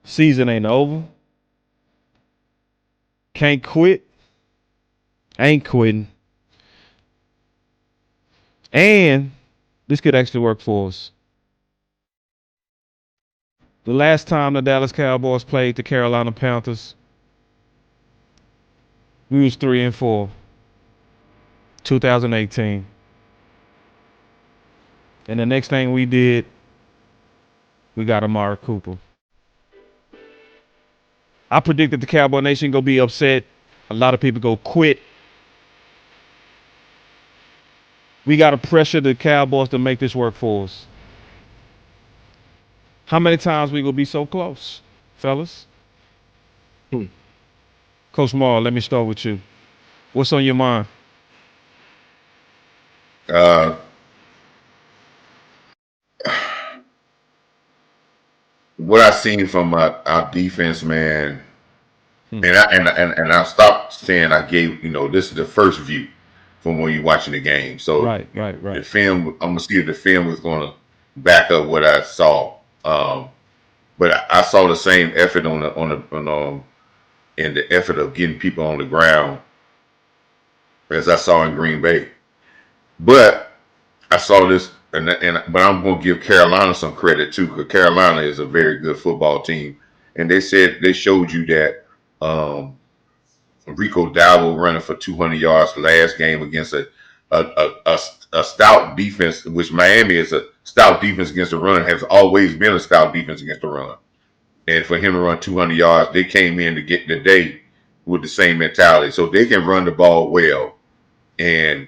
Season ain't over. Can't quit. Ain't quitting. And this could actually work for us. The last time the Dallas Cowboys played the Carolina Panthers, we was 3-4, 2018. And the next thing we did, we got Amari Cooper. I predicted the Cowboy Nation gonna be upset. A lot of people go quit. We gotta pressure the Cowboys to make this work for us. How many times we gonna be so close, fellas? Coach Marv, let me start with you. What's on your mind? What I seen from our defense, man, Hmm. and I stopped saying I gave this is the first view from when you're watching the game. So Right. the film, I'm gonna see if the film is gonna back up what I saw. But I saw the same effort in the effort of getting people on the ground as I saw in Green Bay. But I saw this, but I'm going to give Carolina some credit too, because Carolina is a very good football team, and they showed you that Rico Dowdle running for 200 yards last game against a stout defense, which Miami is a stout defense against the run, has always been a stout defense against the run. And for him to run 200 yards, they came in to get the day with the same mentality, so they can run the ball well. And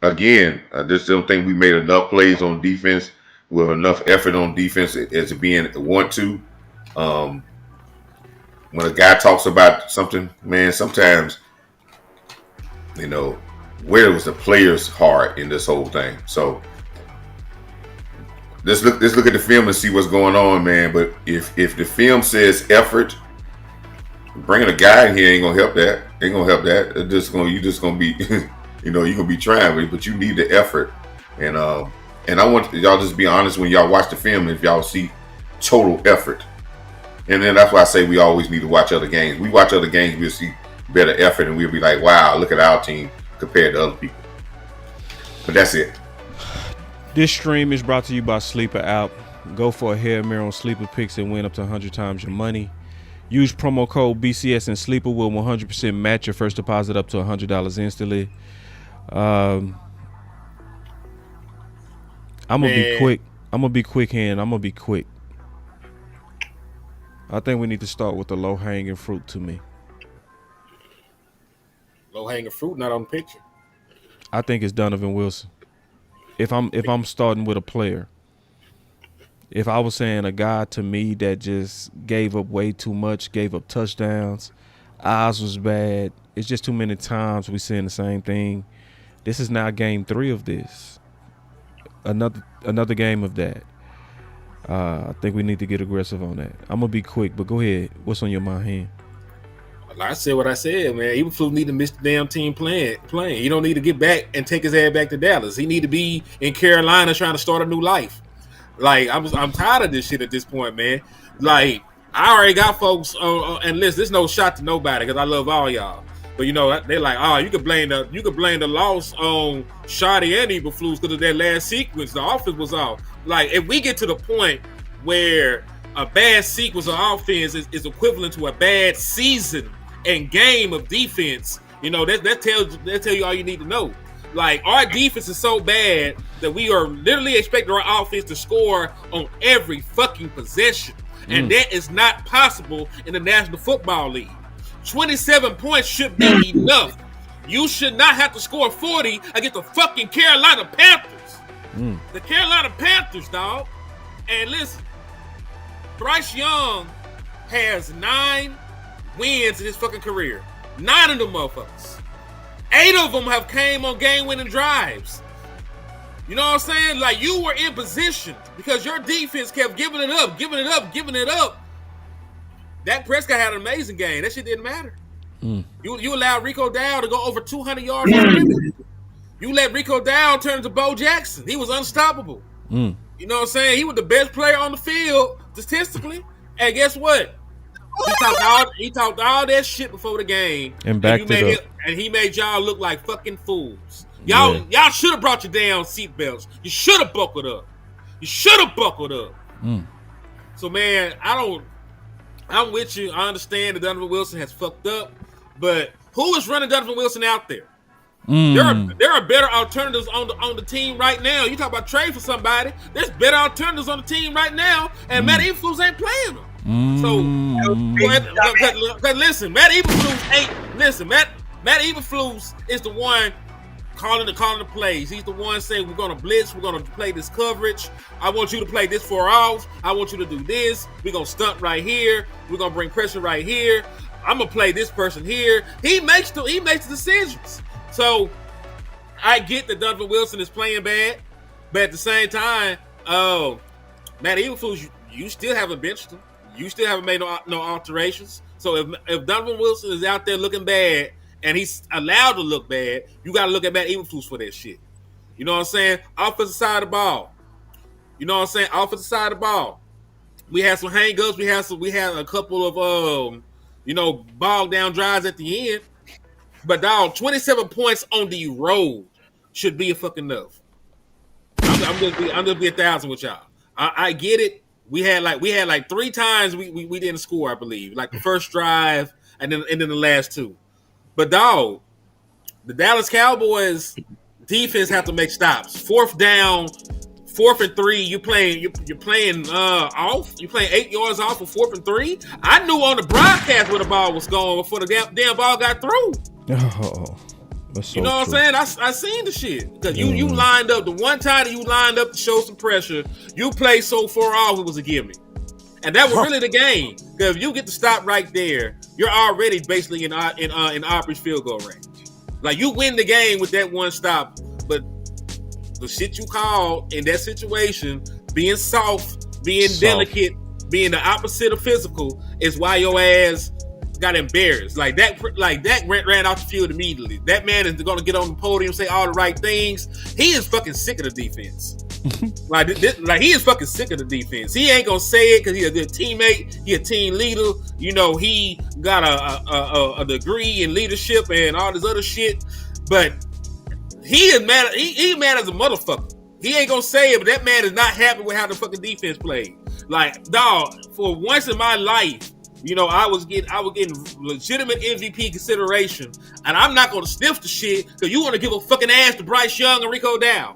again, I just don't think we made enough plays on defense with enough effort on defense as being want to. Um, when a guy talks about something, man, sometimes you know where was the player's heart in this whole thing. So let's look at the film and see what's going on, man. But if the film says effort, bringing a guy in here ain't gonna help that. Ain't gonna help that. You just gonna be you're gonna be trying with it, but you need the effort. And I want y'all just be honest when y'all watch the film if y'all see total effort. And then that's why I say we always need to watch other games. We watch other games, we'll see better effort, and we'll be like, wow, look at our team compared to other people. But that's it. This stream is brought to you by Sleeper App. Go for a Hail Mary on Sleeper picks and win up to 100 times your money. Use promo code BCS and Sleeper will 100% match your first deposit up to $100 instantly. I'm gonna be quick. I'm gonna be quick here. I think we need to start with the low hanging fruit to me. Low hanging fruit, not on the picture. I think it's Donovan Wilson. If I'm starting with a player, if I was saying a guy to me that just gave up way too much, gave up touchdowns, eyes was bad. It's just too many times we saying the same thing. This is now game 3 of this. Another game of that. I think we need to get aggressive on that. I'm gonna be quick, but go ahead. What's on your mind here? I said what I said, man. Even Flu need to miss the damn team playing. He don't need to get back and take his ass back to Dallas. He need to be in Carolina trying to start a new life. Like I'm tired of this shit at this point, man. Like I already got folks and listen. There's no shot to nobody because I love all y'all. But they're like, oh, you could blame the loss on Shoddy and Evil Flus because of that last sequence. The offense was off. Like if we get to the point where a bad sequence of offense is equivalent to a bad season and game of defense, that tell you all you need to know. Like our defense is so bad that we are literally expecting our offense to score on every fucking possession, and that is not possible in the National Football League. 27 points should be enough. You should not have to score 40 against the fucking Carolina Panthers. The Carolina Panthers, dog. And listen, Bryce Young has 9 wins in his fucking career. 9 of them motherfuckers. 8 of them have came on game-winning drives. You know what I'm saying? Like, you were in position because your defense kept giving it up. Dak Prescott had an amazing game. That shit didn't matter. You allowed Rico Dowdle to go over 200 yards. You let Rico Dowdle turn to Bo Jackson. He was unstoppable. You know what I'm saying? He was the best player on the field statistically. And guess what? He talked all that shit before the game, And and backed it up. he made y'all look like fucking fools. Yeah. Y'all should have brought your damn seatbelts. You should have buckled up. You should have buckled up. So man, I'm with you. I understand that Donovan Wilson has fucked up, but who is running Donovan Wilson out there? There are better alternatives on the team right now. You talk about trade for somebody. There's better alternatives on the team right now, and Matt Eberflus ain't playing them. So, listen, Matt Eberflus is the one calling the plays. He's the one saying we're gonna blitz, we're gonna play this coverage. I want you to play this far off. I want you to do this. We're gonna stunt right here. We're gonna bring pressure right here. I'm gonna play this person here. He makes the decisions. So I get that Donovan Wilson is playing bad, but at the same time, Matt Eberflus, you still haven't benched him. You still haven't made no alterations. So if Donovan Wilson is out there looking bad and he's allowed to look bad, you got to look at Matt Eberflus for that shit. You know what I'm saying? Offensive side of the ball. You know what I'm saying? Offensive side of the ball. We had some hang-ups. We had a couple of bogged down drives at the end. But dog, 27 points on the road should be a fucking enough. I'm just be 1,000 with y'all. I get it. We had like 3 times we didn't score, I believe. Like the first drive and then the last 2. But dog, the Dallas Cowboys defense have to make stops. 4th down, 4th and 3. You're playing off. You're playing 8 yards off for 4th and 3. I knew on the broadcast where the ball was going before the damn ball got through. Oh, that's so you know what true. I'm saying? I seen the shit because you lined up the one time that you lined up to show some pressure. You played so far off, it was a gimme, and that was really the game. Because if you get to stop right there, you're already basically in Aubrey's field goal range. Like you win the game with that one stop, but the shit you called in that situation, being soft, being delicate, being the opposite of physical, is why your ass got embarrassed. Like that ran off the field immediately. That man is going to get on the podium, say all the right things. He is fucking sick of the defense. like he is fucking sick of the defense. He ain't gonna say it because he's a good teammate. He a team leader. You know, he got a degree in leadership and all this other shit. But he is mad. He mad as a motherfucker. He ain't gonna say it, but that man is not happy with how the fucking defense played. Like, dog, for once in my life, you know, I was getting legitimate MVP consideration, and I'm not gonna sniff the shit because you want to give a fucking ass to Bryce Young and Rico Dow.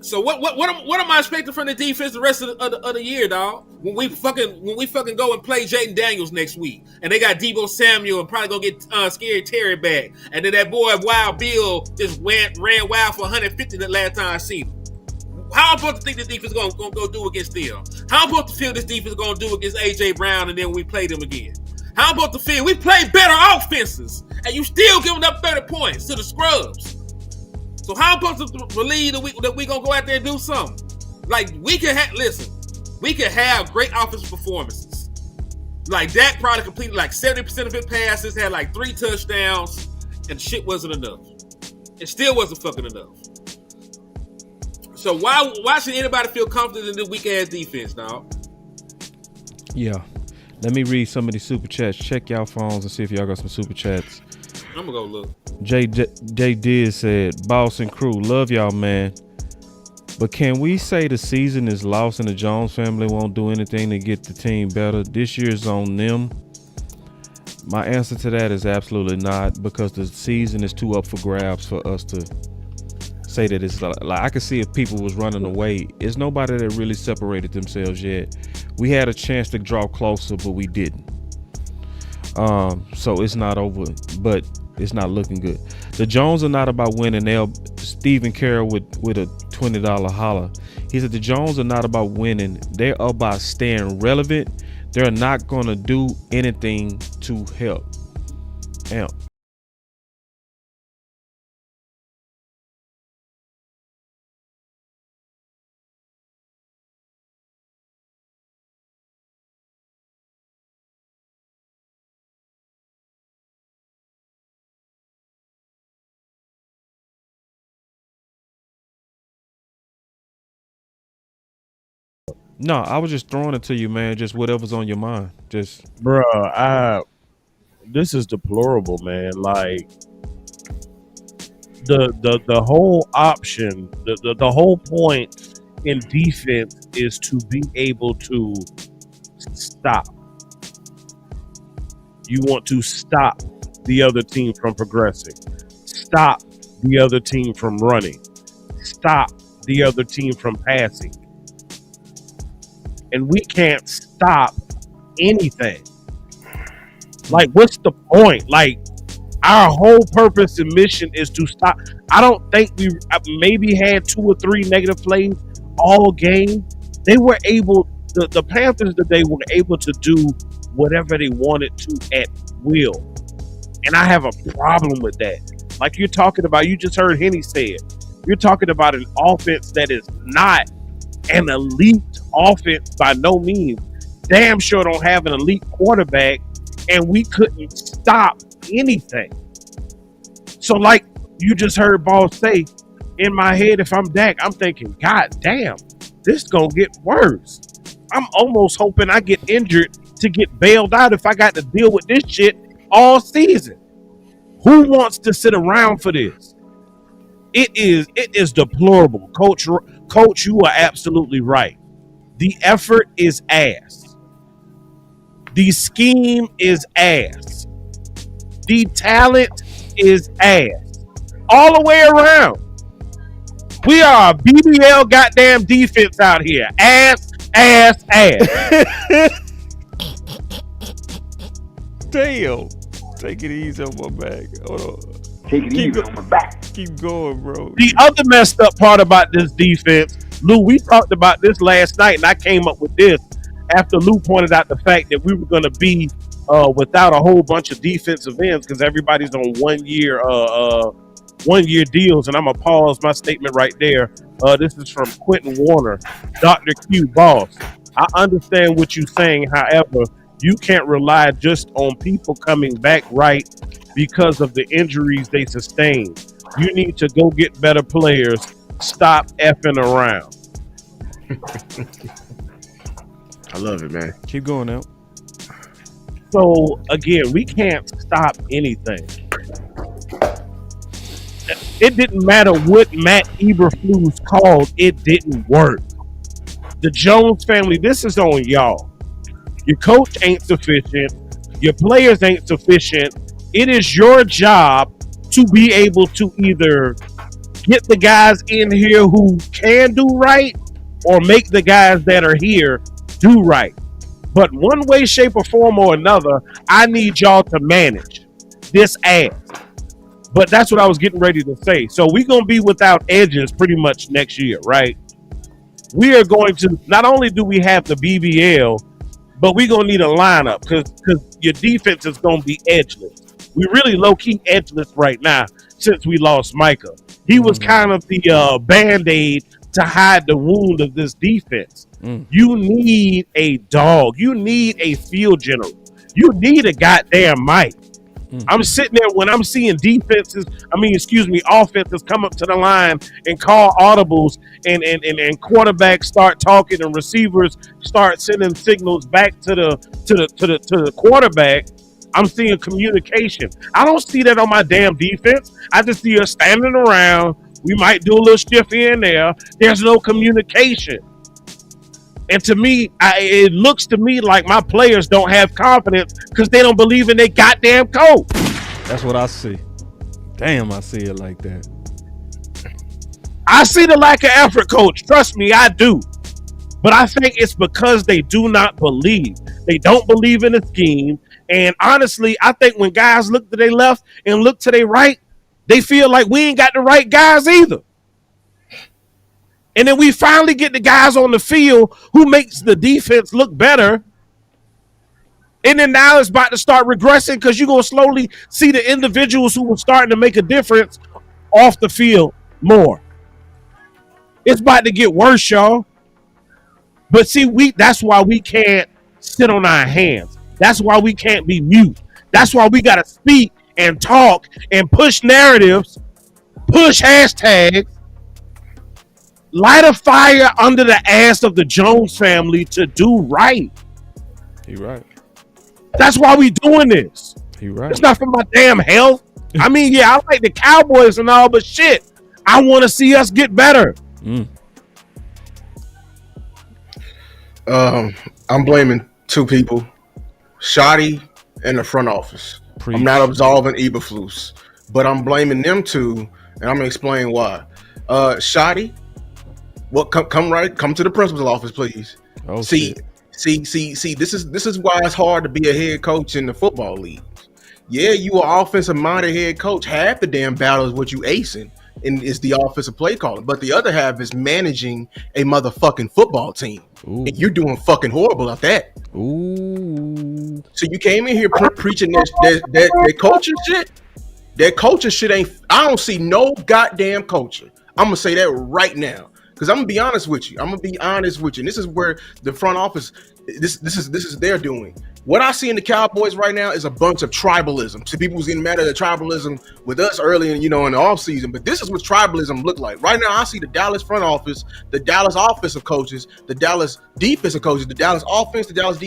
So what am I expecting from the defense the rest of the year, dog? When we fucking go and play Jaden Daniels next week, and they got Deebo Samuel and probably gonna get Scary Terry back, and then that boy Wild Bill just ran wild for 150 the last time I seen him. How I'm supposed to think this defense is gonna go do against them? How I'm supposed to feel this defense is gonna do against AJ Brown, and then we play them again? How I'm supposed to feel we play better offenses, and you still giving up 30 points to the scrubs? So how I'm supposed to believe that we gonna go out there and do something? Like we can have great offensive performances. Like Dak probably completed like 70% of his passes, had like 3 touchdowns, and shit wasn't enough. It still wasn't fucking enough. So why should anybody feel confident in this weak ass defense, dog? Yeah. Let me read some of these super chats. Check y'all phones and see if y'all got some super chats. I'm gonna go look. J Diz said, "Boss and crew, love y'all, man. But can we say the season is lost and the Jones family won't do anything to get the team better? This year's on them." My answer to that is absolutely not, because the season is too up for grabs for us to say that it's like I can see if people was running away. It's nobody that really separated themselves yet. We had a chance to draw closer, but we didn't. So it's not over, but it's not looking good. The Jones are not about winning. Stephen Carroll with a $20 holler. He said the Jones are not about winning. They're about staying relevant. They're not gonna do anything to help. Amp. No, I was just throwing it to you, man. Just whatever's on your mind. Just Bruh, this is deplorable, man. Like the whole option, the whole point in defense is to be able to stop. You want to stop the other team from progressing, stop the other team from running, stop the other team from passing. And we can't stop anything. Like, what's the point? Like, our whole purpose and mission is to stop. I don't think we maybe had 2 or 3 negative plays all game. They were able, the Panthers today were able to do whatever they wanted to at will. And I have a problem with that. Like you're talking about, you just heard Henny say it. You're talking about an offense that is not an elite offense by no means. Damn sure don't have an elite quarterback, and we couldn't stop anything. So like you just heard Boss say, in my head, if I'm Dak, I'm thinking, God damn, this gonna get worse. I'm almost hoping I get injured to get bailed out if I got to deal with this shit all season. Who wants to sit around for this? It is deplorable. Coach, you are absolutely right. The effort is ass. The scheme is ass. The talent is ass. All the way around. We are a BBL goddamn defense out here. Ass, ass, ass. damn. Take it easy on my back. Hold on. Take it easy on my back. Keep going, bro. The other messed up part about this defense, Lou, we talked about this last night, and I came up with this after Lou pointed out the fact that we were going to be without a whole bunch of defensive ends because everybody's on 1 year deals. And I'm gonna pause my statement right there. This is from Quentin Warner, Dr. Q Boss. I understand what you're saying. However, you can't rely just on people coming back right because of the injuries they sustained. You need to go get better players. Stop effing around. I love it, man. Keep going now. So again, we can't stop anything. It didn't matter what Matt Eberflus called, it didn't work. The Jones family, this is on y'all. Your coach ain't sufficient. Your players ain't sufficient. It is your job to be able to either get the guys in here who can do right or make the guys that are here do right. But one way, shape, or form or another, I need y'all to manage this ass. But that's what I was getting ready to say. So we're going to be without edges pretty much next year, right? We are going to, not only do we have the BBL, but we're going to need a lineup because your defense is going to be edgeless. We really low-key edgeless right now since we lost Micah. He was kind of the Band-Aid to hide the wound of this defense. You need a dog. You need a field general. You need a goddamn Mike. I'm sitting there when I'm seeing offenses come up to the line and call audibles and quarterbacks start talking and receivers start sending signals back to the quarterback. I'm seeing communication. I don't see that on my damn defense. I just see us standing around. We might do a little stiff here and there. There's no communication. And to me, it looks to me like my players don't have confidence because they don't believe in their goddamn coach. That's what I see. Damn, I see it like that. I see the lack of effort, coach. Trust me, I do. But I think it's because they do not believe. They don't believe in the scheme. And honestly, I think when guys look to their left and look to their right, they feel like we ain't got the right guys either. And then we finally get the guys on the field who makes the defense look better. And then now it's about to start regressing because you're going to slowly see the individuals who were starting to make a difference off the field more. It's about to get worse, y'all. But see, that's why we can't sit on our hands. That's why we can't be mute. That's why we got to speak and talk and push narratives, push hashtags, Light a fire under the ass of the Jones family to do right. He right. That's why we doing this. He right. It's not for my damn health. I mean, yeah, I like the Cowboys and all, but shit, I want to see us get better. I'm blaming two people, Shotty and the front office. Preach. I'm not absolving Eberflus, but I'm blaming them two, and I'm gonna explain why. Shotty, come to the principal's office, please. Oh, see, shit. see. This is why it's hard to be a head coach in the football league. Yeah, you are offensive minded head coach. Half the damn battle is what you acing, and is the offensive play calling. But the other half is managing a motherfucking football team. Ooh. And you're doing fucking horrible at that. Ooh. So you came in here preaching that culture shit. That culture shit ain't. I don't see no goddamn culture. I'm gonna say that right now because I'm gonna be honest with you. And this is where the front office. This is their doing. What I see in the Cowboys right now is a bunch of tribalism. So people was getting mad at the tribalism with us early in the offseason, but this is what tribalism look like. Right now, I see the Dallas front office, the Dallas offensive coaches, the Dallas defensive coaches, the Dallas offense, the Dallas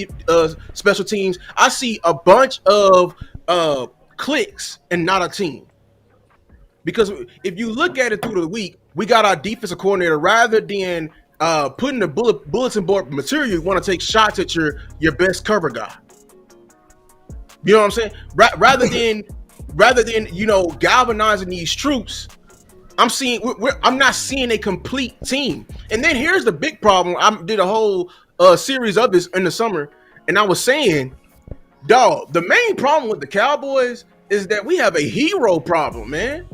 special teams. I see a bunch of cliques and not a team. Because if you look at it through the week, we got our defensive coordinator rather than putting the bulletin board material, you want to take shots at your best cover guy. You know what I'm saying? Rather than galvanizing these troops, I'm not seeing a complete team. And then here's the big problem. I did a whole series of this in the summer, and I was saying, dog, the main problem with the Cowboys is that we have a hero problem, man.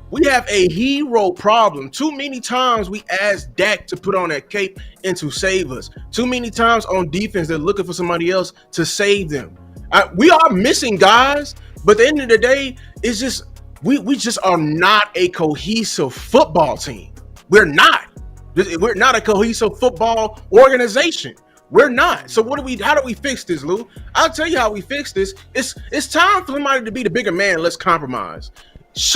We have a hero problem. Too many times we ask Dak to put on that cape and to save us. Too many times on defense they're looking for somebody else to save them. We are missing guys, but at the end of the day, it's just we just are not a cohesive football team. We're not. We're not a cohesive football organization. We're not. So how do we fix this, Lou? I'll tell you how we fix this. It's time for somebody to be the bigger man. Let's compromise.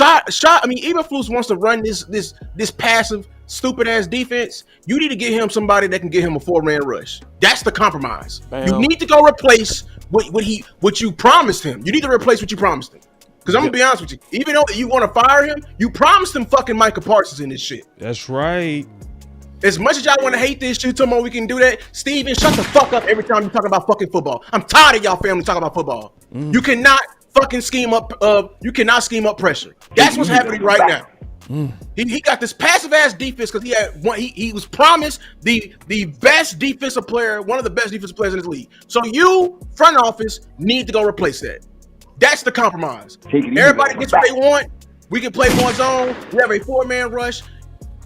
I mean, Eberflus wants to run this passive, stupid ass defense. You need to get him somebody that can get him a 4-man rush. That's the compromise. Bam. You need to go replace what you promised him. You need to replace what you promised him. Because I'm gonna be honest with you, even though you want to fire him, you promised him fucking Micah Parsons in this shit. That's right. As much as y'all want to hate this shit, tomorrow we can do that. Steven, shut the fuck up every time you talk about fucking football. I'm tired of y'all family talking about football. You cannot fucking scheme up. You cannot scheme up pressure. That's what's happening right now. He got this passive ass defense because he had one. He was promised the best defensive player, one of the best defensive players in this league. So you front office need to go replace that. That's the compromise. Everybody gets what they want. We can play more zone. We have a 4-man rush.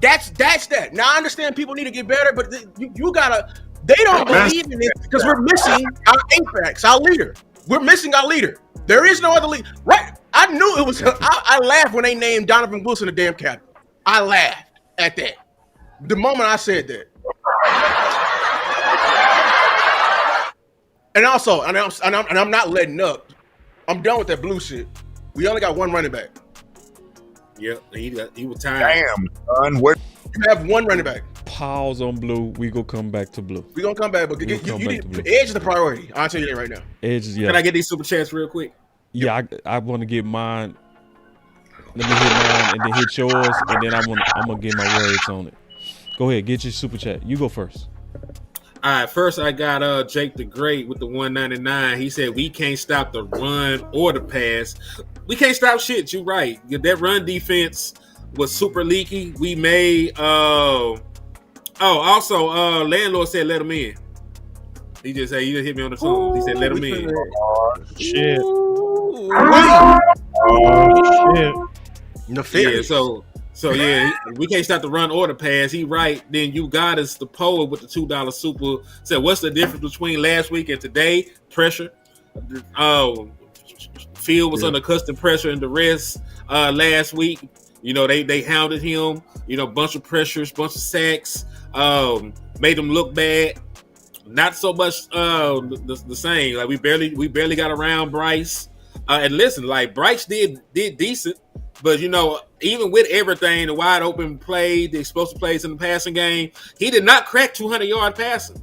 That's that. Now I understand people need to get better, but you gotta. They don't believe in it because we're missing our apex, our leader. We're missing our leader. There is no other leader. Right? I knew it was. I laughed when they named Donovan Wilson the damn captain. I laughed at that. The moment I said that. And also, I'm not letting up. I'm done with that blue shit. We only got one running back. Yep, he was tired. Damn, son. Where you have one running back. Pause on blue. We gonna come back to blue. We gonna come back, but you need Edge is the priority. I'll tell you that right now. Edge is, yeah. Can I get these super chats real quick? Yeah, I want to get mine. Let me hit mine and then hit yours, and then I'm gonna get my words on it. Go ahead, get your super chat. You go first. All right, first I got Jake the Great with the 199. He said we can't stop the run or the pass. We can't stop shit. You right. That run defense was super leaky. We made also landlord said let him in. He just hit me on the phone. He said let him in. Shit. Yeah, so yeah, we can't stop the run or the pass. He right. Then you got us the poet with the $2 super. Said, what's the difference between last week and today? Pressure. Field was under custom pressure and the rest last week. You know, they hounded him. You know, bunch of pressures, bunch of sacks. Made him look bad. Not so much the same. Like we barely got around Bryce. And listen, like Bryce did decent, but even with everything, the wide open play, the explosive plays in the passing game, he did not crack 200-yard passing.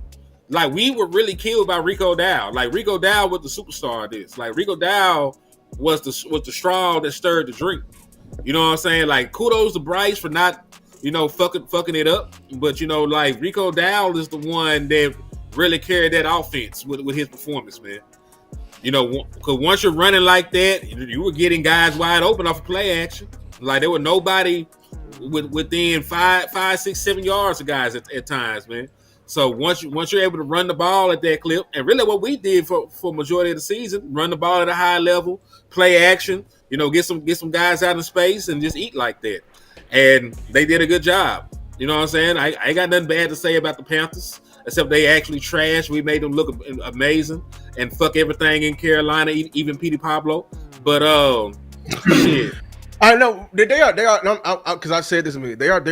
Like we were really killed by Rico Dow. Like Rico Dow was the superstar of this. Like Rico Dow was the straw that stirred the drink. You know what I'm saying? Like kudos to Bryce for not, fucking it up. But like Rico Dow is the one that really carried that offense with his performance, man. Because once you're running like that, you were getting guys wide open off of play action. Like there were nobody within 5, 6, 7 yards of guys at times, man. So once you're able to run the ball at that clip, and really what we did for majority of the season, run the ball at a high level, play action, get some guys out in space and just eat like that. And they did a good job. You know what I'm saying? I ain't got nothing bad to say about the Panthers, except they actually trash. We made them look amazing and fuck everything in Carolina, even Petey Pablo. But shit. I know they are because I said this to me. They are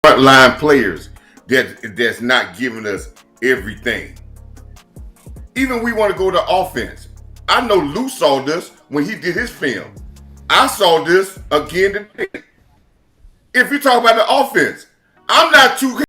frontline players that's not giving us everything. Even we want to go to offense. I know Lou saw this when he did his film. I saw this again today. If you talk about the offense, I'm not too.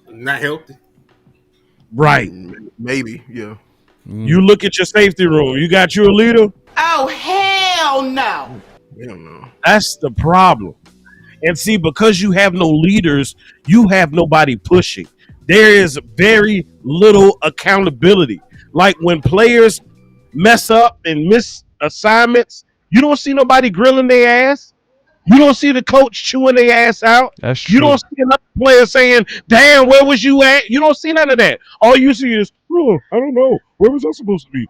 Not healthy. Right. Maybe, yeah. You look at your safety room. You got you a leader. Oh, hell no. Hell no. That's the problem. And see, because you have no leaders, you have nobody pushing. There is very little accountability. Like when players mess up and miss assignments, you don't see nobody grilling their ass. You don't see the coach chewing their ass out. That's true. You don't see another player saying, "Damn, where was you at?" You don't see none of that. All you see is, "Oh, I don't know. Where was I supposed to be?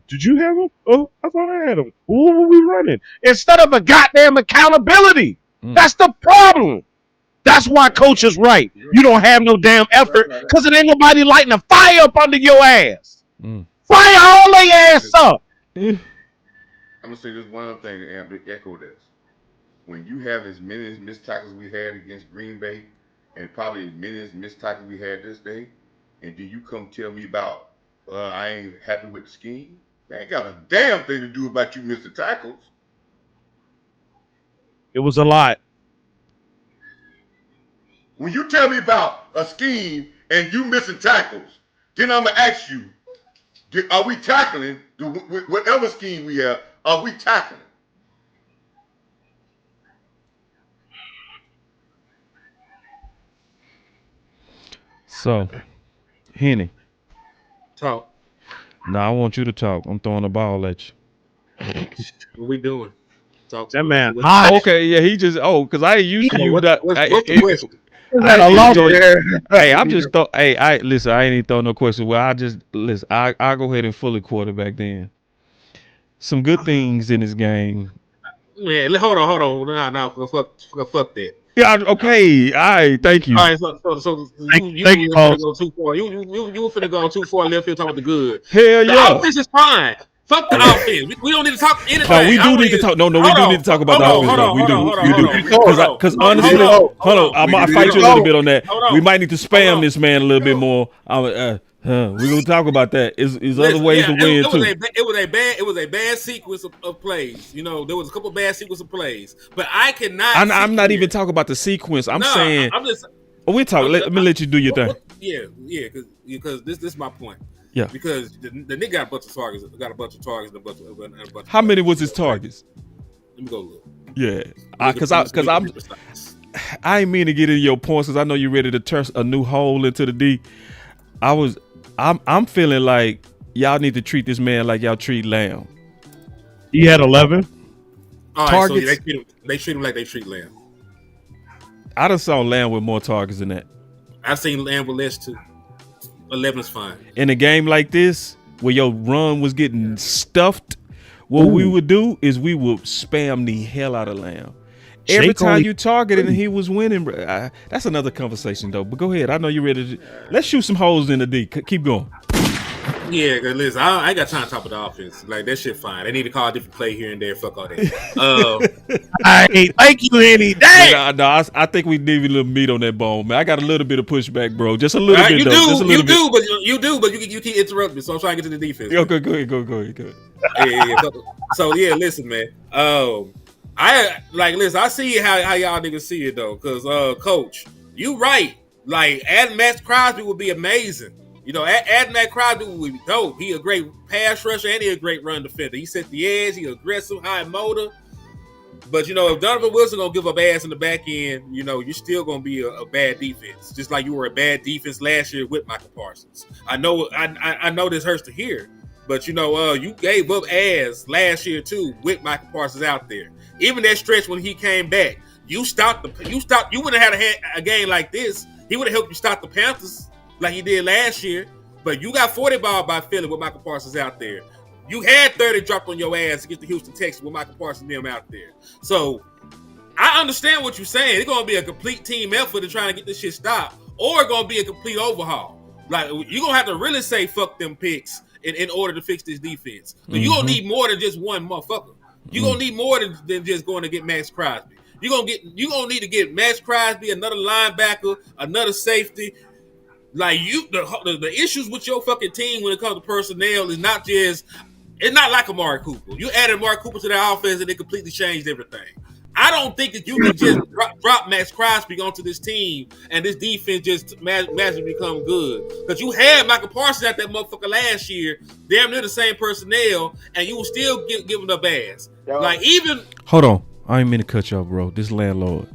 Did you have him? Oh, I thought I had him. What were we running?" Instead of a goddamn accountability. That's the problem. That's why coach is right. You don't have no damn effort because it ain't nobody lighting a fire up under your ass. Fire all their ass up. I'm gonna say this one other thing to echo this. When you have as many missed tackles we had against Green Bay, and probably as many as missed tackles we had this day, and then you come tell me about I ain't happy with the scheme, that ain't got a damn thing to do about you missing tackles. It was a lot. When you tell me about a scheme and you missing tackles, then I'm gonna ask you, are we tackling whatever scheme we have? Are we tackling? So, Henny. Talk. No, I want you to talk. I'm throwing the ball at you. What we doing? Talk. That man What- hot. Okay, yeah, he just because I ain't used to you. What's the question? Hey, I'm just I listen. I ain't even throw no question. Well, I just listen. I go ahead and fully quarterback then. Some good things in this game. Man, hold on. No, fuck that. Yeah, okay. All right, thank you. All right, so you thank you, finna go too far. You finna go too far left field talking about the good. Hell The yeah. offense is fine. Fuck the offense. We don't need to talk anything. No, we do need to talk. No, we do need to talk about the offense. Though. We do. Because honestly, hold on. I'm gonna fight you a little bit on that. We might need to spam this man a little bit more. We're gonna talk about that. Is other ways to win too. It was a bad sequence of plays. You know, there was a couple bad sequence of plays, but I cannot. I'm not even talking about the sequence. I'm saying. I'm just. We're talking. Let me let you do your thing. Yeah, because this is my point. Yeah. Because the nigga got a bunch of targets. And a bunch of How many was his targets? Let me go look. Yeah, because I ain't mean to get into your points because I know you're ready to turn a new hole into the D. I'm feeling like y'all need to treat this man like y'all treat Lamb. He had 11 targets. So they treat him like they treat Lamb. I done saw Lamb with more targets than that. I've seen Lamb with less too. 11 is fine. In a game like this, where your run was getting stuffed, what we would do is we would spam the hell out of Lamb. Every time you targeted and he was winning, bro. That's another conversation though. But go ahead. I know you're ready to. Let's shoot some holes in the D. Keep going. Yeah, because listen, I ain't got time to talk about the offense. Like, that shit fine. They need to call a different play here and there. Fuck all that. Thank you, Henny. Dang. No, I think we need a little meat on that bone, man. I got a little bit of pushback, bro. Just a little bit, you though. Just a little bit. You do, but you keep interrupting me, so I'm trying to get to the defense. Okay, go ahead. Yeah. So, listen, man. I see how y'all niggas see it, though, because, Coach, you right. Like, adding Max Crosby would be amazing. You know, adding that Crosby would be dope. He a great pass rusher and he a great run defender. He set the edge. He aggressive, high motor. But, you know, if Donovan Wilson going to give up ass in the back end, you know, you're still going to be a bad defense. Just like you were a bad defense last year with Michael Parsons. I know this hurts to hear. But, you know, you gave up ass last year, too, with Michael Parsons out there. Even that stretch when he came back, you wouldn't have had a game like this. He would have helped you stop the Panthers like he did last year. But you got 40 ball by Philly with Michael Parsons out there. You had 30 dropped on your ass against the Houston Texans with Michael Parsons and them out there. So I understand what you're saying. It's going to be a complete team effort to try to get this shit stopped, or it's going to be a complete overhaul. Like, you're going to have to really say fuck them picks in order to fix this defense. You're going to need more than just one motherfucker. You're going to need more than just going to get Max Crosby. You're going to need to get Max Crosby, another linebacker, another safety. Like, the issues with your fucking team when it comes to personnel is not just, it's not like Amari Cooper. You added Amari Cooper to that offense and it completely changed everything. I don't think that you can just drop Max Crosby onto this team and this defense just magically become good. Because you had Michael Parsons at that motherfucker last year, damn near the same personnel, and you will still give him the ass. Yo. Like even. Hold on, I ain't mean to cut you off, bro. This landlord.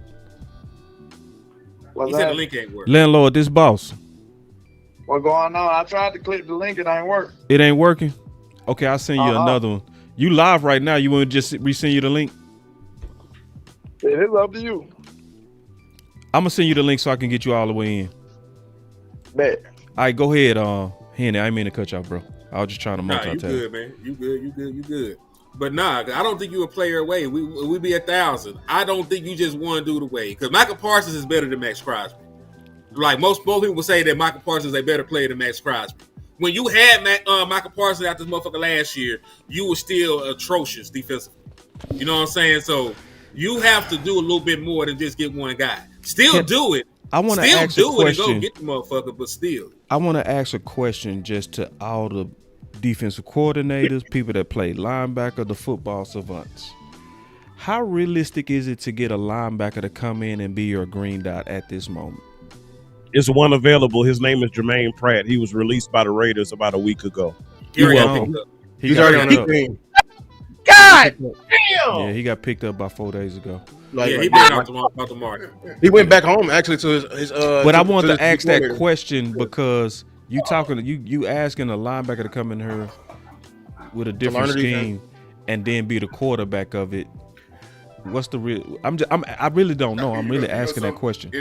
What's He said that? the link ain't working. Landlord, this boss. What going on? I tried to click the link, it ain't work. It ain't working. Okay, I'll send you another one. You live right now. You want to just resend you the link? It is up to you. I'm gonna send you the link so I can get you all the way in. Bet. All right, go ahead, Henny. I ain't mean to cut you off, bro. I was just trying to Nah, multitask. you good, man. You good. But nah, I don't think you a player away. We be 1,000. I don't think you just one dude away. Because Michael Parsons is better than Max Crosby. Like most people say that Michael Parsons is a better player than Max Crosby. When you had Michael Parsons out this motherfucker last year, you were still atrocious defensively. You know what I'm saying? So you have to do a little bit more than just get one guy. Still do it. I want to still ask do a it and go question. get the motherfucker, but still. I want to ask a question just to all the defensive coordinators, people that play linebacker, the football savants. How realistic is it to get a linebacker to come in and be your green dot at this moment? Is one available. His name is Jermaine Pratt. He was released by the Raiders about a week ago. He already got well. picked up. He's already on picked the up. team. God damn! Yeah, he got picked up about 4 days ago. Like, Yeah, he been out the market. he went back home actually to his But I want to his ask that coordinator. question because you asking a linebacker to come in here with a different learn the defense. scheme and then be the quarterback of it. What's the real? I really don't know. I'm really asking that question.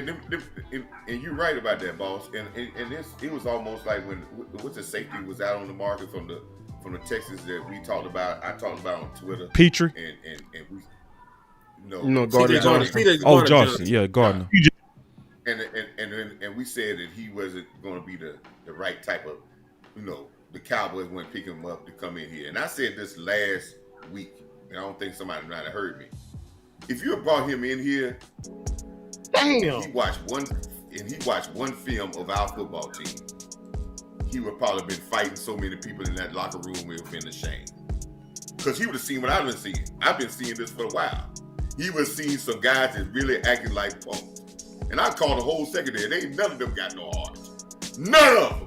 And you're right about that, boss. And it was almost like when what's the safety was out on the market from the Texans that we talked about. I talked about on Twitter. Petrie. And we No, Gardner Johnson. Oh, Johnson. Yeah, Gardner. And we said that he wasn't going to be the right type of, the Cowboys wouldn't pick him up to come in here. And I said this last week, and I don't think somebody might have heard me. If you had brought him in here, Damn. and he watched one film of our football team, he would probably been fighting so many people in that locker room. It would have been a shame. Because he would have seen what I've been seeing. I've been seeing this for a while. He was seeing some guys that really acting like punks. And I called the whole secondary. They ain't none of them got no heart. None of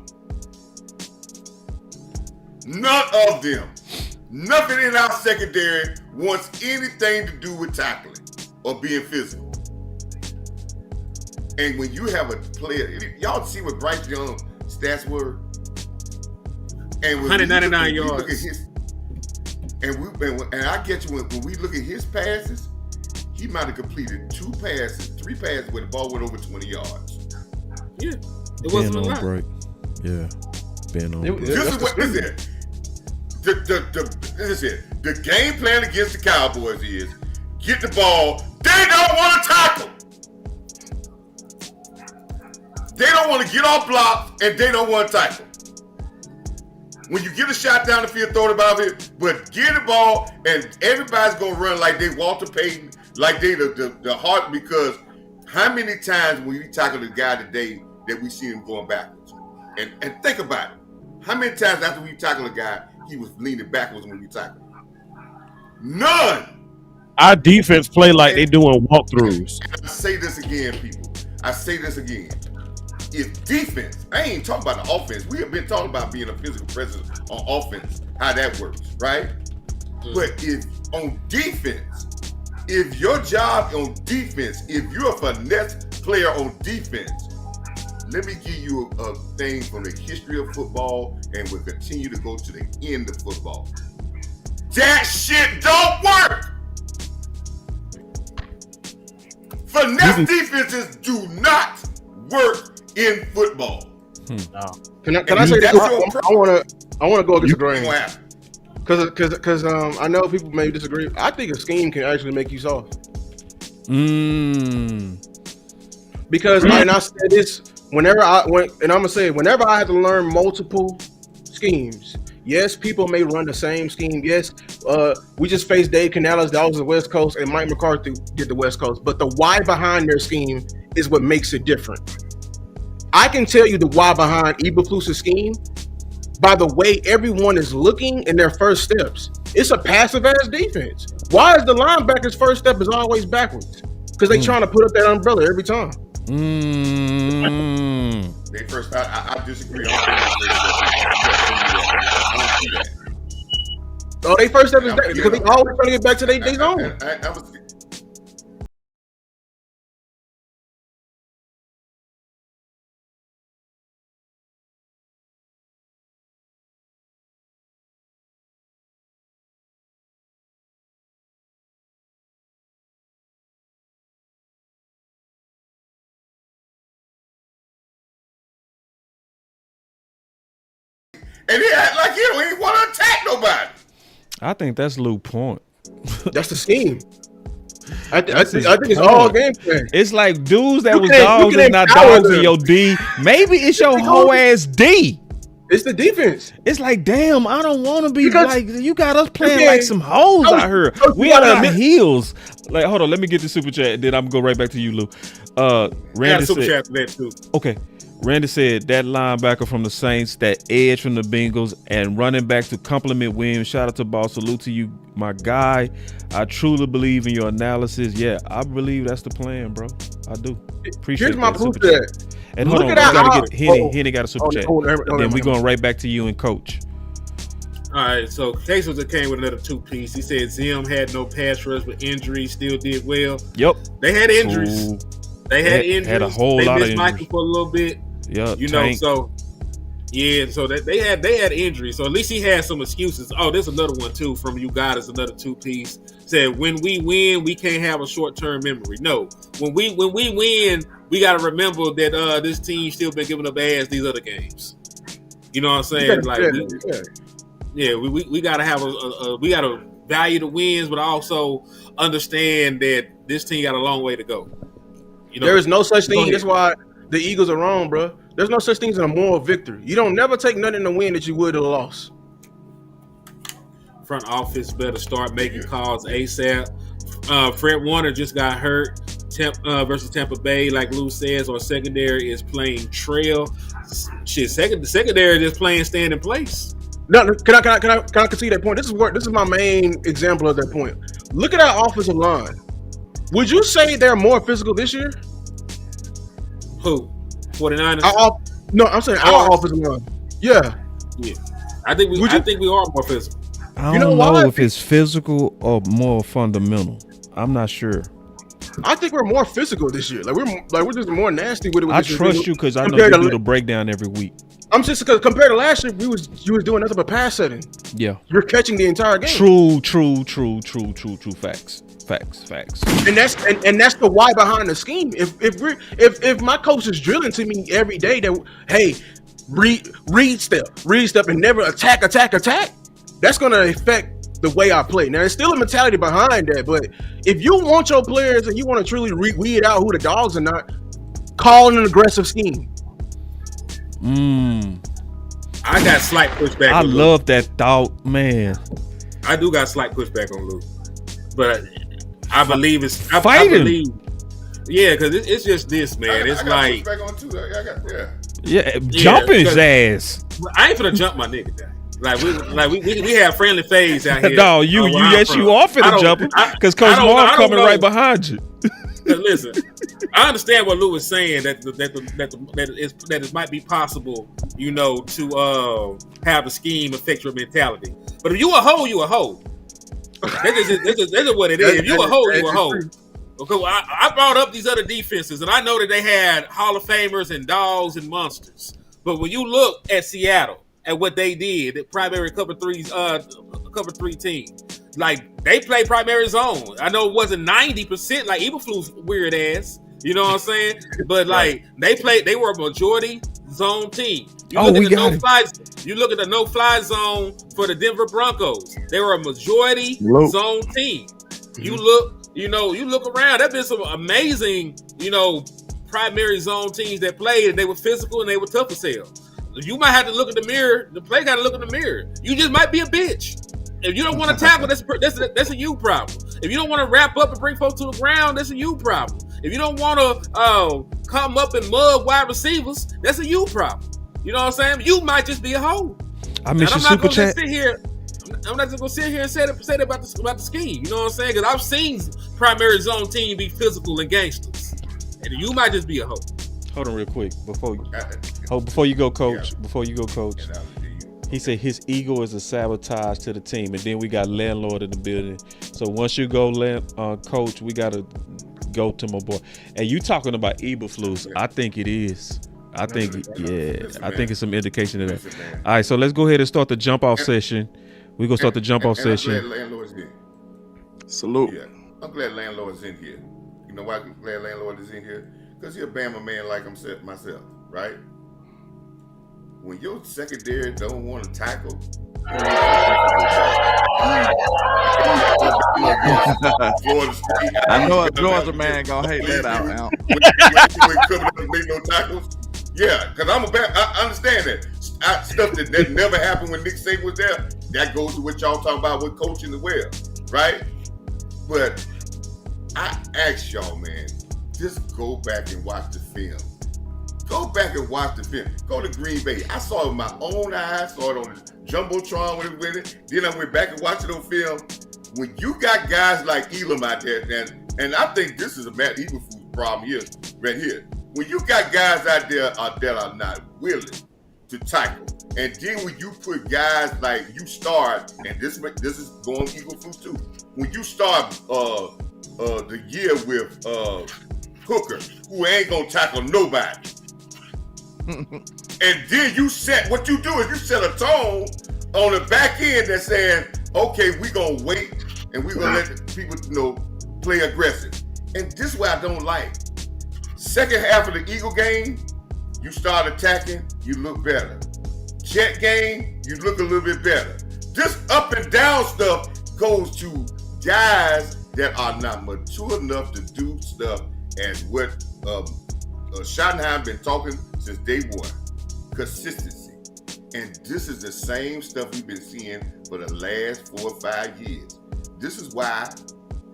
them. None of them. Nothing in our secondary wants anything to do with tackling or being physical. And when you have a player, y'all see what Bryce Young stats were? And when 199 we look yards. at his, and I get you when we look at his passes, he might have completed 3 passes where the ball went over 20 yards. Yeah, it wasn't a Being on lot. break. Yeah, being on break. This is what this is. The game plan against the Cowboys is get the ball. They don't want to tackle. They don't want to get off blocks, and they don't want to tackle. When you get a shot down the field, throw it about it, but get the ball, and everybody's gonna run like they Walter Payton, like they the heart. Because how many times when we tackle the guy today that we see him going backwards? And think about it. How many times after we tackle a guy, he was leaning backwards when we tackled him? None. Our defense play like they doing walkthroughs. I say this again, people. I say this again. If defense, I ain't talking about the offense. We have been talking about being a physical presence on offense, how that works, right? But if on defense, if your job on defense, if you're a finesse player on defense, let me give you a thing from the history of football, and we'll continue to go to the end of football. That shit don't work. Finesse defenses do not work in football. Can I say That's this? your I want to go against the Ain't grain gonna happen. because I know people may disagree. I think a scheme can actually make you soft. Because and I said this whenever I'm gonna say it, whenever I had to learn multiple schemes. Yes, people may run the same scheme. Yes, we just faced Dave Canales, that was the West Coast, and Mike McCarthy did the West Coast. But the why behind their scheme is what makes it different. I can tell you the why behind Eberflus's scheme, by the way everyone is looking in their first steps. It's a passive ass defense. Why is the linebacker's first step is always backwards? Because they trying to put up that umbrella every time. They first. I disagree. I don't see that. Oh, they first step is that because they always trying to get back to their zone. And he act like he don't even want to attack nobody. I think that's Lou point. That's the scheme. I think it's all game plan. It's like dudes that was dogs and not dogs in your D. Maybe it's your whole ass D. It's the defense. It's like, damn, I don't want to be like you got us playing like some hoes out here. We got our heels. Like, hold on, let me get the super chat. Then I'm gonna go right back to you, Lou. Randy super said, chat for that too. Okay. Randy said that linebacker from the Saints, that edge from the Bengals, and running back to compliment Williams. Shout out to Boss. Salute to you, my guy. I truly believe in your analysis. Yeah, I believe that's the plan, bro. I do. Appreciate Here's my that. proof that. And hold on, we gotta get Henny got a super chat. And then we're going right back to you and Coach. All right, so Case just came with another 2-piece. He said Zim had no pass rush with injuries, still did well. Yep. They had injuries. Ooh. They had injuries. Had a whole they lot of missed injuries. Michael for a little bit. Yeah, you know, so yeah, so that they had injuries. So at least he had some excuses. Oh, there's another one too from you guys. Another 2-piece said when we win, we can't have a short-term memory. No, when we win, we got to remember that this team still been giving up ass these other games. You know what I'm saying? Like, we got to have we got to value the wins, but also understand that this team got a long way to go. You know, there is no such thing. That's why the Eagles are wrong, bro. There's no such thing as a moral victory. You don't never take nothing to win that you would a loss. Front office better start making calls ASAP. Fred Warner just got hurt. Versus Tampa Bay, like Lou says, or secondary is playing trail. Shit, the secondary is playing stand in place. No, can I concede that point? This is my main example of that point. Look at our offensive line. Would you say they're more physical this year? Who? 49ers? No, I'm saying our offensive line. Yeah. I think we are more physical. I don't know if it's physical or more fundamental. I'm not sure. I think we're more physical this year. Like we're just more nasty with it. I trust you because I know you do the breakdown every week. I'm just because compared to last year, you was doing nothing but pass setting. Yeah, you're catching the entire game. True. Facts. And that's the why behind the scheme. If my coach is drilling to me every day that hey, read step and never attack, that's gonna affect the way I play. Now, there's still a mentality behind that, but if you want your players and you want to truly weed out who the dogs are not, call an aggressive scheme. I got slight pushback. I love that thought, man. I do got slight pushback on Luke, but I believe it's I fighting. Yeah, because it's just this, man. It's like pushback on too. Jumping his ass. I ain't finna jump my nigga down. We have friendly phase out here. No, you are finna jump him because Coach Marv coming right behind you. Listen, I understand what Lou is saying that it might be possible, you know, to have the scheme affect your mentality. But if you a hoe, you a hoe. That's just what it is. If you a hoe, you a hoe. Okay, well, I brought up these other defenses, and I know that they had Hall of Famers and dogs and monsters. But when you look at Seattle, at what they did, the primary cover three team, like they play primary zone. I know it wasn't 90% like Eberflus weird ass, you know what I'm saying? But like they were a majority zone team. You look at the no-fly zone for the Denver Broncos. They were a majority zone team. You look around. There's been some amazing, primary zone teams that played and they were physical and they were tough as hell. You might have to look in the mirror. The play got to look in the mirror. You just might be a bitch. If you don't want to tackle, that's a you problem. If you don't want to wrap up and bring folks to the ground, that's a you problem. If you don't want to come up and mug wide receivers, that's a you problem. You know what I'm saying? You might just be a hoe. I miss your super chat. I'm not just gonna sit here and say that about the scheme. You know what I'm saying? Because I've seen primary zone team be physical and gangsters, and you might just be a hoe. Hold on real quick before you go, coach. Yeah. Before you go, coach. He said his ego is a sabotage to the team, and then we got landlord in the building. So once you go, coach, we gotta go to my boy. And you talking about Eberflus? I think it is. I think it's some indication of that. All right, so let's go ahead and start the jump off session. We're gonna start the jump off session. I'm glad landlord's here. Salute. Yeah, I'm glad landlord's in here. You know why I'm glad landlord is in here? Because he's a Bama man like myself, right? When your secondary don't want to tackle, I know a Georgia man gonna hate that out now. When coming up and make no tackles, yeah, because I understand that. Stuff that never happened when Nick Saban was there. That goes to what y'all talking about with coaching as well, right? But I ask y'all, man, just go back and watch the film. Go back and watch the film. Go to Green Bay. I saw it with my own eyes. Saw it on the Jumbotron with it. Then I went back and watched it on film. When you got guys like Elam out there, and I think this is a Matt Eberflus problem here, right here. When you got guys out there that are not willing to tackle, and then when you put guys like you start, and this is going Eberflus too. When you start the year with Hooker, who ain't gonna tackle nobody. And then you set a tone on the back end that's saying, okay, we're gonna wait and we're gonna let the people play aggressive. And this is what I don't like. Second half of the Eagle game, you start attacking, you look better. Jet game, you look a little bit better. This up and down stuff goes to guys that are not mature enough to do stuff as what Schottenheim been talking since day one. Consistency. And this is the same stuff we've been seeing for the last 4 or 5 years. This is why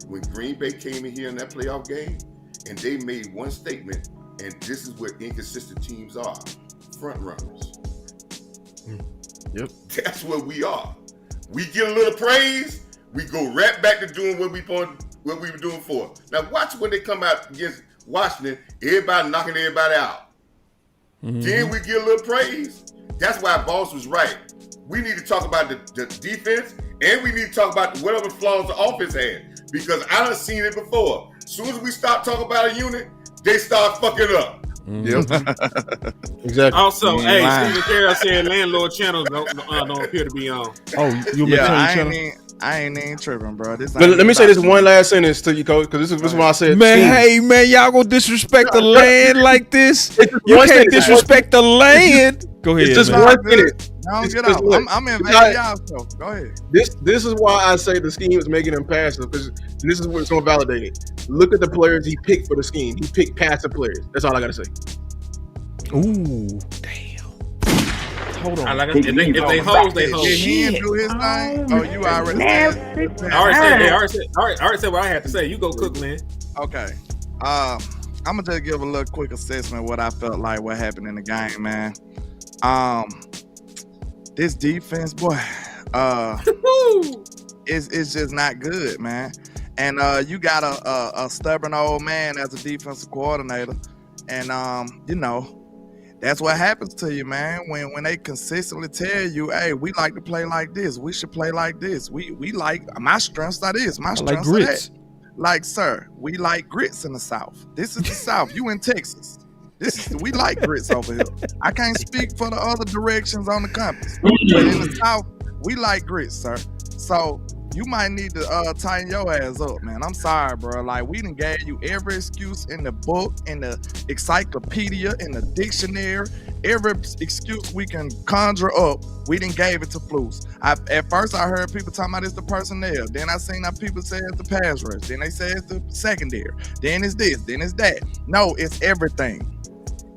when Green Bay came in here in that playoff game and they made one statement, and this is what inconsistent teams are. Front runners. Yep. That's what we are. We get a little praise, we go right back to doing what we were doing before. Now watch when they come out against Washington, everybody knocking everybody out. Mm-hmm. Then we get a little praise. That's why Boss was right. We need to talk about the defense, and we need to talk about whatever flaws the offense had. Because I done seen it before. As soon as we stop talking about a unit, they start fucking up. Yep. Exactly. Also, Stephen Carroll said landlord channels don't appear to be on. Oh, you I ain't even tripping, bro. Let me say this one last sentence to you, coach, because this is what I said. Man, y'all gonna disrespect the land like this? You can't disrespect the land. Go ahead. It's just one minute. No, get out. I'm invading y'all, so go ahead. This is why I say the scheme is making him passive, because this is what's going to validate it. Look at the players he picked for the scheme. He picked passive players. That's all I got to say. Ooh, damn. Hold on. If they hold, they hold. Did he do his thing? Oh, you already said. I already said what I had to say. You go cook, man. Okay. I'm gonna just give a little quick assessment of what I felt like what happened in the game, man. This defense, boy, it's just not good, man. And you got a stubborn old man as a defensive coordinator, and that's what happens to you, man. When they consistently tell you, hey, we like to play like this, we should play like this. We like my strengths are this, my strengths are that. Like, sir, we like grits in the South. This is the South. You in Texas. We like grits over here. I can't speak for the other directions on the campus, but in the South, we like grits, sir. So you might need to tighten your ass up, man. I'm sorry, bro. Like, we done gave you every excuse in the book, in the encyclopedia, in the dictionary, every excuse we can conjure up, we done gave it to Flus. At first, I heard people talking about it's the personnel. Then I seen how people say it's the pass rush. Then they say it's the secondary. Then it's this. Then it's that. No, it's everything.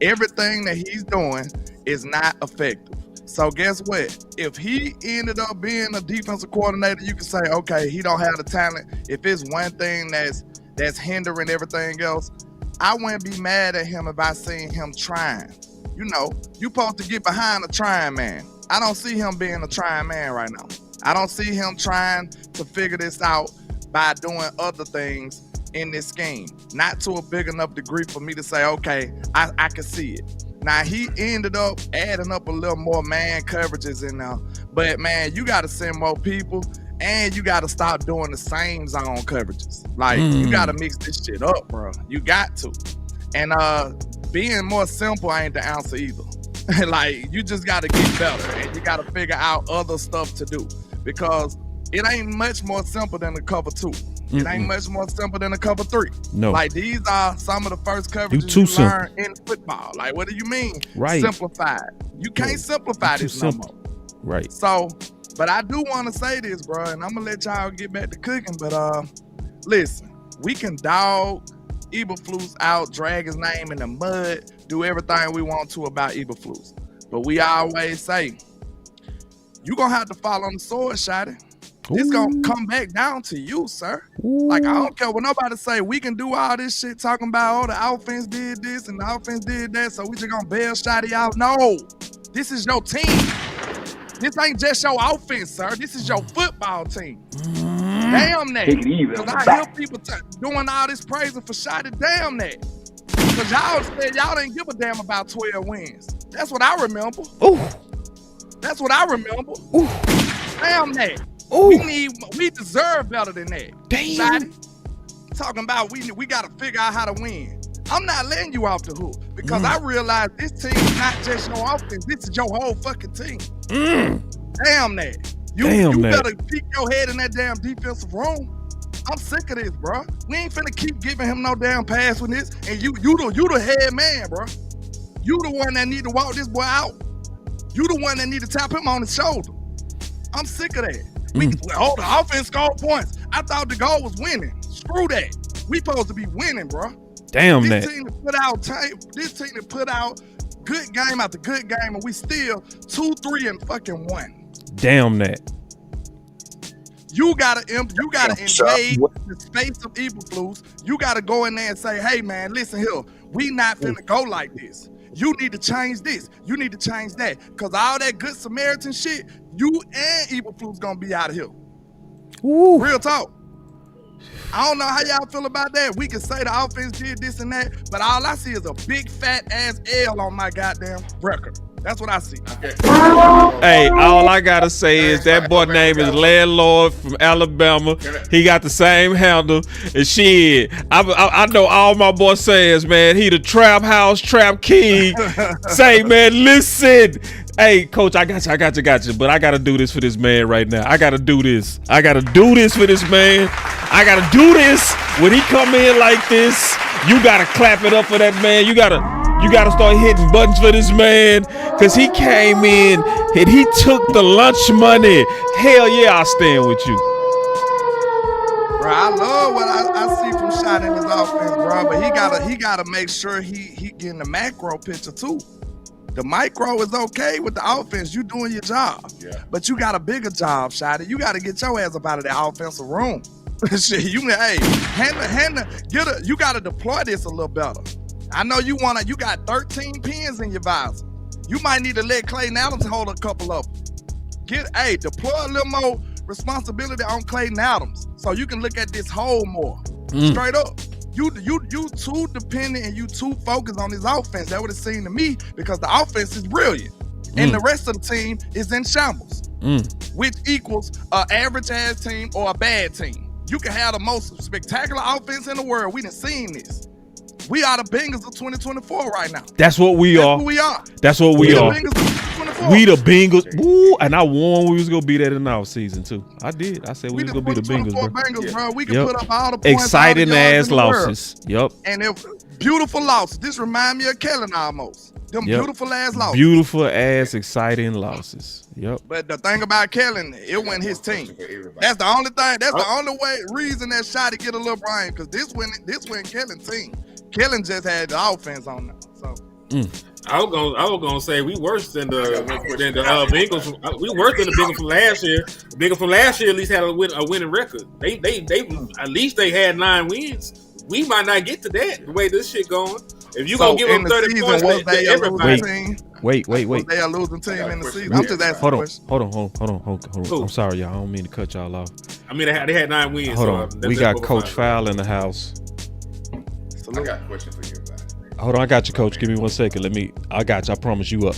Everything that he's doing is not effective. So guess what? If he ended up being a defensive coordinator, you can say, okay, he don't have the talent. If it's one thing that's hindering everything else, I wouldn't be mad at him if I seen him trying. You supposed to get behind a trying man. I don't see him being a trying man right now. I don't see him trying to figure this out by doing other things in this scheme. Not to a big enough degree for me to say, okay, I can see it. Now, he ended up adding up a little more man coverages in there. But, man, you got to send more people, and you got to stop doing the same zone coverages. Like, you got to mix this shit up, bro. You got to. And being more simple ain't the answer either. Like, you just got to get better, and you got to figure out other stuff to do. Because it ain't much more simple than a cover 2. It ain't much more simple than a cover 3. No. Like, these are some of the first coverages you learn in football. Like, what do you mean? Right. Simplified. You can't simplify this no more. Right. So, but I do want to say this, bro, and I'm going to let y'all get back to cooking. But listen, we can dog Eberflus out, drag his name in the mud, do everything we want to about Eberflus. But we always say, you're going to have to fall on the sword, Shotty. It's going to come back down to you, sir. Like, I don't care what nobody say. We can do all this shit talking about, oh, the offense did this and the offense did that, so we just going to bail Shotty out. No, this is your team. This ain't just your offense, sir. This is your football team. Damn that. Because I hear people doing all this praising for Shotty. Damn that. Because y'all said y'all didn't give a damn about 12 wins. That's what I remember. Ooh. That's what I remember. Ooh. Damn that. Ooh. We deserve better than that. Damn. Shotty. Talking about we got to figure out how to win. I'm not letting you off the hook because I realize this team is not just your offense. This is your whole fucking team. Damn that. You better peek your head in that damn defensive room. I'm sick of this, bro. We ain't finna keep giving him no damn pass with this. And you the head man, bro. You the one that need to walk this boy out. You the one that need to tap him on the shoulder. I'm sick of that. The offense scored points. I thought the goal was winning. Screw that. We supposed to be winning, bro. Damn this that. Team this team that put out good game after good game, and we still 2-3 and fucking 1. Damn that. You gotta invade the space of Eberflus. You gotta go in there and say, hey man, listen here, we not finna go like this. You need to change this. You need to change that. Cause all that good Samaritan shit, you and Eberflus gonna be out of here. Ooh. Real talk. I don't know how y'all feel about that. We can say the offense did this and that, but all I see is a big fat ass L on my goddamn record. That's what I see. Hey, all I gotta say is that boy name is Landlord from Alabama. He got the same handle. And shit, I know all my boy says, man, he the trap house, trap king. Say, man, listen. Hey, coach, I got you. But I gotta do this for this man right now. I gotta do this for this man. I gotta do this. When he come in like this, you gotta clap it up for that man. You gotta start hitting buttons for this man, because he came in and he took the lunch money. Hell yeah, I stand with you. Bro, I love what I see from Shot in his offense, bro. But he gotta make sure he getting the macro picture too. The micro is okay with the offense. You doing your job. Yeah. But you got a bigger job, Shotty. You gotta get your ass up out of that offensive room. Shit, you gotta deploy this a little better. I know you got 13 pins in your visor. You might need to let Clayton Adams hold a couple of them. Deploy a little more responsibility on Clayton Adams so you can look at this hole more. Straight up. You too dependent and you too focused on this offense. That would have seemed to me, because the offense is brilliant. And the rest of the team is in shambles. Which equals an average ass team or a bad team. You can have the most spectacular offense in the world. We done seen this. We are the Bengals of 2024 right now. That's what we are. Who we are. That's what we are. The Bengals of 2024. We the Bengals. Woo, and I warned we was gonna be that in our season too. I did. I said we was gonna be the Bengals, bro. We can put up all the points. Exciting ass losses. Yep. And beautiful losses. This remind me of Kellen almost. Them beautiful ass losses. Beautiful ass exciting losses. Yep. But the thing about Kellen, it wasn't his team. That's the only thing. That's the only reason that Shotty get a little brain, because this wasn't Kellen's team. Kellen just had the offense on them. So I was gonna say we worse than the Bengals. We worse than the Bengals from last year. The Bengals from last year at least had a winning record. They at least they had 9 wins. We might not get to that the way this shit going. If you gonna give them 30 points to everybody. Wait. Was they a losing team in the season? I'm just asking Hold a on. question. Hold on. Who? I'm sorry, y'all. I don't mean to cut y'all off. I mean, they had 9 wins. Hold so on. that's We got over Coach fine. Fowler in the house. I got a question for you about it. Hold on, I got you, Coach. Give me 1 second. I got you. I promise you up.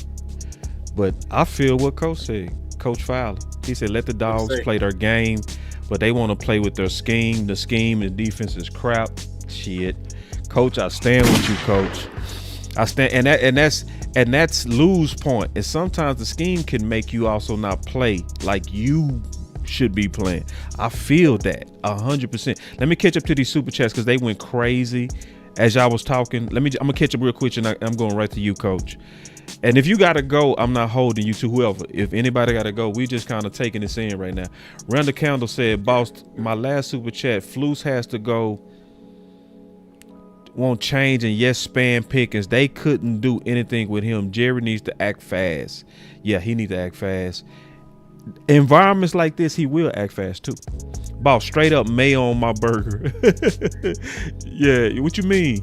But I feel what Coach said. Coach Fowler. He said, let the dogs play their game, but they want to play with their scheme. The scheme and defense is crap. Shit. Coach, I stand with you, Coach. I stand, and that's lose point. And sometimes the scheme can make you also not play like you should be playing. I feel that 100%. Let me catch up to these super chats because they went crazy as y'all was talking. I'm gonna catch up real quick, and I'm going right to you, Coach. And if you gotta go, I'm not holding you to whoever. If anybody gotta go, we just kind of taking this in right now. Randall Candle said, "Boss, my last super chat, Flus has to go. Won't change, and yes, Span Pickens. They couldn't do anything with him. Jerry needs to act fast. Yeah, he needs to act fast. Environments like this, he will act fast too. Boss, straight up mayo on my burger. Yeah, what you mean?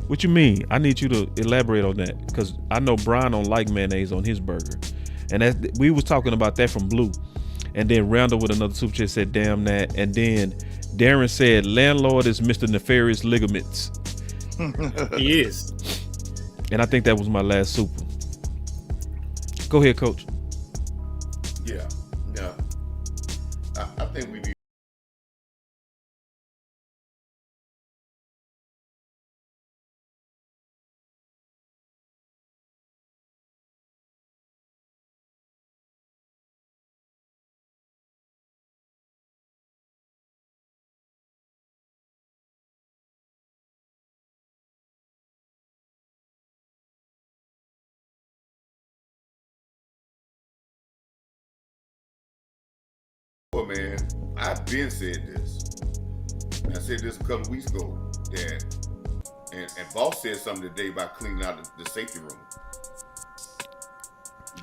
What you mean? I need you to elaborate on that because I know Brian don't like mayonnaise on his burger, and we was talking about that from Blue, and then Randall with another super chat said, "Damn that," and then Darren said, "Landlord is Mr. Nefarious Ligaments." He is. And I think that was my last super. Go ahead, Coach. Yeah. I think we need. Well, man, I've been said this. I said this a couple of weeks ago that, and Boss said something today about cleaning out the safety room.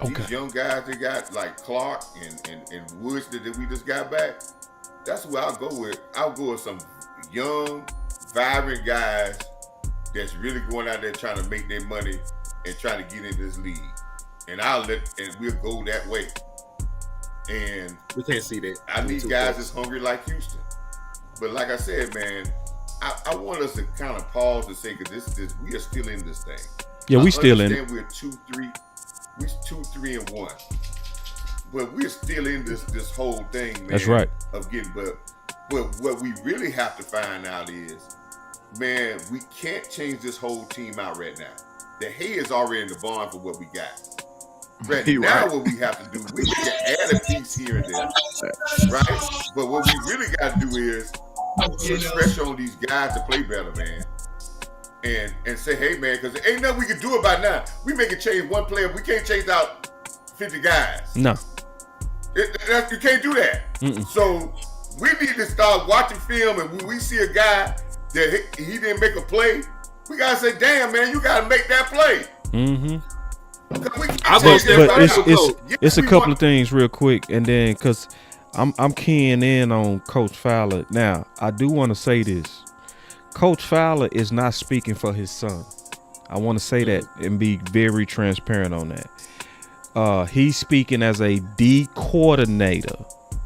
These young guys they got like Clark and Woods that we just got back. That's who I'll go with. I'll go with some young, vibrant guys that's really going out there trying to make their money and trying to get in this league. And we'll go that way. And we can't see that. I need guys that's hungry like Houston. But like I said, man, I want us to kind of pause and say, because we are still in this thing. Yeah, we still in it. We're 2-3-1. But we're still in this whole thing, man. That's right. Of getting, but what we really have to find out is, man, we can't change this whole team out right now. The hay is already in the barn for what we got. Right now, what we have to do, we can add a piece here and there, right? But what we really got to do is put pressure on these guys to play better, man. And say, hey, man, because there ain't nothing we can do about now. We make a change one player. We can't change out 50 guys. No. You can't do that. Mm-mm. So we need to start watching film, and when we see a guy that he didn't make a play, we got to say, damn, man, you got to make that play. Mm-hmm. But it's a couple of things real quick, and then because I'm keying in on Coach Fowler. Now, I do want to say this. Coach Fowler is not speaking for his son. I want to say that and be very transparent on that. He's speaking as a D coordinator,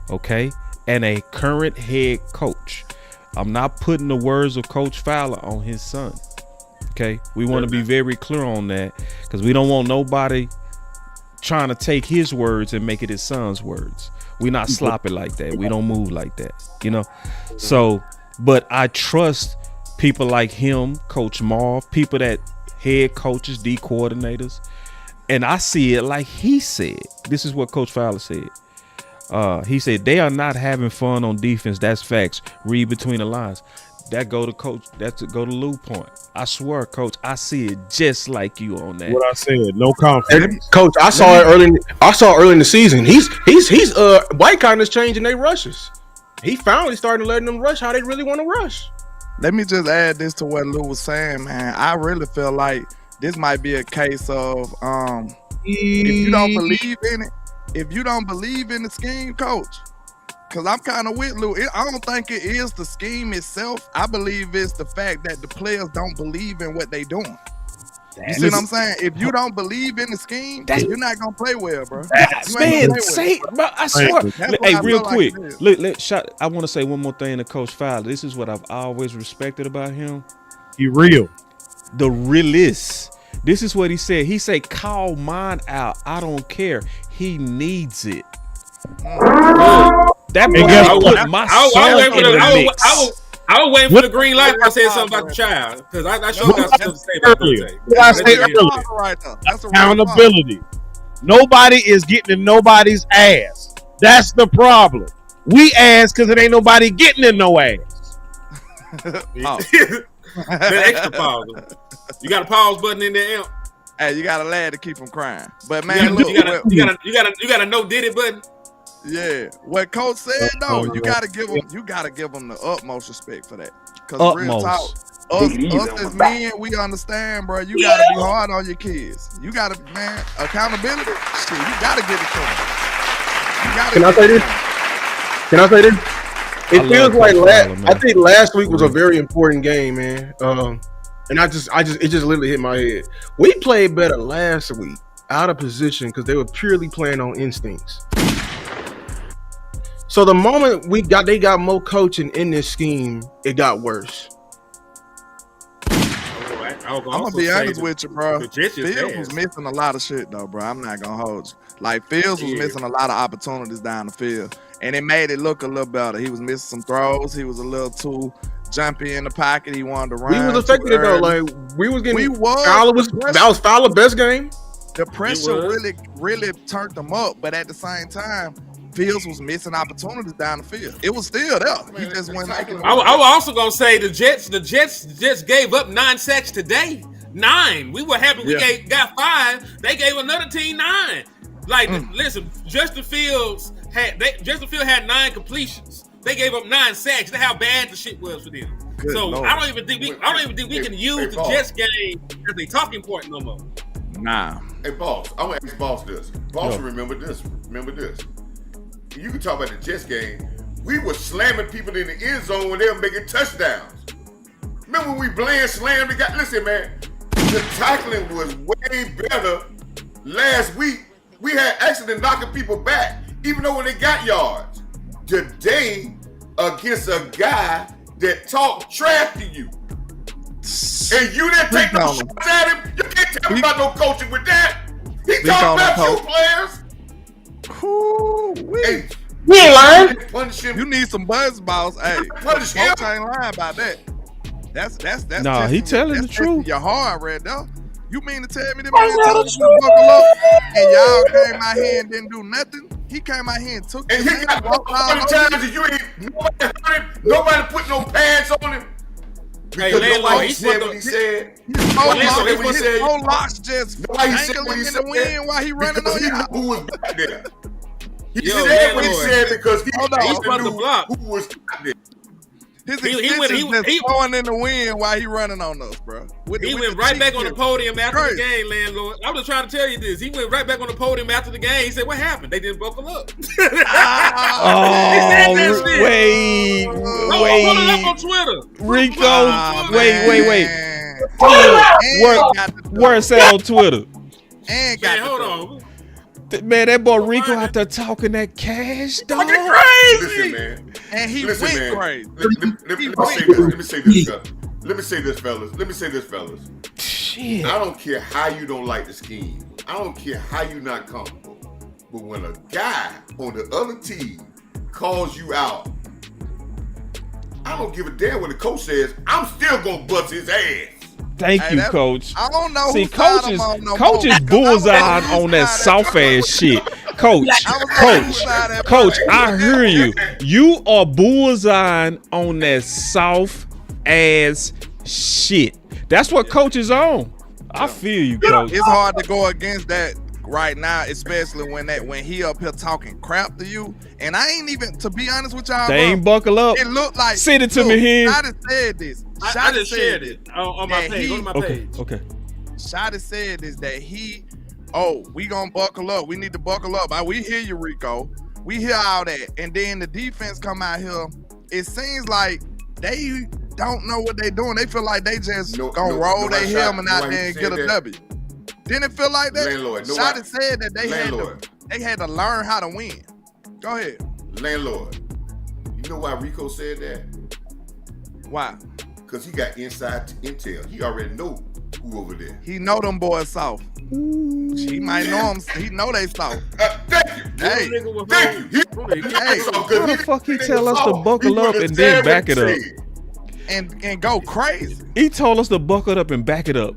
okay, and a current head coach. I'm not putting the words of Coach Fowler on his son. Okay, we want to be very clear on that because we don't want nobody trying to take his words and make it his son's words. We're not sloppy like that. We don't move like that, you know. So, but I trust people like him, Coach Marv, people that head coaches, D coordinators, and I see it like he said. This is what Coach Fowler said. He said they are not having fun on defense. That's facts. Read between the lines. That go to Coach. That's to go to Lou point. I swear, Coach, I see it just like you on that. What I said, no confidence. Coach, I saw it early in the season. He's White Cotton is changing their rushes. He finally started letting them rush how they really want to rush. Let me just add this to what Lou was saying, man. I really feel like this might be a case of if you don't believe in it, if you don't believe in the scheme, Coach. Because I'm kind of with Lou. I don't think it is the scheme itself. I believe it's the fact that the players don't believe in what they're doing. You see what I'm saying? If you don't believe in the scheme, you're not gonna play well, bro. Man, say, bro, I swear. Hey, real quick, Like I want to say one more thing to Coach Fowler. This is what I've always respected about him. He real. The realist. This is what he said. He said, "Call mine out. I don't care. He needs it." That boy put my son in the mix. I was waiting for the green light before I said something about the child, because I sure got stuff to say about Dante. What I said earlier. right now. That's Accountability. Nobody is getting in nobody's ass. That's the problem. We ass because it ain't nobody getting in no ass. That extra pause. You got a pause button in there, Amp? Hey, you got a lad to keep him crying. But man, you got a no did it button. Yeah, what Coach said though, you gotta give him the utmost respect for that. Cause real talk, us as men, we understand, bro. You gotta be hard on your kids. You gotta, man, accountability. Shit, you gotta get it to them. Can I say this? It feels like I think last week was a very important game, man. And it just literally hit my head. We played better last week, out of position, because they were purely playing on instincts. So the moment they got more coaching in this scheme, it got worse. I'm gonna be honest with you, bro. Fields was missing a lot of shit though, bro. I'm not gonna hold you. Like Fields was missing a lot of opportunities down the field, and it made it look a little better. He was missing some throws. He was a little too jumpy in the pocket. He wanted to run. We was affected though. Like we was getting. That was Fowler's best game. The pressure really turned them up, but at the same time, Fields was missing opportunities down the field. It was still there. He just went. I was also gonna say the Jets just gave up 9 sacks today. 9. We were happy we got 5. They gave another team 9. Like, listen, Justin Fields had 9 completions. They gave up 9 sacks. That's how bad the shit was for them. Good Lord. I don't even think we can use the Jets game as a talking point no more. Nah. Hey, Boss, I'm gonna ask Boss this. Boss, remember this. You can talk about the Jets game. We were slamming people in the end zone when they were making touchdowns. Remember when we slammed the guy? Listen, man, the tackling was way better last week. We had accident knocking people back, even though when they got yards. Today, against a guy that talked trash to you, and you didn't take no shots at him, you can't tell me about no coaching with that. He talking about you players. Hey, we ain't lying. You need some buzz balls. Hey, Coach ain't lying about that. That's nah, he telling the truth. You're hard, Red though. You mean to tell me that man told you to buckle up and y'all came out here and didn't do nothing? He came out here and took and he got all the times that you ain't nobody put no pads on him. Because nobody said what he said. His whole locks just dangling in the wind while he running on y'all. Who was back there? He said what he said because he knew who was back there. His extensions just blowing in the wind while he running on us, bro. He went right back on the podium after the game, landlord. I was trying to tell you this. He went right back on the podium after the game. He said, "What happened? They didn't buckle up." Wait. Pull it up on Twitter. Rico, wait. Where's that on Twitter? And hold on. Man, that boy Rico out there talking that cash, dog. Listen, man. And he went crazy. Let me say this, fellas. Shit. I don't care how you don't like the scheme. I don't care how you not comfortable. But when a guy on the other team calls you out, I don't give a damn what the coach says. I'm still gonna bust his ass. Thank you, Coach. I don't know. See, coaches bullseye on that soft ass shit. Coach, I hear you. You are bullseye on that soft ass shit. That's what Coach is on. I feel you, Coach. It's hard to go against that right now, especially when he up here talking crap to you. And I ain't even, to be honest with y'all, they ain't buckle up. It looked like, send it to me here. I just said this. I just shared it on my page. Go to my page. Okay. Shotty said is that we gonna buckle up. We need to buckle up. We hear you, Rico. We hear all that. And then the defense come out here. It seems like they don't know what they doing. They feel like they just No, gonna no, roll no, their I shot- helmet out no, I there and said get a that. W. Didn't it feel like that? Landlord, no, Shotty I- said that Landlord. they had to learn how to win. Go ahead. Landlord. You know why Rico said that? Why? Because he got inside intel. He already know who over there. He know them boys soft. He might know them. He know they soft. Thank you. Hey, Thank you. Hey, How the fuck he tell us to buckle up and then back it up? and go crazy. He told us to buckle up and back it up.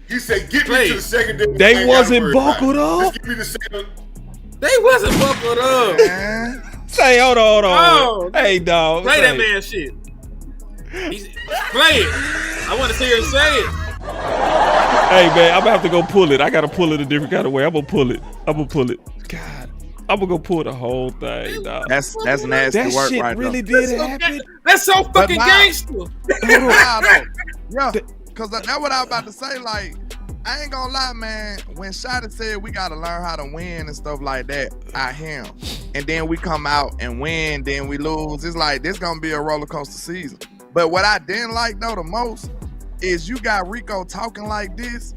He said, "Get me to the secondary." They I ain't wasn't gotta worry buckled about it. up. Just give me the second. They wasn't buckled up. Man. Say, hold on. Oh, Hey, dog. play say. that man shit. Play it. I want to see her say it. Hey, man, I'm gonna have to go pull it. I gotta pull it a different kind of way. I'm gonna pull it. God, I'm gonna go pull the whole thing, dog. That's nasty That work shit right really there. did happen. That's so fucking Nah. gangster. Nah, though. Yeah, because that's what I was about to say. Like, I ain't gonna lie, man. When Shotty said we gotta learn how to win and stuff like that, I hear him. And then we come out and win, then we lose. It's like this gonna be a roller coaster season. But what I didn't like though the most is you got Rico talking like this,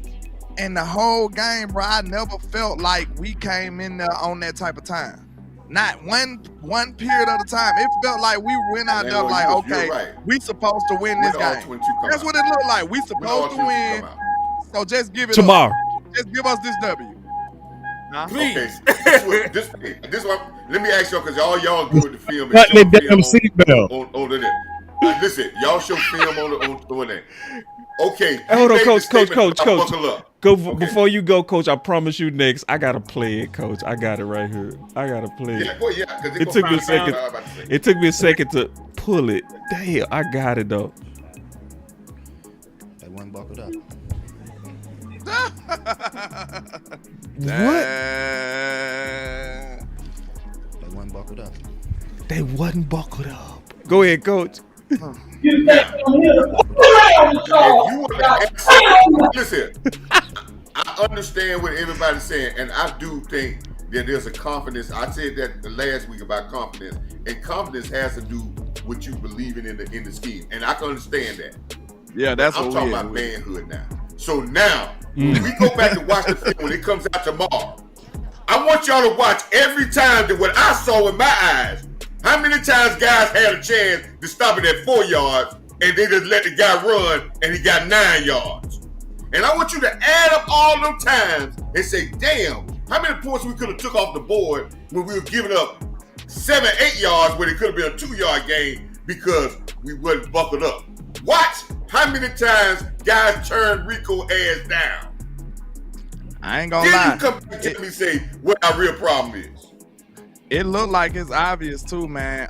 and the whole game, bro. I never felt like we came in there on that type of time. Not one period of the time. It felt like we went out there like, okay, You're right. we supposed to win this When all game. 22 come That's out. what it looked like. We When all supposed to 22 win. come out. So just give it Tomorrow. up. Just give us this W. Nah. Please. Okay, this one. Let me ask y'all, because all y'all good with the film. and Cut show the film damn seatbelt. on the listen, y'all show film on that. Okay. Hey, hold on, you made coach, the statement coach. about buckle up. Go Okay. before you go, coach. I promise you next. I gotta play it, coach. I got it right here. I gotta play it. Yeah, well, yeah, because It took me a second. It took me a second to pull it. Damn, I got it though. They wasn't buckled up. What? They wasn't buckled up. They wasn't buckled up. Go ahead, coach. Listen, I understand what everybody's saying, and I do think that there's a confidence. I said that last week about confidence, and confidence has to do with you believing in the scheme, and I can understand that. Yeah, that's I'm what talking we about manhood now. So now, when we go back to watch the film when it comes out tomorrow, I want y'all to watch every time that what I saw with my eyes. How many times guys had a chance to stop it at 4 yards and they just let the guy run and he got 9 yards? And I want you to add up all them times and say, damn, how many points we could have took off the board when we were giving up 7, 8 yards when it could have been a 2-yard game because we wasn't buckled up. Watch how many times guys turned Rico ass down. I ain't gonna Then lie. you come back and tell me, say, what our real problem is. It looked like it's obvious too, man.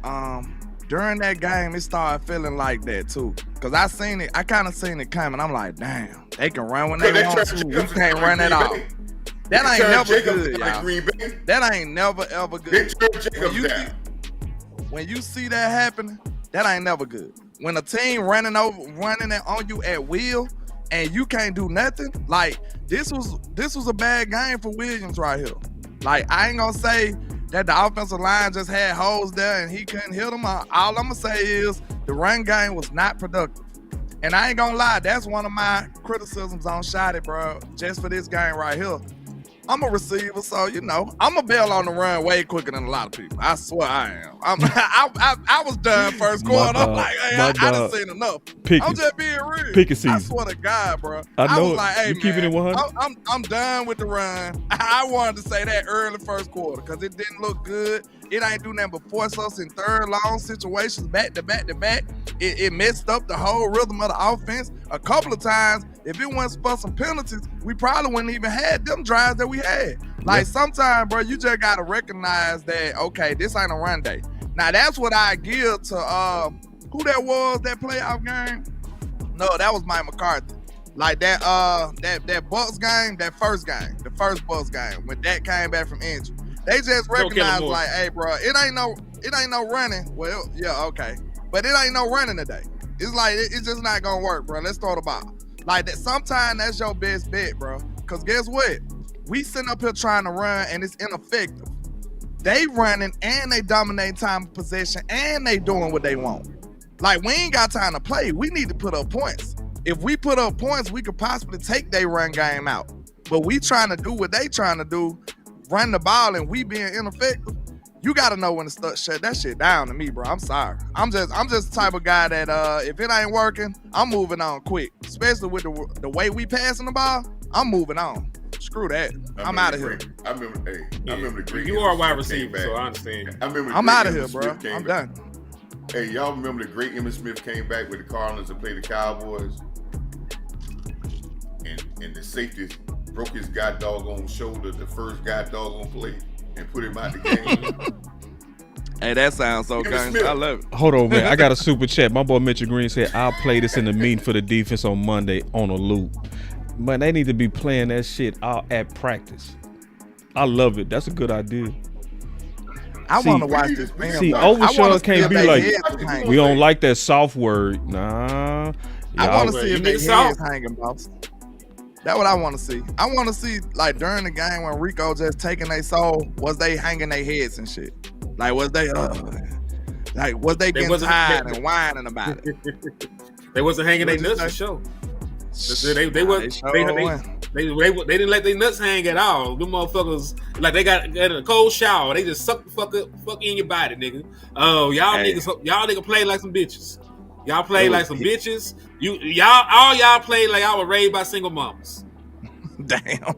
During that game, it started feeling like that too. Cause I seen it, I kind of seen it coming. I'm like, damn, they can run when they want to. We can't run at all. That ain't never good, y'all. That ain't never ever good. When you see that happening, that ain't never good. When a team running it on you at will, and you can't do nothing, like this was a bad game for Williams right here. Like I ain't gonna say that the offensive line just had holes there and he couldn't hit them. All I'm gonna say is the run game was not productive. And I ain't gonna lie, that's one of my criticisms on Shotty, bro, just for this game right here. I'm a receiver, so you know I'm a bail on the run way quicker than a lot of people. I swear I am. I was done first quarter. I'm like, hey, I done seen enough. I'm just being real. Pick a season. I swear to God, bro. I know was like, hey, you man, keeping it 100. I'm done with the run. I wanted to say that early first quarter because it didn't look good. It ain't do nothing but force us in third long situations back to back to back. It messed up the whole rhythm of the offense a couple of times. If it wasn't for some penalties, we probably wouldn't even had them drives that we had. Like sometimes, bro, you just gotta recognize that, okay, this ain't a run day. Now that's what I give to who that was that playoff game? No, that was Mike McCarthy. Like that Bucks game, the first Bucks game, when that came back from injury. They just recognized like, hey, bro, it ain't no running. Well, yeah, okay. But it ain't no running today. It's like, it's just not gonna work, bro. Let's throw the ball. Like that, sometimes that's your best bet, bro. Cause guess what? We sitting up here trying to run and it's ineffective. They running and they dominate time of possession and they doing what they want. Like, we ain't got time to play. We need to put up points. If we put up points, we could possibly take their run game out. But we trying to do what they trying to do, run the ball, and we being ineffective. You got to know when to shut that shit down to me, bro. I'm sorry. I'm just the type of guy that if it ain't working, I'm moving on quick. Especially with the way we passing the ball, I'm moving on. Screw that. I'm out of here. I remember the great. You are a wide receiver, so I understand. I'm out of here, bro. I'm done. Hey, y'all remember the great Emmitt Smith came back with the Cardinals and played the Cowboys? And the safety broke his doggone shoulder the first doggone play and put him out the game. Hey, that sounds so good. I love it. Hold on, man. I got a super chat. My boy Mitchell Green said, I'll play this in the meeting for the defense on Monday on a loop. Man, they need to be playing that shit out at practice. I love it. That's a good idea. I want to watch this film. See, Overshawn can't be like, we don't like that soft word. Nah. I want to see if their heads hanging, boss. That's what I want to see. I want to see, like, during the game when Rico just taking their soul, was they hanging their heads and shit? Like, was they getting tired and whining about it? They wasn't hanging their nuts for sure. They didn't let their nuts hang at all. Them motherfuckers, like, they got a cold shower. They just suck the fuck in your body, nigga. Oh, y'all niggas play like some bitches. Y'all play like some bitches. Y'all play like y'all were raised by single moms. Damn.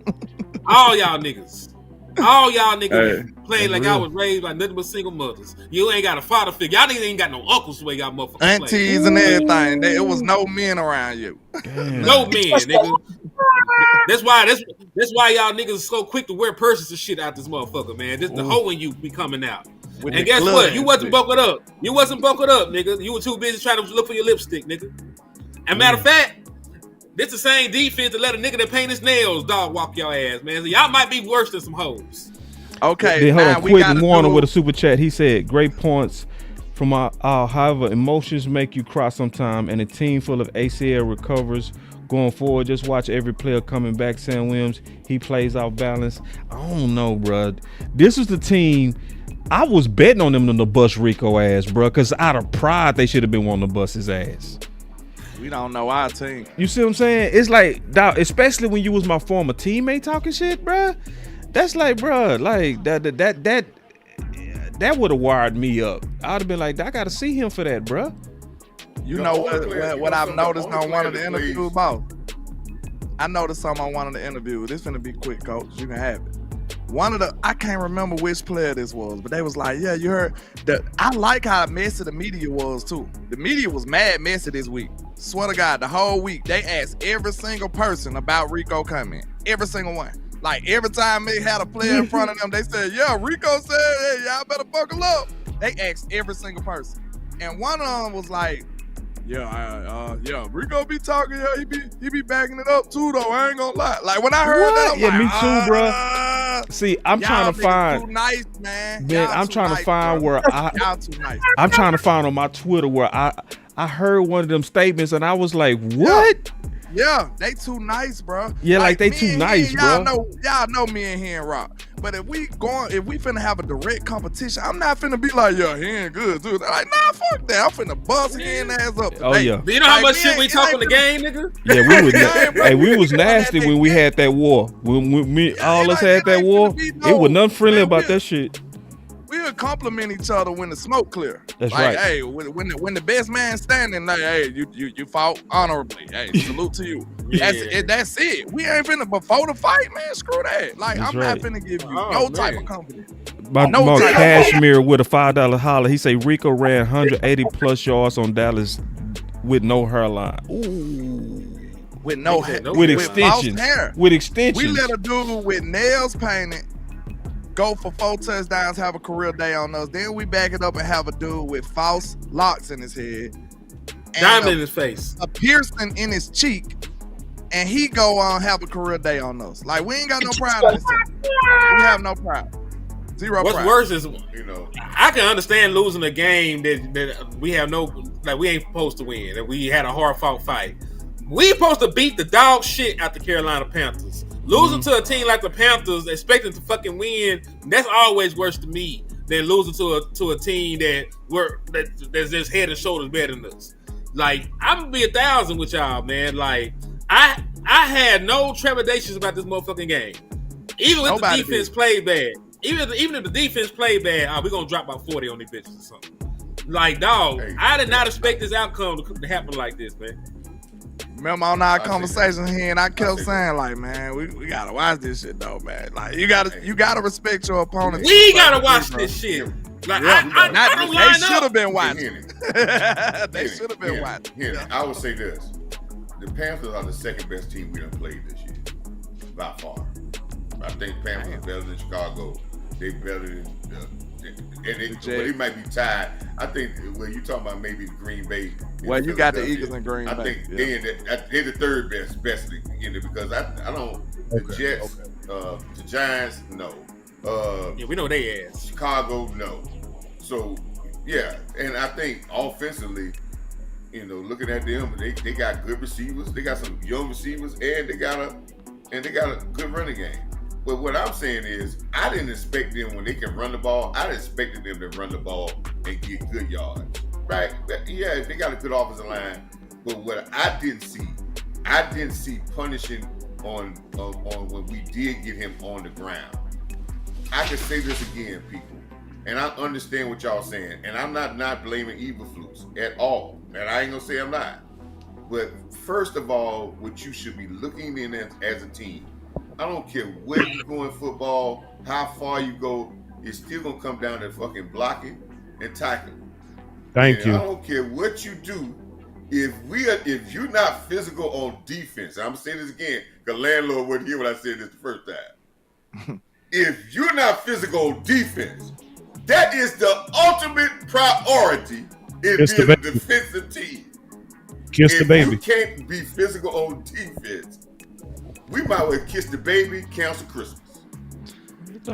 All y'all niggas play like y'all was raised by nothing but single mothers. You ain't got a father figure. Y'all niggas ain't got no uncles the way y'all motherfuckers aunties play. And everything. There was no men around you. No men, nigga. That's why y'all niggas so quick to wear purses and shit out this motherfucker, man. This the hoe in you be coming out. And guess what? You wasn't buckled up. You wasn't buckled up, nigga. You were too busy trying to look for your lipstick, nigga. And matter of fact, this the same defense to let a nigga that paint his nails dog walk your ass, man. So y'all might be worse than some hoes. Okay. Then hold on, Quentin Warner with a super chat. He said, great points from our however, emotions make you cry sometime, and a team full of ACL recovers going forward. Just watch every player coming back. Sam Williams, he plays off balance. I don't know, bro. This is the team. I was betting on them to bust Rico ass, bro, because out of pride, they should have been wanting to bust his ass. We don't know our team. You see what I'm saying? It's like, especially when you was my former teammate talking shit, bro. That's like, bro, like that would have wired me up. I'd have been like, I got to see him for that, bro. You know what I've noticed on one of the interviews, boss? I noticed something on one of the interviews. This finna be quick, coach. You can have it. I can't remember which player this was, but they was like, yeah, you heard that. I like how messy the media was too. The media was mad messy this week. Swear to God, the whole week they asked every single person about Rico coming. Every single one. Like every time they had a player in front of them, they said, yeah, Rico said, hey, y'all better buckle up. They asked every single person. And one of them was like, yeah, Rico be talking, yeah, he be backing it up too, though. I ain't gonna lie. Like when I heard that, I'm like, me too, bro. See, I'm trying to find. Too nice, man. I'm trying to find where y'all too nice. I'm trying to find on my Twitter where I heard one of them statements and I was like, what? Yeah, they too nice, bro. Yeah, like they too nice, bro. Y'all know me and he and Rock. But if we finna have a direct competition, I'm not finna be like, yeah, he ain't good, dude. Like, nah, fuck that. I'm finna bust he and ass up today. Oh yeah. Do you know how much shit we talk on the game, nigga? Yeah, we was nasty when we had that war. When all us had that war, it was nothing friendly about that shit. We'll compliment each other when the smoke clear. That's right. Hey, when the best man standing, like, hey, you fought honorably. Hey, salute to you. Yeah. That's it. We ain't finna before the fight, man. Screw that. Like, I'm not finna give you type of company. Mark Cashmere with a $5 holler. He say Rico ran 180 plus yards on Dallas with no hairline. Ooh. With no hair. With extensions. With extensions. We let a dude with nails painted go for 4 touchdowns, have a career day on us. Then we back it up and have a dude with false locks in his head, diamond in his face, a piercing in his cheek, and he go on have a career day on us. Like, we ain't got no pride in this team. We have no pride. Zero What's pride. worse is, I can understand losing a game that we have we ain't supposed to win, that we had a hard fought fight. We supposed to beat the dog shit out the Carolina Panthers. Losing to a team like the Panthers, expecting to fucking win, that's always worse to me than losing to a team that's just head and shoulders better than us. Like, I'm gonna be 1,000 with y'all, man. Like, I had no trepidations about this motherfucking game. Even if the defense played bad. Even if the defense played bad, we're gonna drop about 40 on these bitches or something. Like, dog, I did not expect this outcome to happen like this, man. Remember on our conversation here, and I kept saying, like, man, we gotta watch this shit though, man. Like, you gotta respect your opponent. We gotta watch this shit. Like, I don't line up. They should have been watching. They should have been watching. I would say this: the Panthers are the second best team we done played this year, by far. I think Panthers are better than Chicago. They better than, they might be tied. I think when you talking about maybe Green Bay. Well, you got the Eagles and Green Bay. I think they're the third best in it because I don't. The Jets, the Giants, no. We know they ass. Chicago, no. So yeah, and I think offensively, looking at them, they got good receivers. They got some young receivers, and they got a good running game. But what I'm saying is, I didn't expect them when they can run the ball. I expected them to run the ball and get good yards, right? Yeah, they got a good offensive line. But what I didn't see punishing on when we did get him on the ground. I can say this again, people, and I understand what y'all saying, and I'm not blaming Eberflus at all, and I ain't gonna say I'm not. But first of all, what you should be looking in as a team. I don't care where you go in football, how far you go, it's still gonna come down to fucking blocking and tackling. Thank you. I don't care what you do. If you're not physical on defense, I'm gonna say this again, because landlord wouldn't hear what I said this the first time. If you're not physical on defense, that is the ultimate priority in being a defensive team. Kiss the baby. If you can't be physical on defense, we might well kiss the baby, cancel Christmas.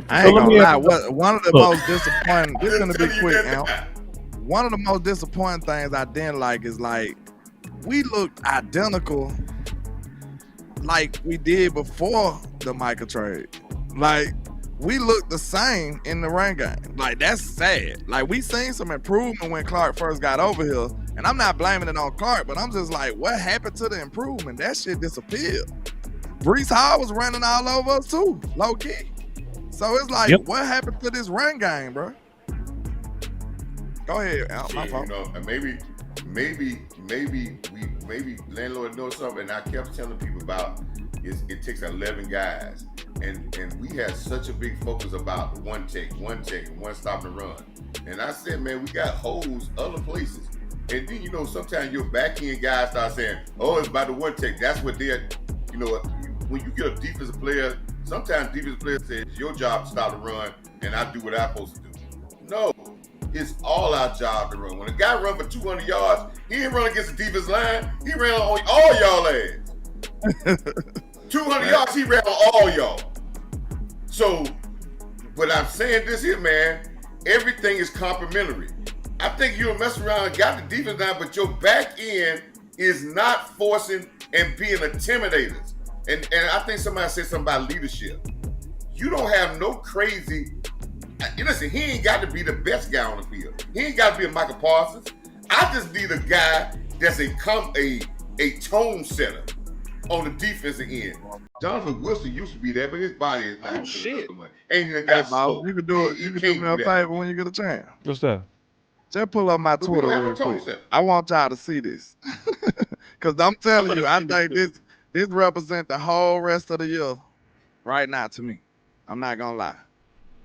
I ain't gonna lie. One of the most disappointing. This is gonna be quick, Al. One of the most disappointing things I didn't like is like we looked identical, like we did before the Micah trade. Like we looked the same in the run game. Like that's sad. Like we seen some improvement when Clark first got over here, and I'm not blaming it on Clark, but I'm just like, what happened to the improvement? That shit disappeared. Brees Hall was running all over us too, low key. So it's like, what happened to this run game, bro? Go ahead, Al. My fault. Maybe landlord knows something. And I kept telling people about it takes 11 guys, and we had such a big focus about one take, one stop and run. And I said, man, we got holes other places. And then sometimes your back end guys start saying, oh, it's about the one take. That's what they're. When you get a defensive player, sometimes defensive player says your job to stop the run, and I do what I'm supposed to do. No, it's all our job to run. When a guy run for 200 yards, he ain't run against the defense line. He ran on all y'all ass. 200 yards, he ran on all y'all. So, but I'm saying this here, man, everything is complementary. I think you'll mess around and got the defense down, but your back end is not forcing and being intimidators. And I think somebody said something about leadership. You don't have no crazy. Listen, he ain't got to be the best guy on the field. He ain't got to be a Michael Parsons. I just need a guy that's a tone setter on the defensive end. Jonathan Wilson used to be there, but his body is not. Shit. Ain't even got Bob, you can do it. You can do me a favor when you get a chance. What's that? Just pull up my Twitter real quick. I want y'all to see this. Because I'm telling you, I think this represents the whole rest of the year right now to me. I'm not going to lie.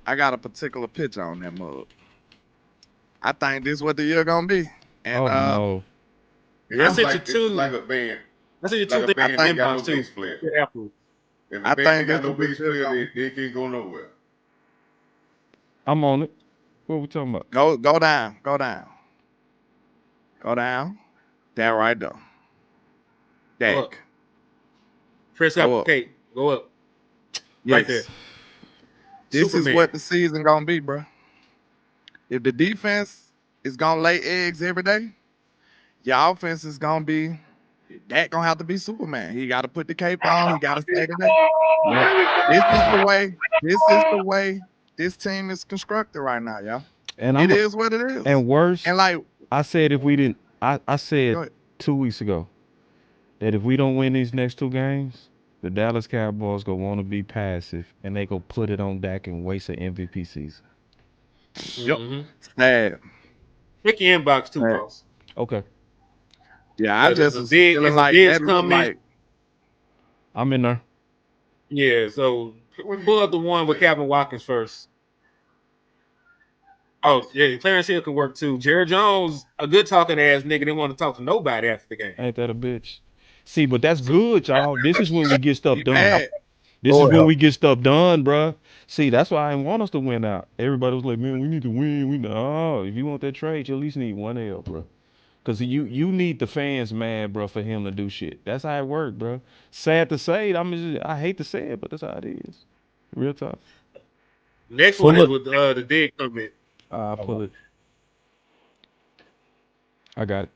I got a particular picture on that mug. I think this is what the year going to be. And, no. That's it, like, too. Like a band. That's it, like too. a band that got no bass player. If a band ain't got no bass player, they can't go nowhere. I'm on it. What we talking about? Go down. Go down. Go down. That right there. Dak. Press up, Kate. Go up. Yes. Right there. This Superman. is what the season gonna be, bro. If the defense is gonna lay eggs every day, your offense is gonna be. Dak gonna have to be Superman. He got to put the cape on. He got to stay today. This is the way. This is the way this team is constructed right now, y'all. And It is what it is. and worse. And like, I said if we didn't, I go said ahead. 2 weeks ago that if we don't win these next 2 games, the Dallas Cowboys gonna want to be passive and they go put it on Dak and waste an MVP season. Yep. Sad. Check your inbox too, Sad. boss. Okay, Yeah, I But just was feeling it's a like big that looked comment. like I'm in there. Yeah, so we pull up the one with Calvin Watkins first. Oh, yeah, Clarence Hill can work too. Jerry Jones, a good talking ass nigga, didn't want to talk to nobody after the game. Ain't that a bitch? See, but that's good, y'all. This is when we get stuff he done. bad. This is Lord when help. we get stuff done, bruh. See, that's why I didn't want us to win out. Everybody was like, man, we need to win. If you want that trade, you at least need 1 L, bro. Cause you need the fans mad, bro, for him to do shit. That's how it worked, bro. Sad to say it. I hate to say it, but that's how it is. Real talk. Next one Pull is it. with the dig comment. I'll pull it. I got it.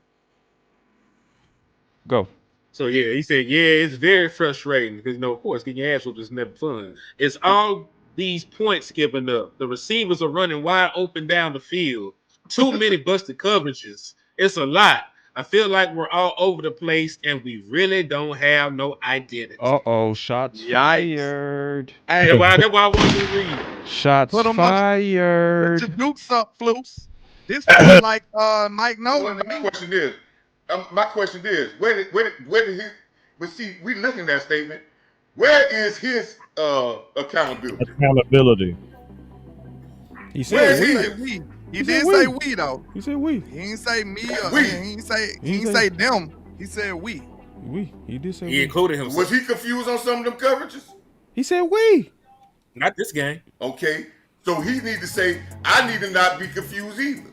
Go. So yeah, he said, yeah, it's very frustrating because of course, getting your ass whooped is never fun. It's all these points given up. The receivers are running wide open down the field. Too many busted coverages. It's a lot. I feel like we're all over the place and we really don't have no identity. Uh-oh, shots Yikes. fired. Hey, That's why I wanted to read. Shots put them up. Put your fired. dukes up, Flus. This feels like Mike Well, Nolan to my me. question is, where did he? But see, we looking at that statement. Where is his accountability? Accountability. He Where said is He we. say his? we. He He said did say we. we though. He said we. He ain't say me or We. he ain't say them. He said we. He did say He we. included himself. Was he confused on some of them coverages? He said we. Not this game. Okay, so he need to say, I need to not be confused either.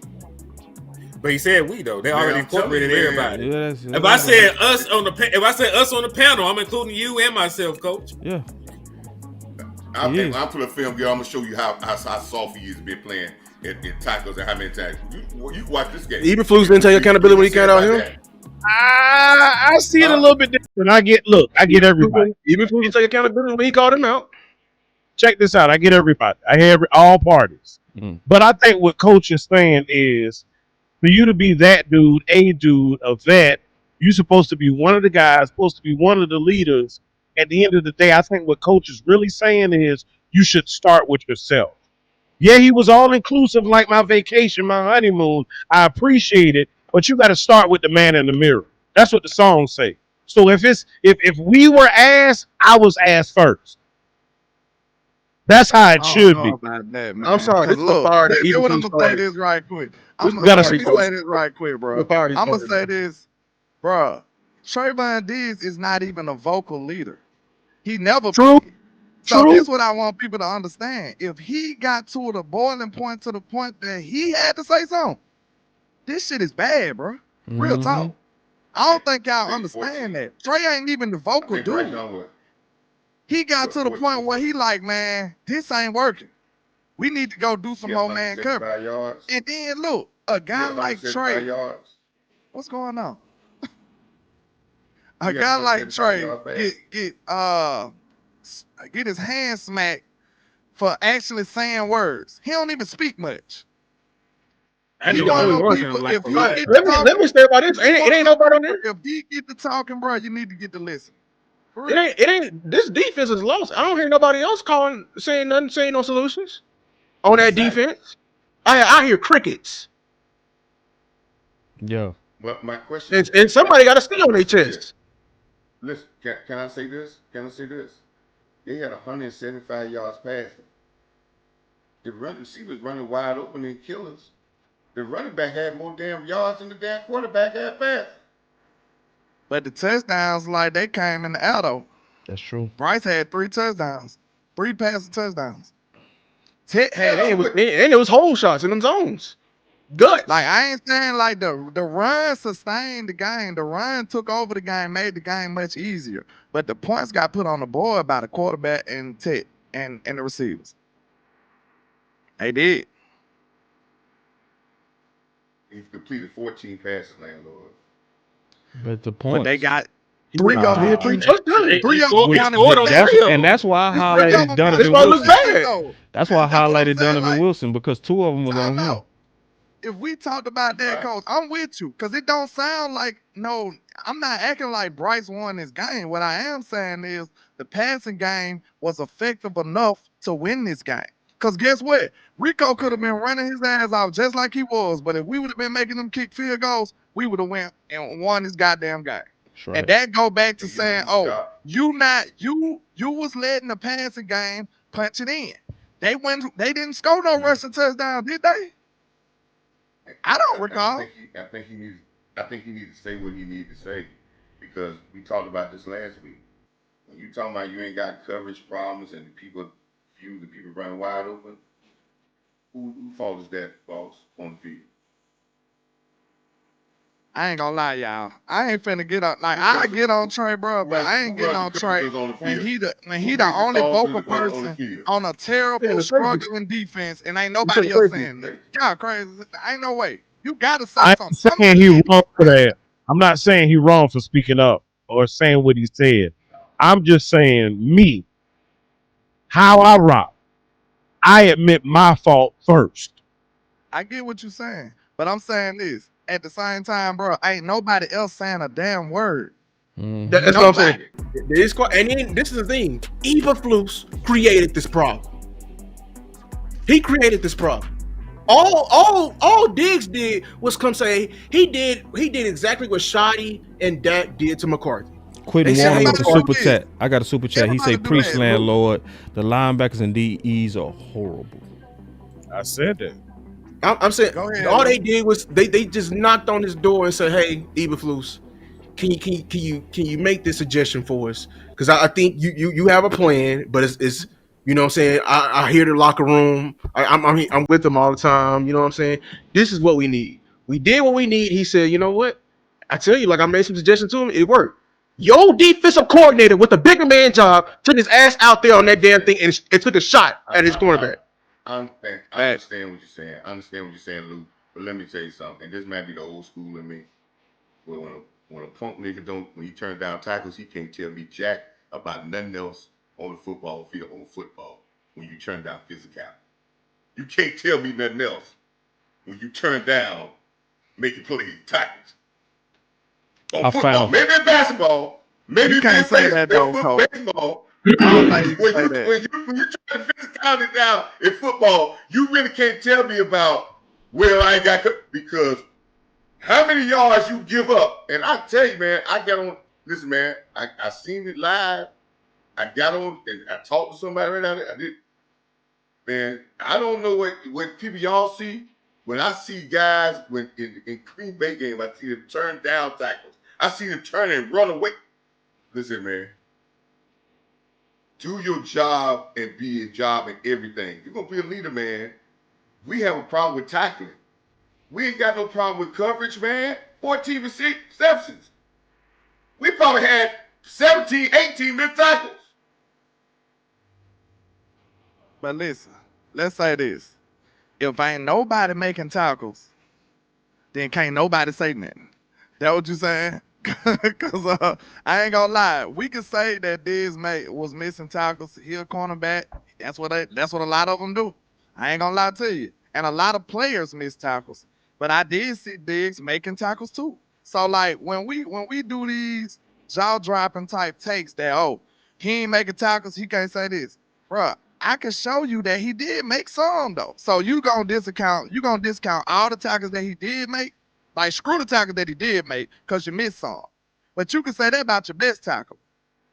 But he said we though. They Man, already I'm telling incorporated you, man. everybody. Yeah, that's If I said us on the panel, I'm including you and myself, coach. Yeah. When I put a film, girl, I'm gonna show you how soft he has been playing in tackles and how many times. You watch this game. Even Flus didn't take accountability when he came out here. I see it a little bit different. I get everybody. Even Flus didn't take accountability when he called him out. Check this out. I get everybody. I hear all parties. But I think what coach is saying is for you to be that dude, a dude, a vet, you're supposed to be one of the guys, supposed to be one of the leaders. At the end of the day, I think what coach is really saying is you should start with yourself. Yeah, he was all inclusive like my vacation, my honeymoon. I appreciate it, but you got to start with the man in the mirror. That's what the songs say. So if we were ass, I was ass first. That's how it I don't should know be. about that, man. I'm sorry, this is the Look, fire that this even what I'm Flus gonna say started. this right quick. We Let gotta me see say this right quick, bro. the fire. I'm gonna say this, bro. Trayvon Diggs is not even a vocal leader. He never True. been. So this what I want people to understand. If he got to the boiling point to the point that he had to say something, this shit is bad, bro. Real talk. I don't think y'all understand that. Trey ain't even the vocal dude. He got to the point where he like, man, this ain't working. We need to go do some more man coverage. And then look, a guy like Trey, what's going on? A guy like Trey get his hand smacked for actually saying words. He don't even speak much. I He know one of I those was people. like, If he get to talking, let me say about this. It ain't nobody on there. if he get to talking, bro, you need to get to listen. It ain't. This defense is lost. I don't hear nobody else saying nothing, saying no solutions on that defense. I hear crickets. Yeah. Well, my question And somebody got to stay on their chest. Listen, can I say this? Can I say this? They had 175 yards passing. The receivers running wide open and killers. The running back had more damn yards than the damn quarterback had passing. But the touchdowns, like they came in the auto. That's true. Bryce had 3 touchdowns, 3 passing touchdowns. Ted had And it was hole shots in them zones. Guts. like I ain't saying like the run sustained the game. The run took over the game, made the game much easier. But the points got put on the board by the quarterback and Ted and the receivers. They did. He completed 14 passes, landlord. But the But points. Three, Rico he had had three 3 touchdowns. 3 of them He counted scored with on that. 3 of And them. that's why I It's 3 of highlighted them That's Donovan why it counted looks with Wilson. that bad. though. That's why I That's what I'm highlighted saying. Donovan Like, Wilson because 2 of them was time on him. out. If we talked about that, Right. coach, I'm with you because it don't sound like no. I'm not acting like Bryce won this game. What I am saying is the passing game was effective enough to win this game. Because guess what? Rico could have been running his ass off just like he was, but if we would have been making them kick field goals, we would have went and won this goddamn game. That's And right. that go back to And you know saying, who's oh, got you was letting the passing game punch it in. They didn't score no rushing touchdown, did they? I don't recall. I think he needs to say what he needs to say because we talked about this last week. When you talking about you ain't got coverage problems and the people running wide open, who fault is that, boss, on the field? I ain't gonna lie, y'all. I ain't finna get on like I get on Trey, bro, but I ain't Who getting runs on the Trey coverages on the when field? he Who the makes the only calls vocal on the person field? on a terrible Yeah, the safety. struggling defense, and ain't You said nobody else safety. saying that. Y'all crazy. Ain't no way. You gotta say I something. ain't saying Somebody he need to wrong for say that. I'm not saying he wrong for speaking up or saying what he said. I'm just saying me, how I rock. I admit my fault first. I get what you're saying, but I'm saying this at the same time, bro. Ain't nobody else saying a damn word. Mm-hmm. That's what I'm saying. Nobody. And then this is the thing. Eberflus created this problem. He created this problem. All Diggs did was come say he did exactly what Shoddy and Dak did to McCarthy. They Quitting said, "Hey Warner with the Everybody do McCarthy, super this. chat. I got a super chat. He say, Everybody do "Priest that. landlord, the linebackers and DEs are horrible." I said that. I'm saying Go ahead, all they Lou. did was they just knocked on his door and said, "Hey, Eberflus, can you make this suggestion for us? Because I think you have a plan, but it's you know what I'm saying. I hear the locker room. I'm with them all the time. You know what I'm saying. This is what we need. We did what we need. He said, you know what? I tell you, like I made some suggestions to him. It worked. Your defensive coordinator with the bigger man job took his ass out there on that damn thing and took a shot at his cornerback. I understand what you're saying. I understand what you're saying, Luke. But let me tell you something. And this might be the old school in me. But when a punk nigga when he turn down tackles, he can't tell me jack about nothing else on the football field on football. When you turn down physicality, you can't tell me nothing else. When you turn down making plays, tackles on I football, found maybe in basketball, You maybe can't in say that though, Coach. baseball. I don't think you can When say you that. turn physicality down in football, you really can't tell me about I ain't got because how many yards you give up? And I tell you, man, I got on. Listen, man, I seen it live. I got on and I talked to somebody right now. I did, man. I don't know what people y'all see. When I see guys when in Green Bay game, I see them turn down tackles. I see them turn and run away. Listen, man, do your job and be a job in everything. You're gonna be a leader, man. We have a problem with tackling. We ain't got no problem with coverage, man. 14 receptions. We probably had 17, 18 missed tackles. But listen, let's say this. If ain't nobody making tackles, then can't nobody say nothing. That what you saying? Cause I ain't gonna lie, we could say that Diggs was missing tackles. He a cornerback. That's what a lot of them do. I ain't gonna lie to you. And a lot of players miss tackles. But I did see Diggs making tackles too. So like when we do these jaw dropping type takes that he ain't making tackles, he can't say this. Bruh, I can show you that he did make some though. So you gonna discount all the tackles that he did make? Like screw the tackle that he did make because you missed some. But you can say that about your best tackle.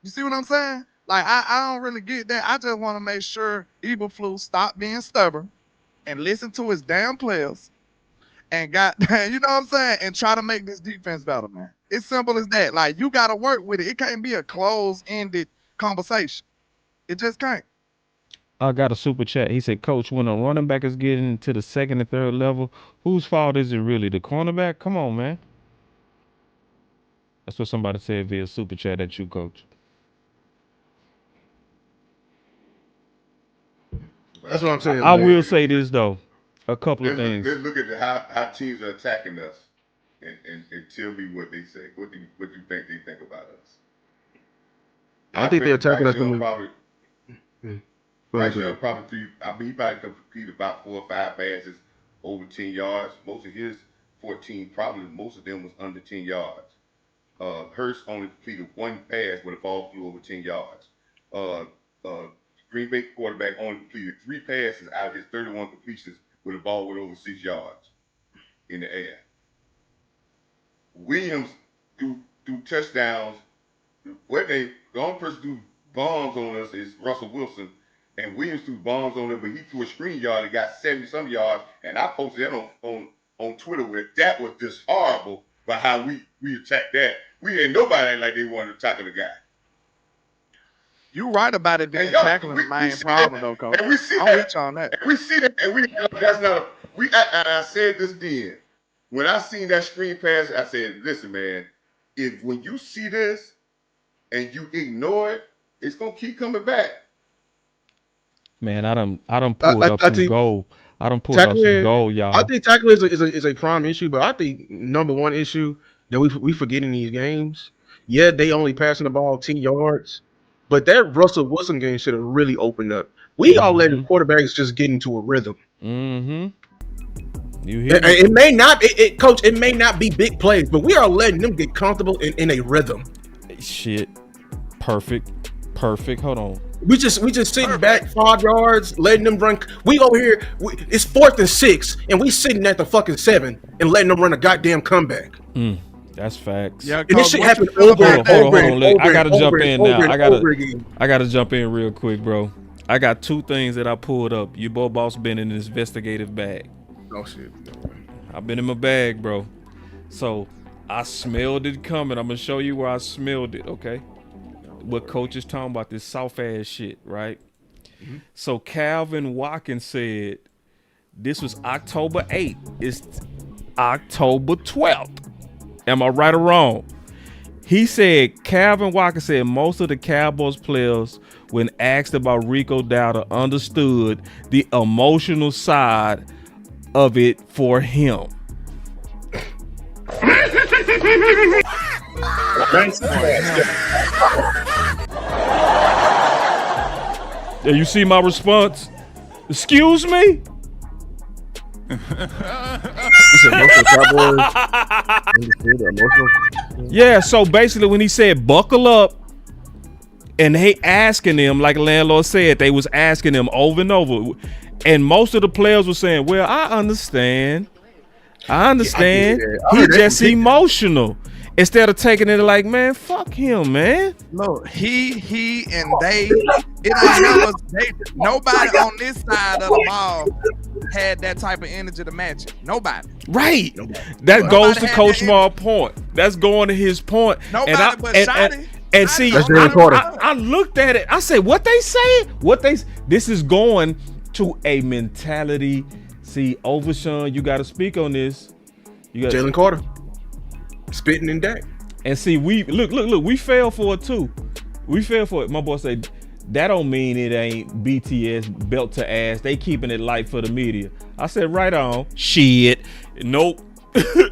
You see what I'm saying? Like I don't really get that. I just want to make sure Eberflus stop being stubborn and listen to his damn players and you know what I'm saying? And try to make this defense better, man. It's simple as that. Like you gotta work with it. It can't be a closed-ended conversation. It just can't. I got a super chat. He said, "Coach, when a running back is getting to the second and third level, whose fault is it really? The cornerback? Come on, man." That's what somebody said via super chat at you, Coach. That's what I'm saying, I man. will say this though, a couple of Let's things. look at how teams are attacking us and tell me what they say. What do you think they think about us? I think they're attacking us. Probably. Go ahead. Probably three. I mean, he probably completed about 4 or 5 passes over 10 yards. Most of his 14, probably most of them was under 10 yards. Hurst only completed 1 pass when the ball flew over 10 yards. Green Bay quarterback only completed 3 passes out of his 31 completions when the ball went over 6 yards in the air. Williams threw touchdowns. The only person who threw bombs on us is Russell Wilson, and Williams threw bombs on us, but he threw a screen yard and got 70-some yards, and I posted that on Twitter where that was just horrible by how we attacked that. We had nobody like they wanted to tackle the guy. You right about it being tackling the main problem, though, Coach. And we see I'm with you on that. And we see that, and that's not and I said this then. When I seen that screen pass, I said, listen, man, when you see this and you ignore it, it's gonna keep coming back. Man, I done pulled up some goal. I done pulled up some goal, y'all. I think tackling is a prime issue, but I think number one issue that we forget in these games. Yeah, they only passing the ball 10 yards, but that Russell Wilson game should have really opened up. We all letting quarterbacks just get into a rhythm. Mm-hmm. You hear me? It may not, Coach. It may not be big plays, but we are letting them get comfortable in a rhythm. Shit, perfect. Hold on. We just sitting back 5 yards, letting them run. We over here. It's 4th and 6, and we sitting at the fucking 7 and letting them run a goddamn comeback. That's facts. Yeah, and this shit happened over and over and over. I gotta jump in now. I gotta jump in real quick, bro. I got 2 things that I pulled up. You boss been in this investigative bag. Oh shit. I've been in my bag, bro. So I smelled it coming. I'm gonna show you where I smelled it, okay? What coach is talking about, this soft ass shit, right? Mm-hmm. So Calvin Watkins said this was October 8th. It's October 12th. Am I right or wrong? He said, Calvin Watkins said most of the Cowboys players, when asked about Rico Dowdle, understood the emotional side of it for him. Yeah, you see my response? Excuse me? Yeah, so basically when he said buckle up, and they asking him, like landlord said, they was asking him over and over. And most of the players were saying, well, I understand. He just emotional. Instead of taking it like, man, fuck him, man. Look, he and they, it ain't never, nobody on this side of the ball had that type of energy to match it. Nobody. Right. That goes to Coach Marv's point. That's going to his point. Nobody and see, I looked at it. I said, what they saying? This is going to a mentality. See, Overshawn, you got to speak on this. You got Jalen Carter spitting in Dak. And see, we look, we fell for it too. We fell for it. My boy said that don't mean it ain't BTS belt to ass. They keeping it light for the media. I said, right on. Shit. Nope.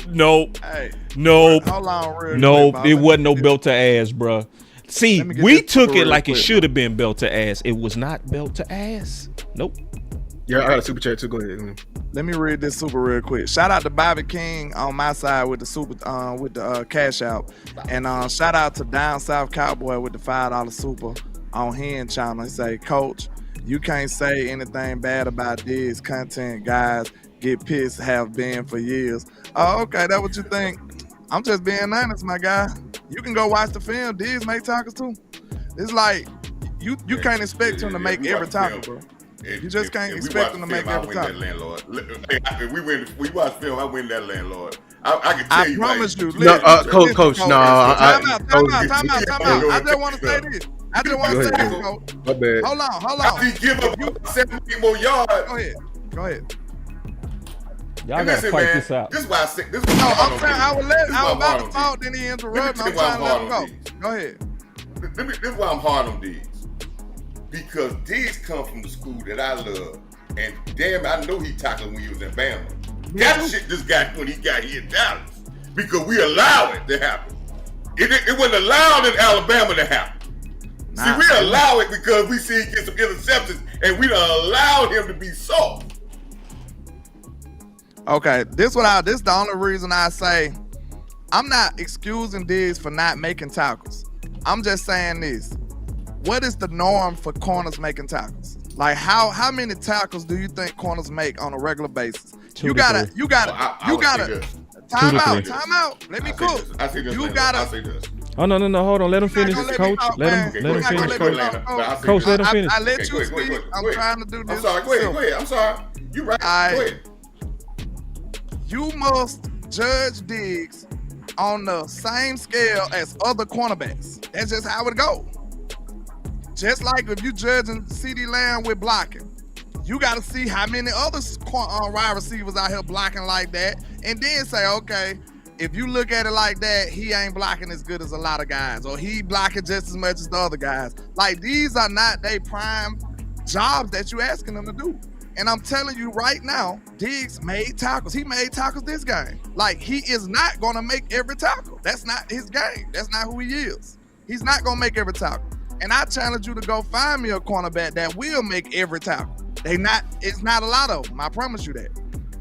Nope. Hey, nope. Hold on, real nope. quick, it wasn't no belt to ass, bruh. See, we took it like it should have been belt to ass. It was not belt to ass. Nope. Yeah, I got a super chat too. Go ahead. Let me read this super real quick. Shout out to Bobby King on my side with the super with the cash out, and shout out to Down South Cowboy with the $5 super on Hen channel. He say, Coach, you can't say anything bad about this content, guys. Get pissed, have been for years. Oh, okay, that's what you think. I'm just being honest, my guy. You can go watch the film. Diz make tacos too. It's like you can't expect him to make every tackle, bro. You just can't expect them to make every time. We watch film. I win that landlord. I can tell you. I promise you. No, coach. No. Time out. I just want to say this. Coach. My bad. Hold on. After you give up 70 more yards. Go ahead. Y'all gotta fight this out. This is why I said this. I'm saying I was about to talk, then he interrupted. I'm trying to let him go. Go ahead. This is why I'm hard on Diggs. Because Diggs come from the school that I love, and damn, I know he tackled when he was in Bama. That shit just got when he got here in Dallas, because we allowed it to happen. It wasn't allowed in Alabama to happen. See, we allow it because we see he get some interceptions, and we don't allow him to be soft. Okay, this is the only reason I say I'm not excusing Diggs for not making tackles. I'm just saying this. What is the norm for corners making tackles? Like how many tackles do you think corners make on a regular basis? You gotta time out. Let me cook. I see this. I see this. Oh no, hold on. Let him finish, Coach. Let him finish, Coach. Coach, let him finish. I let you speak. I'm trying to do this. I'm sorry. Go ahead. I'm sorry. You right. Go ahead. You must judge Diggs on the same scale as other cornerbacks. That's just how it goes. Just like if you judging CeeDee Lamb with blocking, you got to see how many other wide receivers out here blocking like that, and then say, okay, if you look at it like that, he ain't blocking as good as a lot of guys, or he blocking just as much as the other guys. Like, these are not their prime jobs that you asking them to do. And I'm telling you right now, Diggs made tackles. He made tackles this game. Like, he is not going to make every tackle. That's not his game. That's not who he is. He's not going to make every tackle. And I challenge you to go find me a cornerback that will make every tackle. It's not a lot of them. I promise you that.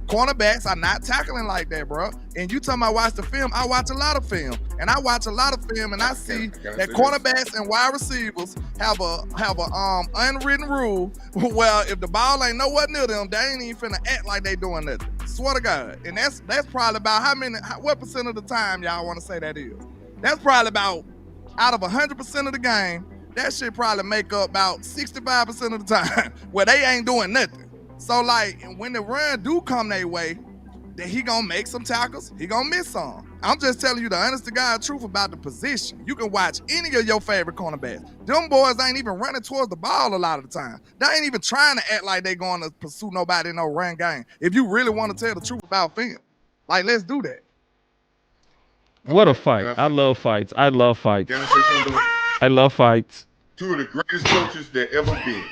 Cornerbacks are not tackling like that, bro. And you talking about watch the film, I watch a lot of film. And I watch a lot of film, and I see that cornerbacks and wide receivers have a unwritten rule where if the ball ain't nowhere near them, they ain't even finna act like they doing nothing. Swear to God. And that's probably about what percent of the time y'all want to say that is. That's probably about, out of 100% of the game, that shit probably make up about 65% of the time where they ain't doing nothing. So, like, when the run do come their way, then he gonna make some tackles, he gonna miss some. I'm just telling you the honest to God truth about the position. You can watch any of your favorite cornerbacks. Them boys ain't even running towards the ball a lot of the time. They ain't even trying to act like they going to pursue nobody in no run game. If you really want to tell the truth about film, like, let's do that. What a fight. I love fights. I love fights. Two of the greatest coaches that ever been.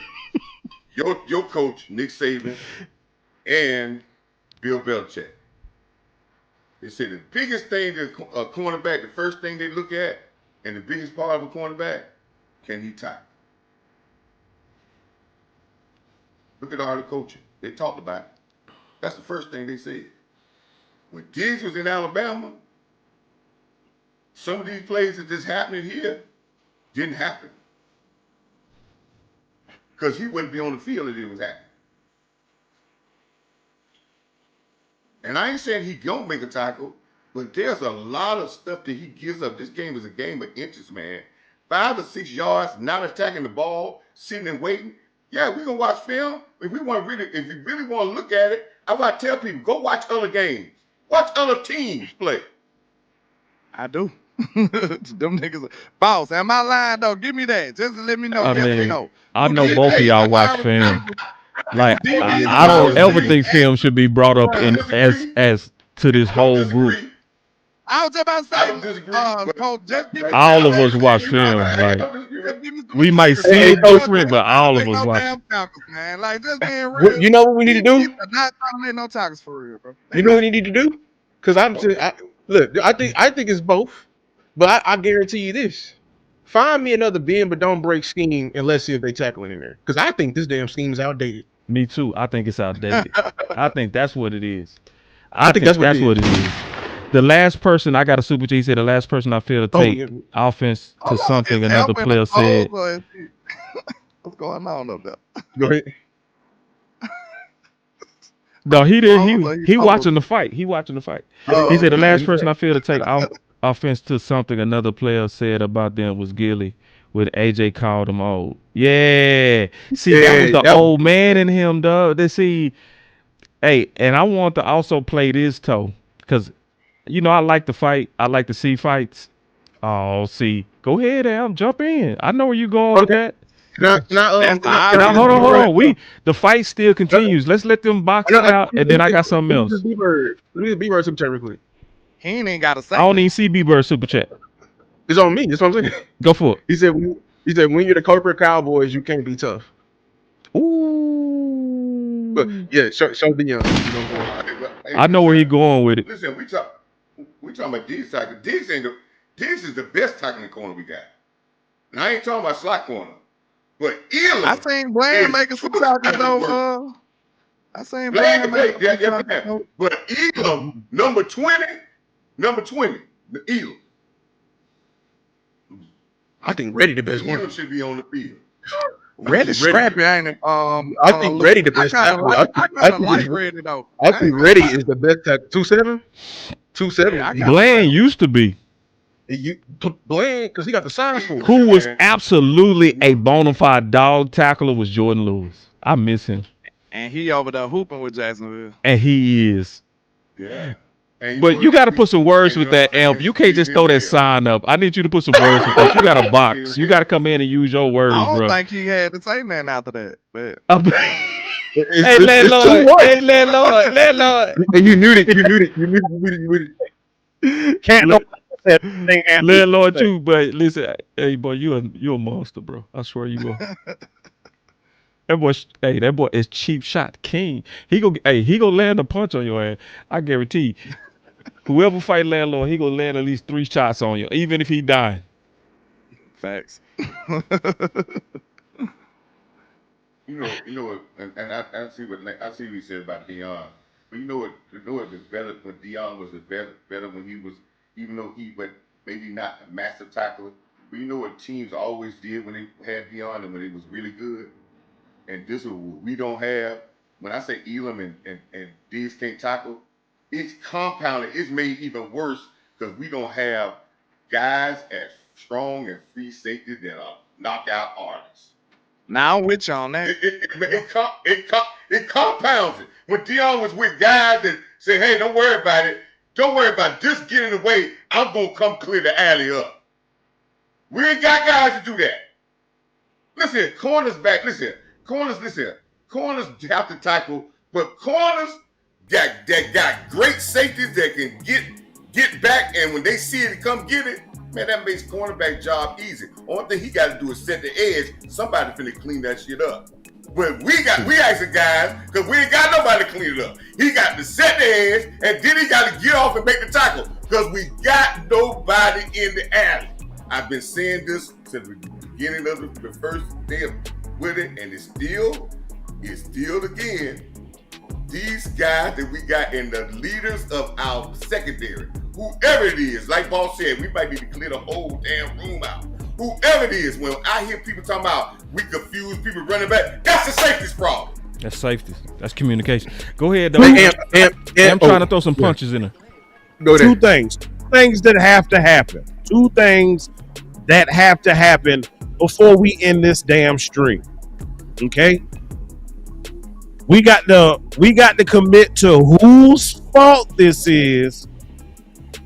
Your coach, Nick Saban, and Bill Belichick. They said the biggest thing that a cornerback, the first thing they look at, and the biggest part of a cornerback, can he tackle? Look at all the coaching. They talked about it. That's the first thing they said. When Diggs was in Alabama, some of these plays that just happening here didn't happen. Because he wouldn't be on the field if it was happening. And I ain't saying he don't make a tackle, but there's a lot of stuff that he gives up. This game is a game of inches, man. 5 or 6 yards, not attacking the ball, sitting and waiting. Yeah, we're gonna watch film. If you really want to look at it, I want to tell people, go watch other games. Watch other teams play. I do. Them niggas, boss, am I lying though? Give me that. Just let me know. I know both of y'all watch film. Like, I don't ever think film should be brought up in as to this whole group. I was just about to say, Coach, just give me all of us watch film. Like, we might see it different, but all of us watch. Tackles, man. Like, just being real. You know what we need to do? Not trying to let no tackles for real, bro. You know what we need to do? Because I think it's both. But I guarantee you this. Find me another bend but don't break scheme and let's see if they tackling in there. Because I think this damn scheme is outdated. Me too. I think it's outdated. I think that's what it is. I think that's what it is. The last person, I got a super G, he said the last person I feel to take offense to something another player said. What's going on up there? Go ahead. No, he did. He watching the fight. He watching the fight. He said the last person I feel to take offense to something another player said about them was Gilly, when AJ called him old. Yeah. See, that was the old man in him, dog. Hey, and I want to also play this toe, because I like to fight. I like to see fights. Oh, see. Go ahead, Al. Jump in. I know where you're going with that. Now, hold on. The fight still continues. Let's let them box it out, and then I got something else. Let me B-Bird super chat real quick. He ain't got to say. I don't even see B-Bird super chat. It's on me. That's what I'm saying. Go for it. He said when you're the corporate Cowboys, you can't be tough. Ooh. But yeah, show the young. I know where he's going with it. Listen, we talking about Diggs tackle. Diggs is the best tackling corner we got. Now, I ain't talking about slot corner, but Elam. I seen Bland making some tackles though. I seen Bland making some tackles. But Elam, number 20, the Elam. I think Reddy the best one. Elam should be on the field. Reddy's scrappy, ain't it? I think Reddy the best tackle. I kind of like Reddy though. I think Reddy is the best tackle. 2'7", 2'7". Yeah, Bland used to be. Bland, because he got the size for it. Who was absolutely a bona fide dog tackler was Jordan Lewis. I miss him. And he over there hooping with Jacksonville. And he is. Yeah. But you got to put some words with that, Amp. You can't just throw that sign up. I need you to put some words with that. You got a box. You got to come in and use your words, bro. I don't think he had to say nothing after that. But hey, landlord. And you knew it. Can't know that thing. Landlord too, but listen, hey boy, you a monster, bro. I swear you are. That boy is cheap shot king. He go land a punch on your ass. I guarantee. Whoever fight landlord, he gonna land at least 3 shots on you, even if he die. Facts. You know, and I see what he said about Deion. But you know what was better when Deion was better when he was, even though he was maybe not a massive tackler. But you know what teams always did when they had Deion and when it was really good. And this is what we don't have. When I say Elam and Diggs can't tackle, it's compounded. It's made even worse because we don't have guys as strong and free safety that are knockout artists. Now I'm with you on that. It compounds it. When Deion was with guys that say, hey, don't worry about it. Don't worry about it. Just get in the way. I'm going to come clear the alley up. We ain't got guys to do that. Listen, corners back. Listen. Corners have to tackle, but corners that got great safeties that can get back, and when they see it and come get it, man, that makes cornerback job easy. Only thing he got to do is set the edge. Somebody finna clean that shit up. But we actually guys, because we ain't got nobody to clean it up. He got to set the edge, and then he got to get off and make the tackle, because we got nobody in the alley. I've been saying this since the beginning of the first day with it, and it's still again, these guys that we got in the leaders of our secondary, whoever it is, like Boss said, we might need to clear the whole damn room out. Whoever it is, when I hear people talking about we confuse people running back, that's the safety's problem. That's safety. That's communication. Go ahead, though. I'm trying to throw some punches in there. Two things that have to happen. 2 things that have to happen before we end this damn stream. Okay? We got to commit to whose fault this is,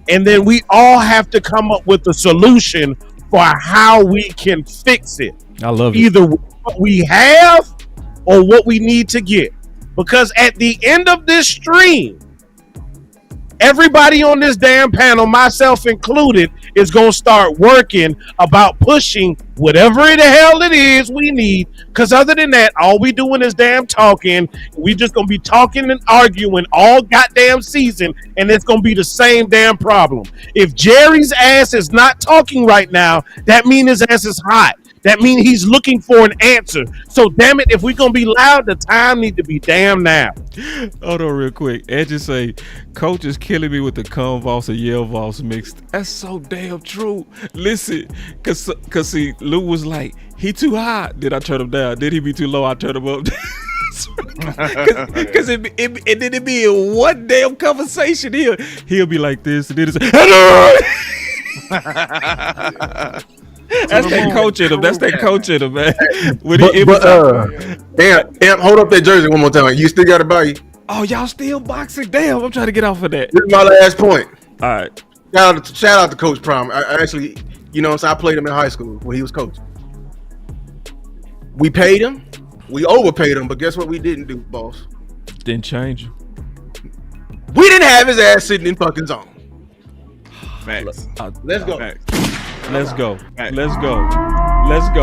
and then we all have to come up with a solution for how we can fix it. I love it. Either what we have or what we need to get. Because at the end of this stream, everybody on this damn panel, myself included, is going to start working about pushing whatever the hell it is we need. Because other than that, all we doing is damn talking. We just going to be talking and arguing all goddamn season, and it's going to be the same damn problem. If Jerry's ass is not talking right now, that means his ass is hot. That means he's looking for an answer. So damn it, if we're gonna be loud, the time need to be damn now. Hold on real quick. Ed just say, Coach is killing me with the Convulse and Yale Voss mixed. That's so damn true. Listen, cause see, Lou was like, he too high. Did I turn him down? Did he be too low? I turned him up. Cause and then it be in one damn conversation. He'll be like this, and then it's That's that coach in him. That's that coach in him, man. Damn, hold up that jersey one more time. You still got it by you? Oh, y'all still boxing? Damn, I'm trying to get off of that. This is my last point. All right. Shout out to Coach Prime. I actually, I played him in high school when he was coaching. We paid him. We overpaid him, but guess what we didn't do, boss? Didn't change him. We didn't have his ass sitting in fucking zone. Facts. Let's go. Facts. Let's go. Right. Let's go. Let's go.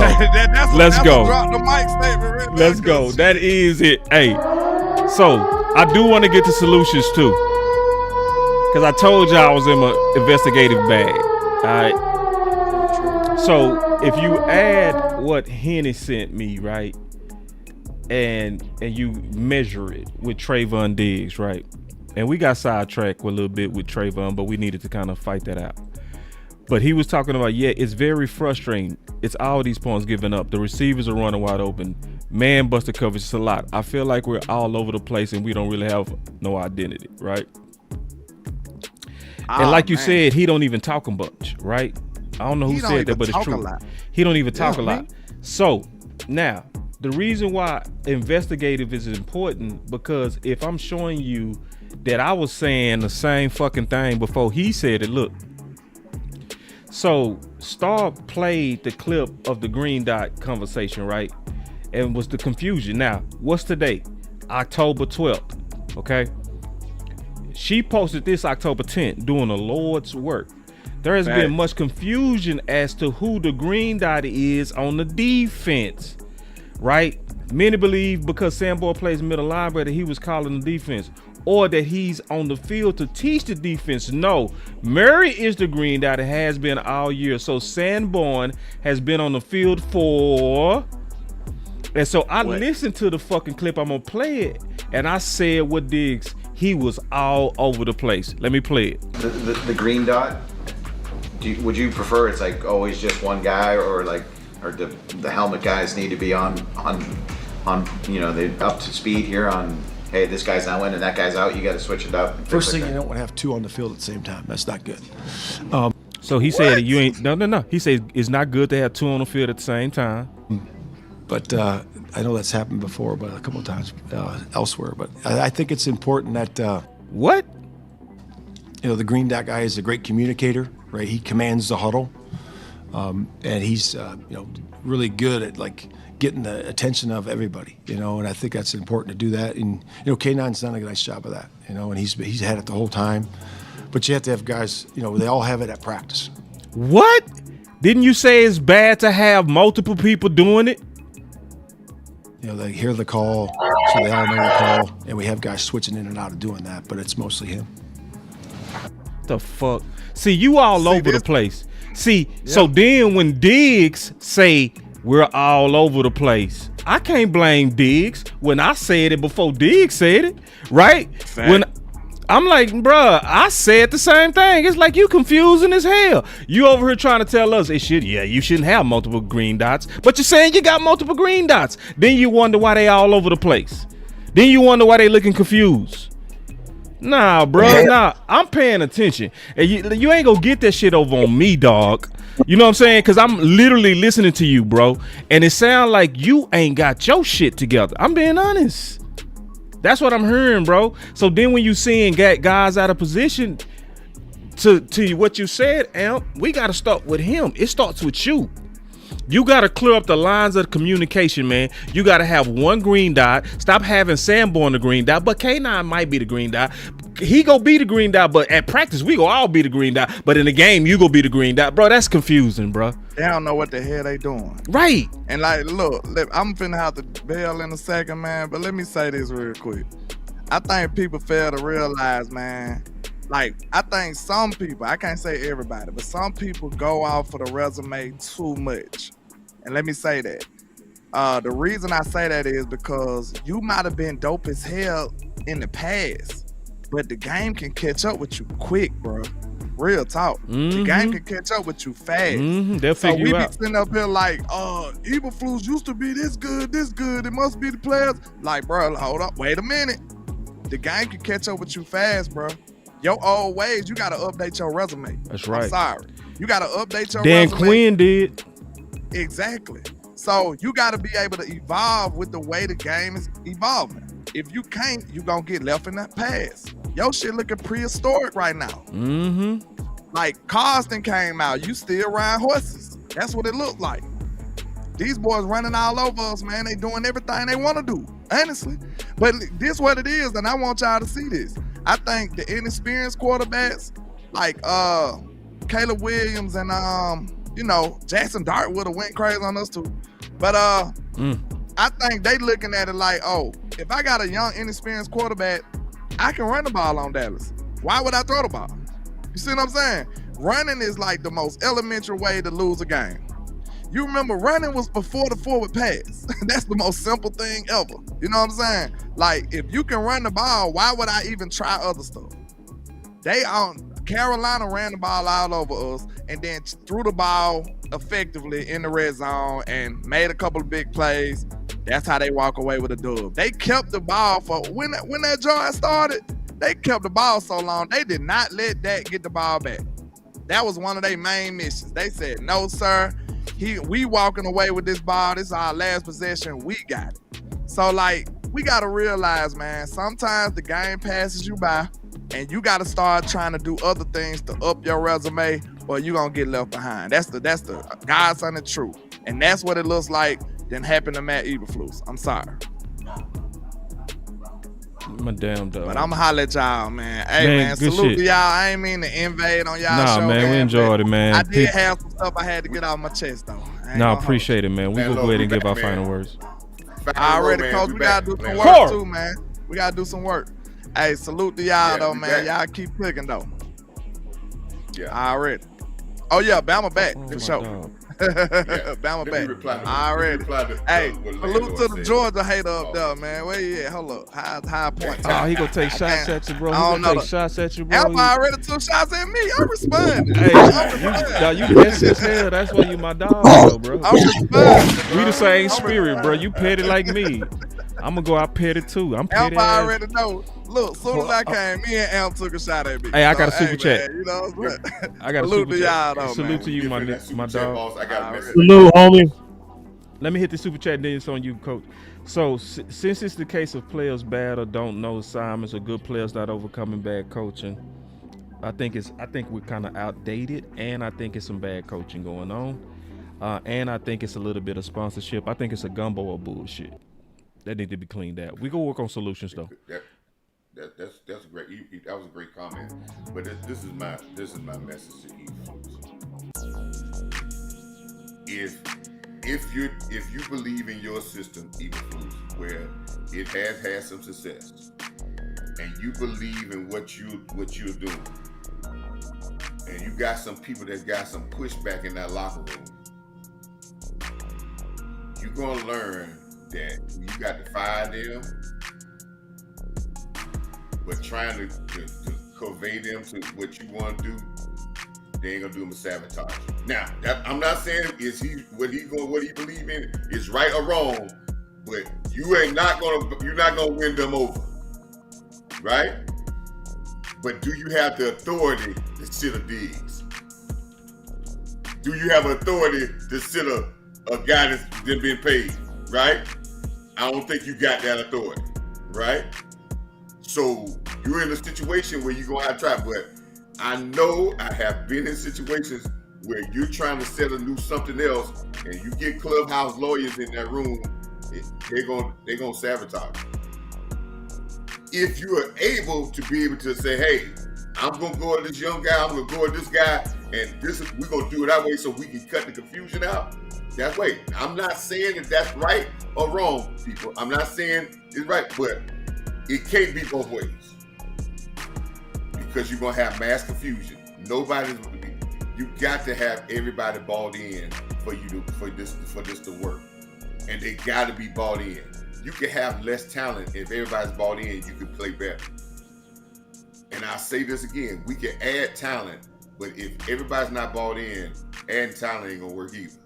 Let's go. Drop the mic statement right Let's go. That is it. Hey, so I do want to get to solutions too, because I told y'all I was in my investigative bag. All right. So if you add what Henny sent me, right, and you measure it with Trayvon Diggs, right, and we got sidetracked a little bit with Trayvon, but we needed to kind of fight that out. But he was talking about, yeah, it's very frustrating. It's all these points given up. The receivers are running wide open. Man busted coverage is a lot. I feel like we're all over the place and we don't really have no identity, right? And like you said, he don't even talk a bunch, right? I don't know who said that, but it's true. He don't even talk a lot. So now, the reason why investigative is important, because if I'm showing you that I was saying the same fucking thing before he said it, look. So Star played the clip of the green dot conversation, right? And was the confusion. Now, what's today? October 12th, okay? She posted this October 10th, doing the Lord's work. There has been much confusion as to who the green dot is on the defense, right? Many believe because Sanborn plays middle linebacker, he was calling the defense, or that he's on the field to teach the defense. No, Murray is the green dot. It has been all year. So Sanborn has been on the field for... And so I listened to the fucking clip. I'm going to play it. And I said with Diggs, he was all over the place. Let me play it. The green dot, would you prefer it's like always just one guy, or the helmet guys need to be on you know, they up to speed here on, hey, this guy's not winning, that guy's out, you got to switch it up. First thing, you don't want to have two on the field at the same time. That's not good. So he said you ain't, no. He said it's not good to have two on the field at the same time. But I know that's happened before, but a couple of times elsewhere. But I think it's important that what? You know, the green dot guy is a great communicator, right? He commands the huddle, and he's you know, really good at like getting the attention of everybody, you know. And I think that's important to do that. And you know, K9's done a nice job of that, you know. And he's had it the whole time. But you have to have guys, you know, they all have it at practice. What? Didn't you say it's bad to have multiple people doing it? You know, they hear the call, so they all know the call, and we have guys switching in and out of doing that, but it's mostly him. The fuck? See, you all over the place. See, so then when Diggs say we're all over the place, I can't blame Diggs when I said it before Diggs said it, right? Fact. When I'm like, bruh, I said the same thing. It's like you confusing as hell. You over here trying to tell us you shouldn't have multiple green dots, but you're saying you got multiple green dots. Then you wonder why they all over the place. Then you wonder why they looking confused. Nah, bro, nah, I'm paying attention. And you ain't gonna get that shit over on me, dog. You know what I'm saying? Because I'm literally listening to you, bro. And it sounds like you ain't got your shit together. I'm being honest. That's what I'm hearing, bro. So then when you seeing guys out of position, to what you said, Amp, we got to start with him. It starts with you. You got to clear up the lines of communication, man. You got to have one green dot. Stop having Sanborn the green dot, but K9 might be the green dot. He go be the green dot, but at practice, we go all be the green dot. But in the game, you go be the green dot. Bro, that's confusing, bro. They don't know what the hell they doing. Right. And like, look, I'm finna have to bail in a second, man, but let me say this real quick. I think people fail to realize, man, like, I think some people, I can't say everybody, but some people go off for the resume too much. And let me say that. The reason I say that is because you might have been dope as hell in the past, but the game can catch up with you quick, bro. Real talk. The game can catch up with you fast. They'll figure you out. So we be sitting up here like, Eberflus used to be this good. It must be the players. Like, bro, hold up, wait a minute. The game can catch up with you fast, bro. Your old ways, you got to update your resume. That's right. I'm sorry. You got to update your Dan resume. Quinn did. Exactly. So you got to be able to evolve with the way the game is evolving. If you can't, you going to get left in that past. Your shit looking prehistoric right now. Like Carston came out, you still ride horses. That's what it looked like. These boys running all over us, man. They doing everything they want to do, honestly. But this what it is, and I want y'all to see this. I think the inexperienced quarterbacks, like Caleb Williams and you know, Jackson Dart would have went crazy on us too. But I think they looking at it like, oh, if I got a young, inexperienced quarterback, I can run the ball on Dallas. Why would I throw the ball? You see what I'm saying? running is like the most elementary way to lose a game. You remember running was before the forward pass. That's the most simple thing ever. You know what I'm saying? Like, if you can run the ball, why would I even try other stuff? Carolina ran the ball all over us and then threw the ball effectively in the red zone and made a couple of big plays. That's how they walk away with a dub. They kept the ball for when that drive started. They kept the ball so long. They did not let Dak get the ball back. That was one of their main missions. They said, "No, sir. We walking away with this ball. This is our last possession. We got it." So, like, we got to realize, man, sometimes the game passes you by and you got to start trying to do other things to up your resume or you're going to get left behind. That's the God's honest truth. And that's what it looks like didn't happen to Matt Eberflus. I'm sorry. My damn dog. But I'm going to holler at y'all, man. Hey, man, salute to y'all. I ain't mean to invade on y'all show. Nah, man, we enjoyed it, man. I did have some stuff I had to get off my chest, though. Nah, appreciate it, man. We will go ahead and give our final words. Already, Coach. We got to do some work, too, man. We got to do some work. Hey, salute to y'all, though, man. Y'all keep clicking, though. Yeah. Already. Oh, yeah, Bama back. Good show. Bama back. Already. Hey, salute to the Georgia hater up there, man. Where you at? Hold up. High point. Oh, he gonna take shots at you, bro. He gonna take shots at you, bro. Alpha already took shots at me. I'm responding. Hey, you petty as hell. That's why you my dog, though, bro. I'm responding. We the same spirit, bro. You petty like me. I'm gonna go out petty too. I'm petty. Alpha already know. Look, soon as I came, me and Amp took a shot at me. Hey, I got a super chat. Man, you know what I'm saying? I got a salute super to chat. y'all, though, Salute man. to you, my dog. I got a message. Salute, homie. Let me hit the super chat, then it's on you, Coach. So, since it's the case of players bad or don't know assignments or good players not overcoming bad coaching, I think we're kind of outdated, and I think it's some bad coaching going on, and I think it's a little bit of sponsorship. I think it's a gumbo of bullshit that need to be cleaned out. We go work on solutions though. That's a great. That was a great comment. But this is my message to you. If you believe in your system, Eberflus, where it has had some success, and you believe in what you're doing, and you got some people that got some pushback in that locker room, you're gonna learn that you got to fire them, but trying to convey them to what you want to do, they ain't gonna do them a sabotage. Now, I'm not saying what he believe in is right or wrong, but you're not gonna win them over, right? But do you have the authority to sit a Diggs? Do you have authority to sit a guy that's been paid, right? I don't think you got that authority, right? So you're in a situation where you're gonna have to try, but I know I have been in situations where you're trying to set a new something else, and you get clubhouse lawyers in that room, they're gonna sabotage. If you are able to be able to say, hey, I'm gonna go at this young guy, I'm gonna go at this guy, and we're gonna do it that way so we can cut the confusion out. That way. I'm not saying that that's right or wrong, people. I'm not saying it's right, but it can't be both ways. Because you're gonna have mass confusion. You got to have everybody bought in for this to work. And they gotta be bought in. You can have less talent. If everybody's bought in, you can play better. And I'll say this again, we can add talent, but if everybody's not bought in, adding talent ain't gonna work either.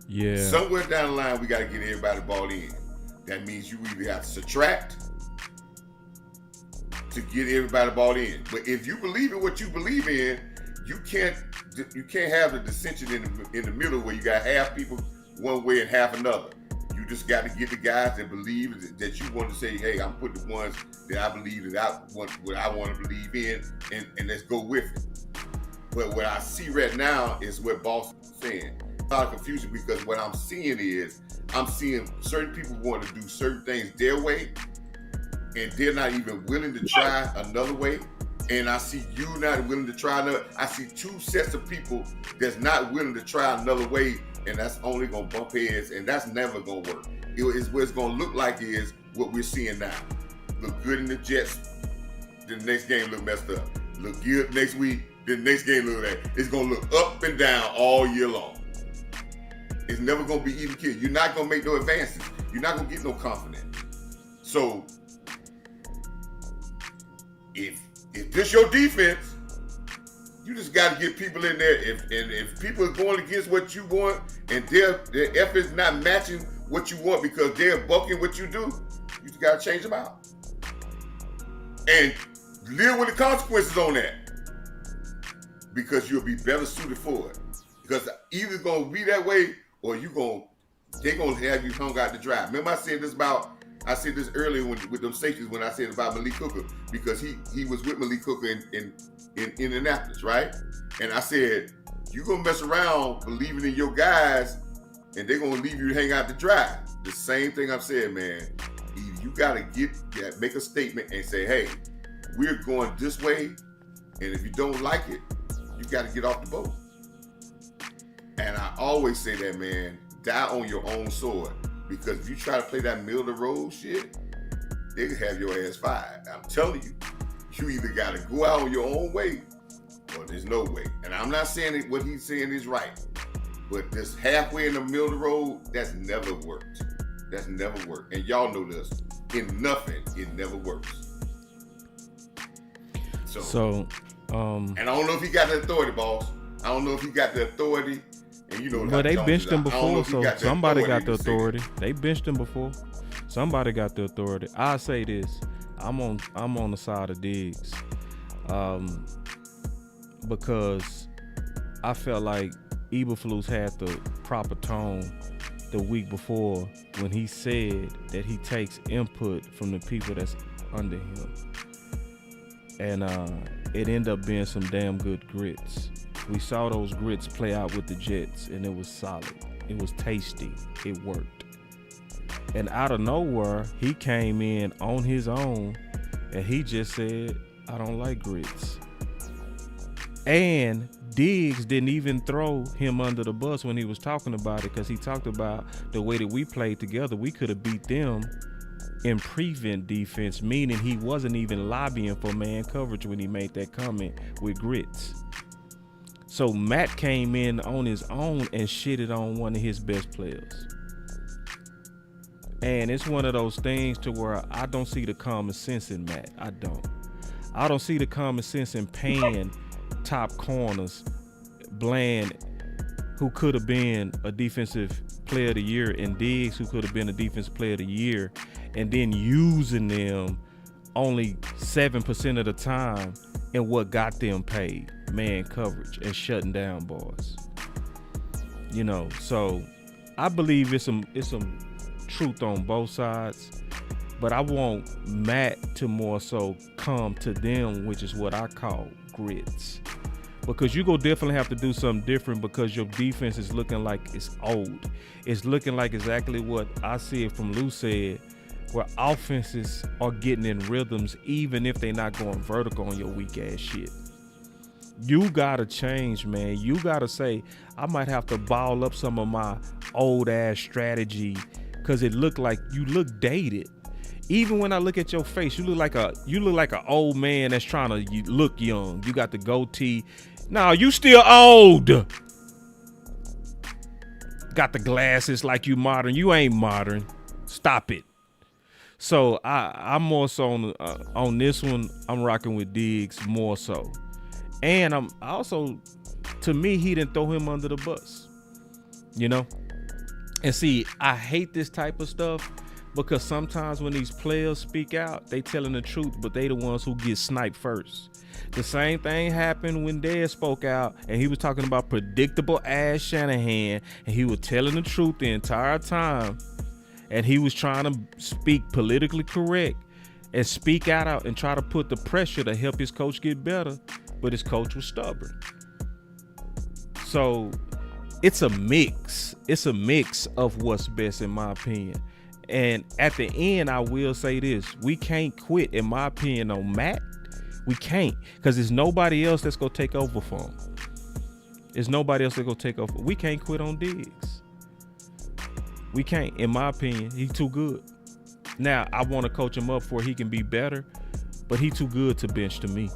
Yeah. Somewhere down the line, we got to get everybody bought in. That means you either have to subtract to get everybody bought in. But if you believe in what you believe in, you can't have the dissension in the middle where you got half people one way and half another. You just got to get the guys that believe that you want to say, hey, I'm putting the ones that I believe that I want to believe in, and let's go with it. But what I see right now is what Boss is saying. A lot of confusion, because what I'm seeing certain people want to do certain things their way, and they're not even willing to try another way. And I see you not willing to try another. I see two sets of people that's not willing to try another way, and that's only gonna bump heads, and that's never gonna work. What it's gonna look like is what we're seeing now. Look good in the Jets. The next game look messed up. look good next week. The next game look like it's gonna look up and down all year long. It's never gonna be even killed. You're not gonna make no advances. You're not gonna get no confidence. So if this your defense, you just got to get people in there. If people are going against what you want and their efforts not matching what you want because they're bucking what you do, you just got to change them out and live with the consequences on that, because you'll be better suited for it. Because either it's gonna be that way or they're gonna have you hung out to dry. Remember I said this earlier with them safeties when I said about Malik Hooker, because he was with Malik Hooker in Indianapolis, right? And I said, you're going to mess around believing in your guys and they're going to leave you to hang out to dry. The same thing I'm saying, man. You got to make a statement and say, hey, we're going this way, and if you don't like it, you got to get off the boat. And I always say that, man, die on your own sword. Because if you try to play that middle of the road shit, they can have your ass fired. I'm telling you, you either got to go out on your own way or there's no way. And I'm not saying that what he's saying is right, but this halfway in the middle of the road, that's never worked. That's never worked. And y'all know this. In nothing, it never works. So and I don't know if he got the authority, boss. I don't know if he got the authority. And you know, but they benched him before, so somebody got the authority. They benched him before. Somebody got the authority. I say this: I'm on the side of Diggs, because I felt like Eberflus had the proper tone the week before when he said that he takes input from the people that's under him, and it ended up being some damn good grits. We saw those grits play out with the Jets, and it was solid. It was tasty. It worked. And out of nowhere, he came in on his own, and he just said, I don't like grits. And Diggs didn't even throw him under the bus when he was talking about it, because he talked about the way that we played together. We could have beat them in prevent defense, meaning he wasn't even lobbying for man coverage when he made that comment with grits. So Matt came in on his own and shitted on one of his best players. And it's one of those things to where I don't see the common sense in Matt. I don't see the common sense in paying top corners, Bland, who could have been a defensive player of the year, and Diggs, who could have been a defensive player of the year, and then using them only 7% of the time in what got them paid, man coverage and shutting down boys. You know, so I believe it's some truth on both sides, but I want Matt to more so come to them, which is what I call grits. Because you go definitely have to do something different, because your defense is looking like it's old. It's looking like exactly what I see it from Lou said, where offenses are getting in rhythms even if they're not going vertical on your weak ass shit. You gotta change, man. You gotta say, I might have to ball up some of my old ass strategy, because it looked like you look dated. Even when I look at your face, you look like an old man that's trying to look young. You got the goatee. No, you still old. Got the glasses like you modern. You ain't modern. Stop it. So I'm more so on this one. I'm rocking with Diggs more so, and I'm also, to me, he didn't throw him under the bus. You know, and see, I hate this type of stuff, because sometimes when these players speak out, they telling the truth, but they the ones who get sniped first. The same thing happened when Dez spoke out, and he was talking about predictable ass Shanahan, and he was telling the truth the entire time, and he was trying to speak politically correct and speak out and try to put the pressure to help his coach get better, but his coach was stubborn. So it's a mix. It's a mix of what's best, in my opinion. And at the end, I will say this: we can't quit, in my opinion, on Matt. We can't, because there's nobody else that's gonna take over for him. There's nobody else that's gonna take over. We can't quit on Diggs. We can't, in my opinion. He's too good. Now, I want to coach him up for he can be better, but he's too good to bench to me.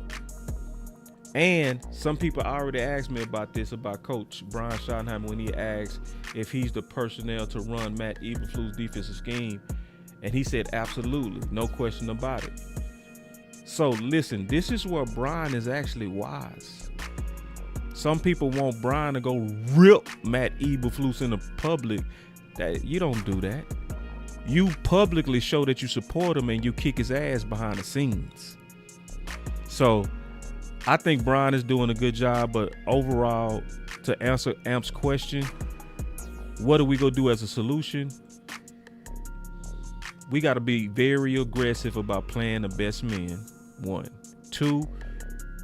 And some people already asked me about this, about Coach Brian Schottenheimer, when he asked if he's the personnel to run Matt Eberflus' defensive scheme. And he said, absolutely, no question about it. So listen, this is where Brian is actually wise. Some people want Brian to go rip Matt Eberflus in the public. That you don't do that. You publicly show that you support him and you kick his ass behind the scenes. So I think Brian is doing a good job, but overall, to answer Amp's question, what are we going to do as a solution? We got to be very aggressive about playing the best men, 1. 2,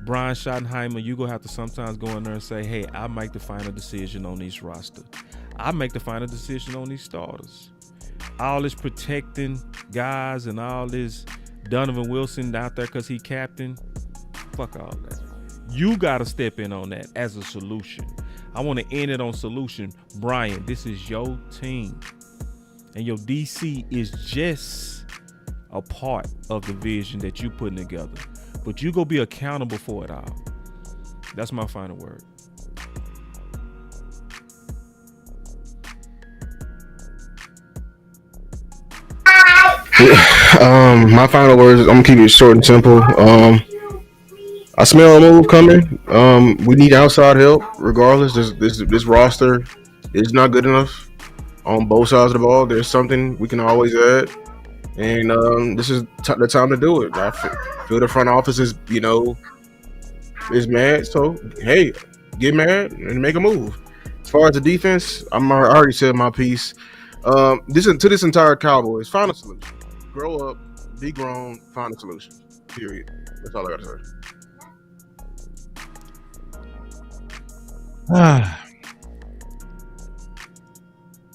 Brian Schottenheimer, you're going to have to sometimes go in there and say, hey, I make the final decision on these roster. I make the final decision on these starters. All this protecting guys and all this Donovan Wilson out there because he captain, fuck all that. You got to step in on that as a solution. I want to end it on solution. Brian, this is your team. And your DC is just a part of the vision that you putting together. But you go be accountable for it all. That's my final word. My final words, I'm gonna keep it short and simple. I smell a move coming. We need outside help. Regardless, this roster is not good enough on both sides of the ball. There's something we can always add, and this is the time to do it. I feel the front office is is mad. So hey, get mad and make a move. As far as the defense, I already said my piece. This entire Cowboys, find a solution. Grow up, be grown, find a solution. Period. That's all I gotta say.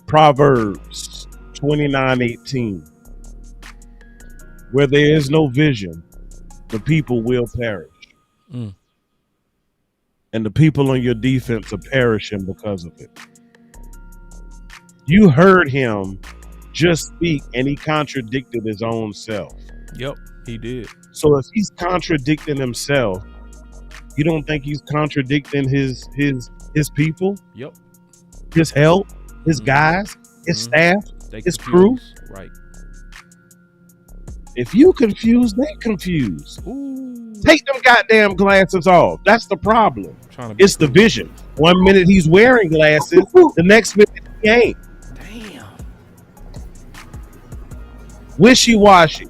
Proverbs 29:18. Where there is no vision, the people will perish. And the people on your defense are perishing because of it. You heard him just speak and he contradicted his own self. Yep, he did. So if he's contradicting himself, you don't think he's contradicting his people? Yep. His help, his guys, his staff, his crew? Right. If you confused, they confused. Ooh. Take them goddamn glasses off. That's the problem. It's the vision. 1 minute he's wearing glasses, the next minute he ain't. Damn. Wishy-washy.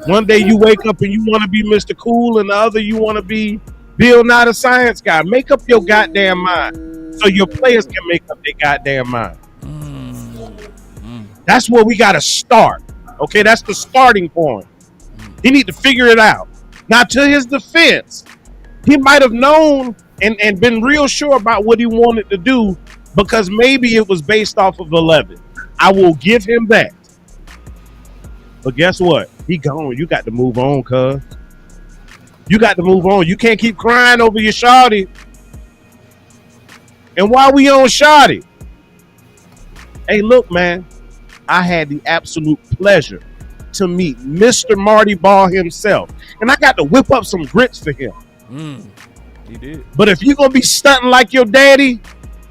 One day you wake up and you want to be Mr. Cool, and the other you want to be Bill Nye the Science Guy. Make up your goddamn mind so your players can make up their goddamn mind. That's where we got to start. Okay, that's the starting point. He need to figure it out. Now, to his defense, he might have known and been real sure about what he wanted to do because maybe it was based off of 11. I will give him that. But guess what? He gone. You got to move on, cuz. You got to move on. You can't keep crying over your shawty. And while we on shawty, hey, look, man, I had the absolute pleasure to meet Mr. Marty Ball himself. And I got to whip up some grits for him. He did. But if you're going to be stunting like your daddy,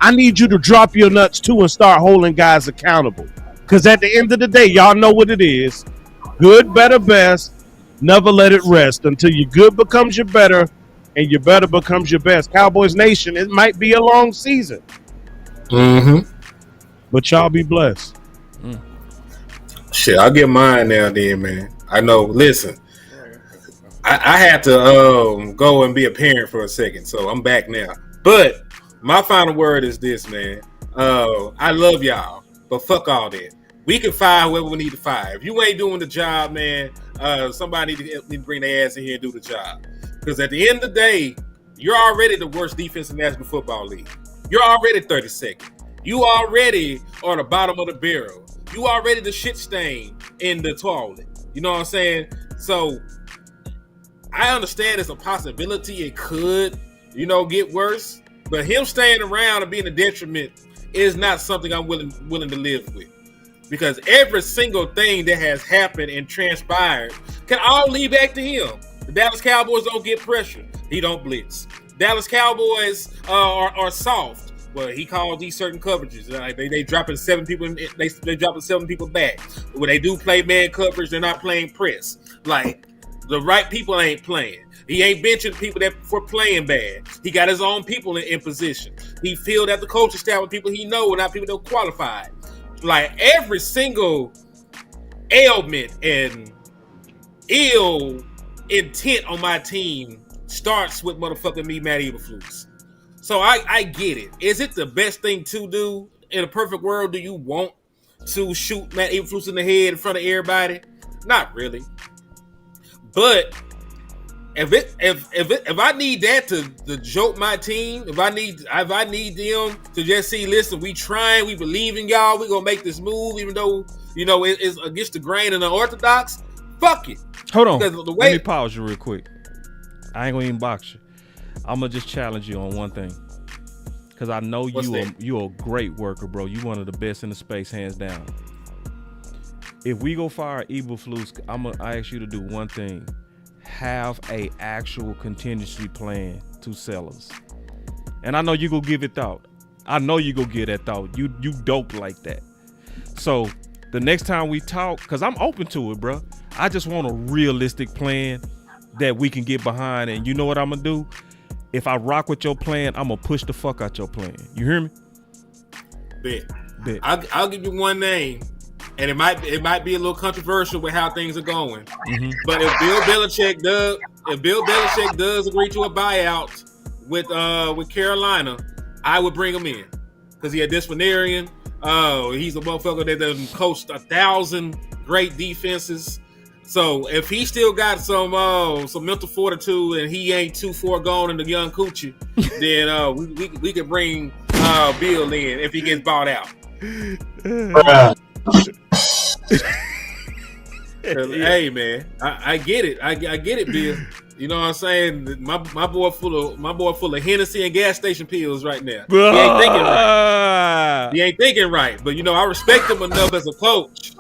I need you to drop your nuts too and start holding guys accountable. Because at the end of the day, y'all know what it is. Good, better, best. Never let it rest until your good becomes your better and your better becomes your best. Cowboys Nation, it might be a long season. But y'all be blessed. Shit, I'll get mine now then, man. I know, listen, I had to go and be a parent for a second, so I'm back now. But my final word is this, man. I love y'all, but fuck all that. We can fire whoever we need to fire. If you ain't doing the job, man, somebody need to bring their ass in here and do the job. Because at the end of the day, you're already the worst defense in the National Football League. You're already 32nd. You already are the bottom of the barrel. You already the shit stain in the toilet. You know what I'm saying? So I understand it's a possibility it could, get worse. But him staying around and being a detriment is not something I'm willing to live with. Because every single thing that has happened and transpired can all lead back to him. The Dallas Cowboys don't get pressure. He don't blitz. Dallas Cowboys are soft. Well, he calls these certain coverages. They dropping 7 people. They dropping 7 people back. When they do play man coverage, they're not playing press. Like the right people ain't playing. He ain't benching people that for playing bad. He got his own people in position. He filled out the coaching staff with people he know and not people that are qualified. Like every single ailment and ill intent on my team starts with motherfucking me, Matt Eberflus. So I get it. Is it the best thing to do in a perfect world? Do you want to shoot Matt Eberflus in the head in front of everybody? Not really. But if I need that to joke my team, if I need them to just see, listen, we trying, we believe in y'all, we gonna make this move, even though it's against the grain and unorthodox. Fuck it. Hold on. Let me pause you real quick. I ain't gonna even box you. I'm gonna just challenge you on one thing, because I know you're a great worker, bro. You one of the best in the space, hands down. If we go fire Eberflus, I ask you to do one thing. Have a actual contingency plan to sell us. And I know you go give it thought. I know you go get that thought. You dope like that. So the next time we talk, because I'm open to it, bro. I just want a realistic plan that we can get behind. And you know what I'm gonna do? If I rock with your plan, I'm gonna push the fuck out your plan. You hear me? Bet. I'll give you one name. And it might be a little controversial with how things are going. Mm-hmm. But if Bill Belichick does agree to a buyout with Carolina, I would bring him in because he a disciplinarian. He's a motherfucker that done coached 1,000 great defenses. So if he still got some mental fortitude and he ain't too far gone in the young coochie, then we could bring Bill in if he gets bought out. Hey man, I get it. I get it, Bill. You know what I'm saying? My boy full of Hennessy and gas station pills right now. He ain't thinking right. But I respect him enough as a coach.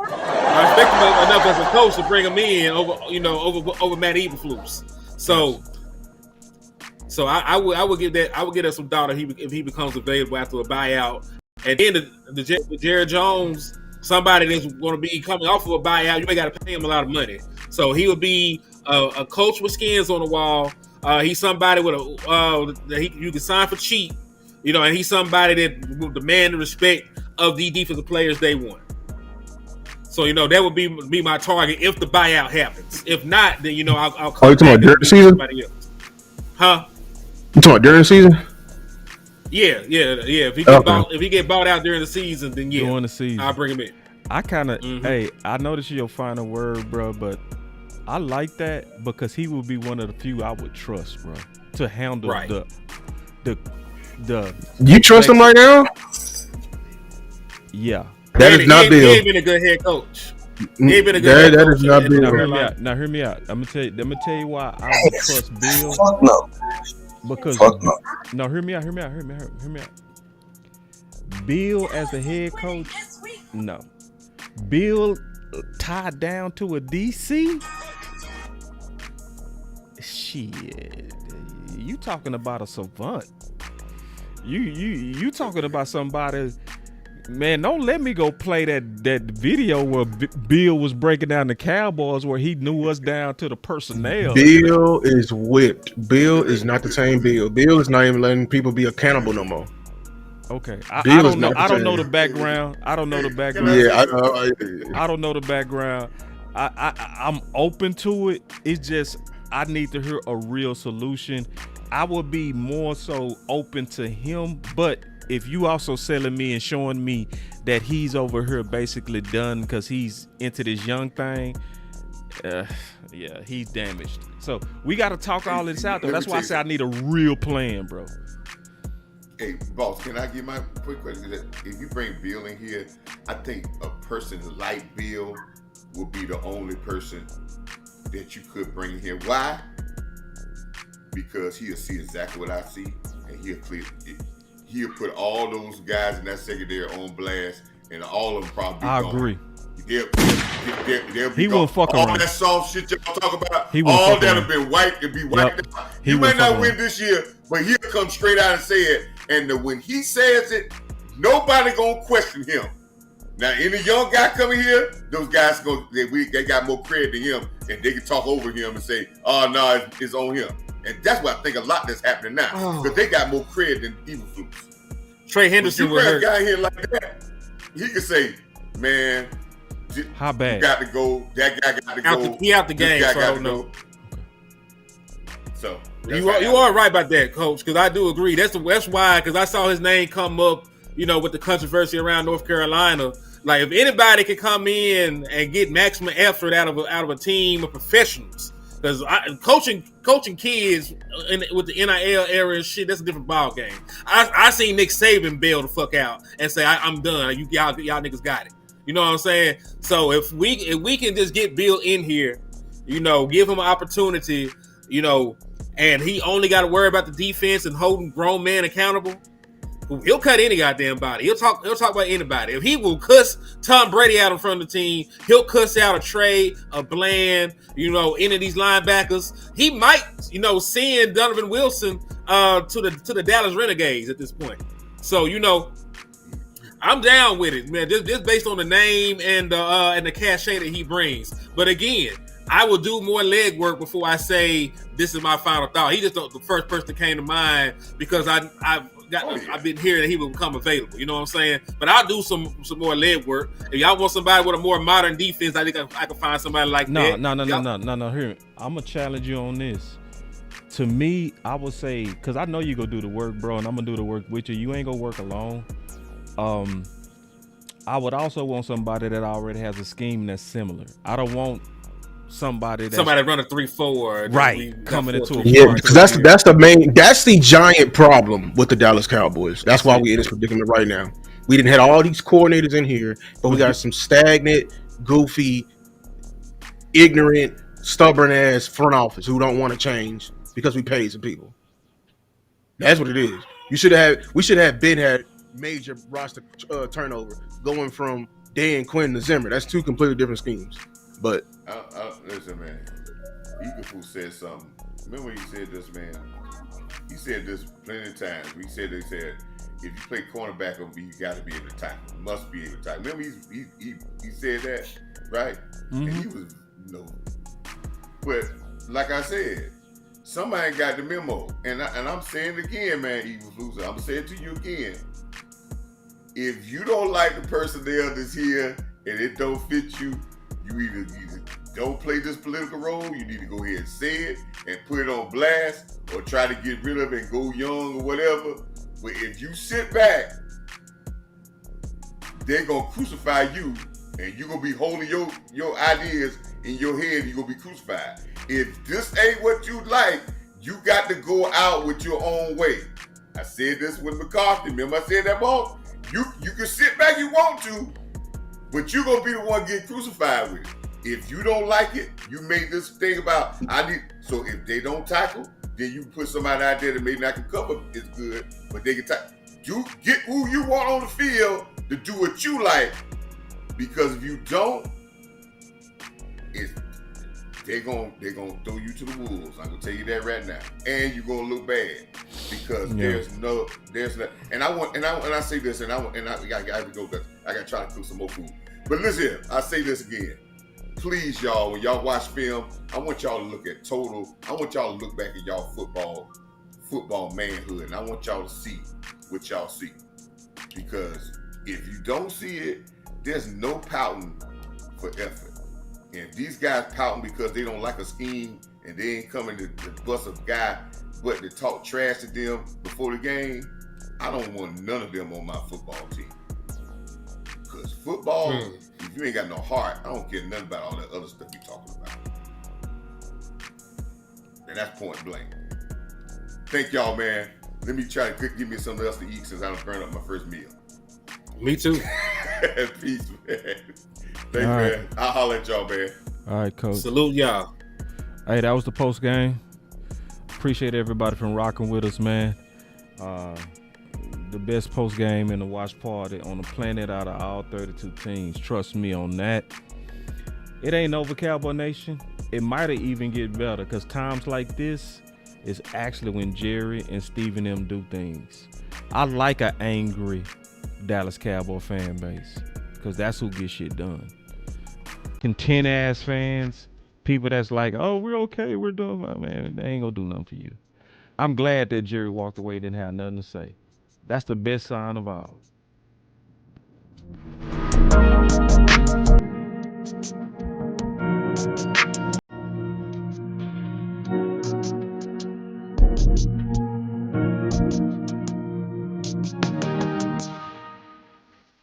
To bring him in over Matt Eberflus. So I would give that some thought if he becomes available after a buyout. And then the Jared Jones, somebody that's going to be coming off of a buyout, you may got to pay him a lot of money. So he would be a coach with skins on the wall. He's somebody with you can sign for cheap, and he's somebody that will demand the respect of the defensive players they want. So that would be my target if the buyout happens. If not, then I'll call. You talking about during the season? Else. Huh? You talking about during the season? Yeah. If he get bought out during the season, then during the season, I'll bring him in. I kind of, hey, I know this is your final word, bro, but I like that because he would be one of the few I would trust, bro, to handle the. You trust him right now? Yeah. That is not Bill. He ain't been a good head coach. He ain't been a good head coach. That is not Bill. Now hear me out. I'm gonna tell you why I would trust Bill. Fuck no. Because no, hear me out. Bill as the head coach, no. Bill tied down to a DC. Shit, you talking about a savant? You talking about somebody? Man, don't let me go play that video where Bill was breaking down the Cowboys where he knew us down to the personnel. Bill is whipped. Bill is not the same Bill. Bill is not even letting people be accountable no more. Okay, I don't know. I don't know the background. I don't know the background. Yeah, I don't know the background. I'm open to it. It's just I need to hear a real solution. I would be more so open to him, but if you also selling me and showing me that he's over here basically done because he's into this young thing, yeah, he's damaged. So we got to talk all this out, though. That's why I say I need a real plan, bro. Hey, boss, can I give my quick question? If you bring Bill in here, I think a person like Bill will be the only person that you could bring here. Why? Because he'll see exactly what I see, and he'll put all those guys in that secondary on blast, and all of them probably I agree. they'll be He won't fuck all around. that soft shit y'all talk about. He won't All fuck that'll around. be wiped and be wiped out. He You may won't not fuck win around. this year, but he'll come straight out and say it. And when he says it, nobody gonna question him. Now, any young guy coming here, those guys they got more credit than him, and they can talk over him and say, "Oh no, it's on him." And that's what I think a lot that's happening now, because they got more credit than Eberflus. Trey Henderson you was bring a hurt. guy here like that, he could say, "Man, How bad? you got to go. That guy got to go. He out the This game, guy so I got don't to know. go." So You are right about that, Coach, because I do agree. That's why, because I saw his name come up, with the controversy around North Carolina. Like, if anybody could come in and get maximum effort out of a team of professionals, because coaching kids with the NIL era and shit, that's a different ball game. I seen Nick Saban bail the fuck out and say, I'm done. Y'all niggas got it. You know what I'm saying? So if we can just get Bill in here, give him an opportunity, and he only got to worry about the defense and holding grown men accountable, he'll cut any goddamn body. He'll talk about anybody. If he will cuss Tom Brady out in front of the team, he'll cuss out a Trey, a Bland, any of these linebackers. He might, send Donovan Wilson to the Dallas Renegades at this point. So, I'm down with it, man. Just based on the name and the cachet that he brings. But again, I will do more legwork before I say this is my final thought. He just the first person that came to mind because I've been hearing that he will become available. You know what I'm saying? But I'll do some more legwork. If y'all want somebody with a more modern defense, I think I can find somebody like that. No. Hear me. I'm gonna challenge you on this. To me, I would say, because I know you gonna do the work, bro, and I'm gonna do the work with you. You ain't gonna work alone. I would also want somebody that already has a scheme that's similar. I don't want somebody run a 3-4, right, coming into a because that's the giant problem with the Dallas Cowboys. That's why we're in this predicament right now. We didn't have all these coordinators in here, but we got some stagnant, goofy, ignorant, stubborn ass front office who don't want to change because we paid some people. That's what it is. We should have been had major roster turnover going from Dan Quinn to Zimmer. That's two completely different schemes. But listen, man. Eberflus said something. Remember he said this, man. He said this plenty of times. They said if you play cornerback on me, you got to be able to tackle. You must be able to tackle. Remember he said that, right? Mm-hmm. And he was But like I said, somebody got the memo, and I'm saying it again, man. Eberflus, I'm gonna say it to you again. If you don't like the personnel that's here and it don't fit you, you either don't play this political role, you need to go ahead and say it and put it on blast, or try to get rid of it and go young or whatever. But if you sit back, they're gonna crucify you, and you're gonna be holding your ideas in your head, you're gonna be crucified. If this ain't what you like, you got to go out with your own way. I said this with McCarthy. Remember I said that, boss? You can sit back you want to, but you're going to be the one getting crucified with it. If you don't like it, you make this thing about, so if they don't tackle, then you put somebody out there that maybe not can cover as good, but they can tackle. You get who you want on the field to do what you like, because if you don't, they're gonna throw you to the wolves. I'm gonna tell you that right now, and you're gonna look bad because there's no. And I say this, and I got to go because I got to try to cook some more food. But listen here, I say this again. Please, y'all, when y'all watch film, I want y'all to look at total. I want y'all to look back at y'all football manhood, and I want y'all to see what y'all see. Because if you don't see it, there's no pouting for effort. And if these guys pouting because they don't like a scheme and they ain't coming to bust a guy but to talk trash to them before the game, I don't want none of them on my football team. Because football, if you ain't got no heart, I don't care nothing about all that other stuff you talking about. And that's point blank. Thank y'all, man. Let me try to give me something else to eat since I done burned up my first meal. Me too. Peace, man. Thanks, man. I'll holler at y'all, man. All right, Coach. Salute y'all. Hey, that was the post game. Appreciate everybody from rocking with us, man. The best post game in the watch party on the planet out of all 32 teams. Trust me on that. It ain't over, Cowboy Nation. It might have even get better because times like this is actually when Jerry and Steve and them do things. I like an angry Dallas Cowboy fan base because that's who gets shit done. Content ass fans, people that's like, oh, we're okay, we're doing fine, man. They ain't gonna do nothing for you. I'm glad that Jerry walked away, didn't have nothing to say. That's the best sign of all.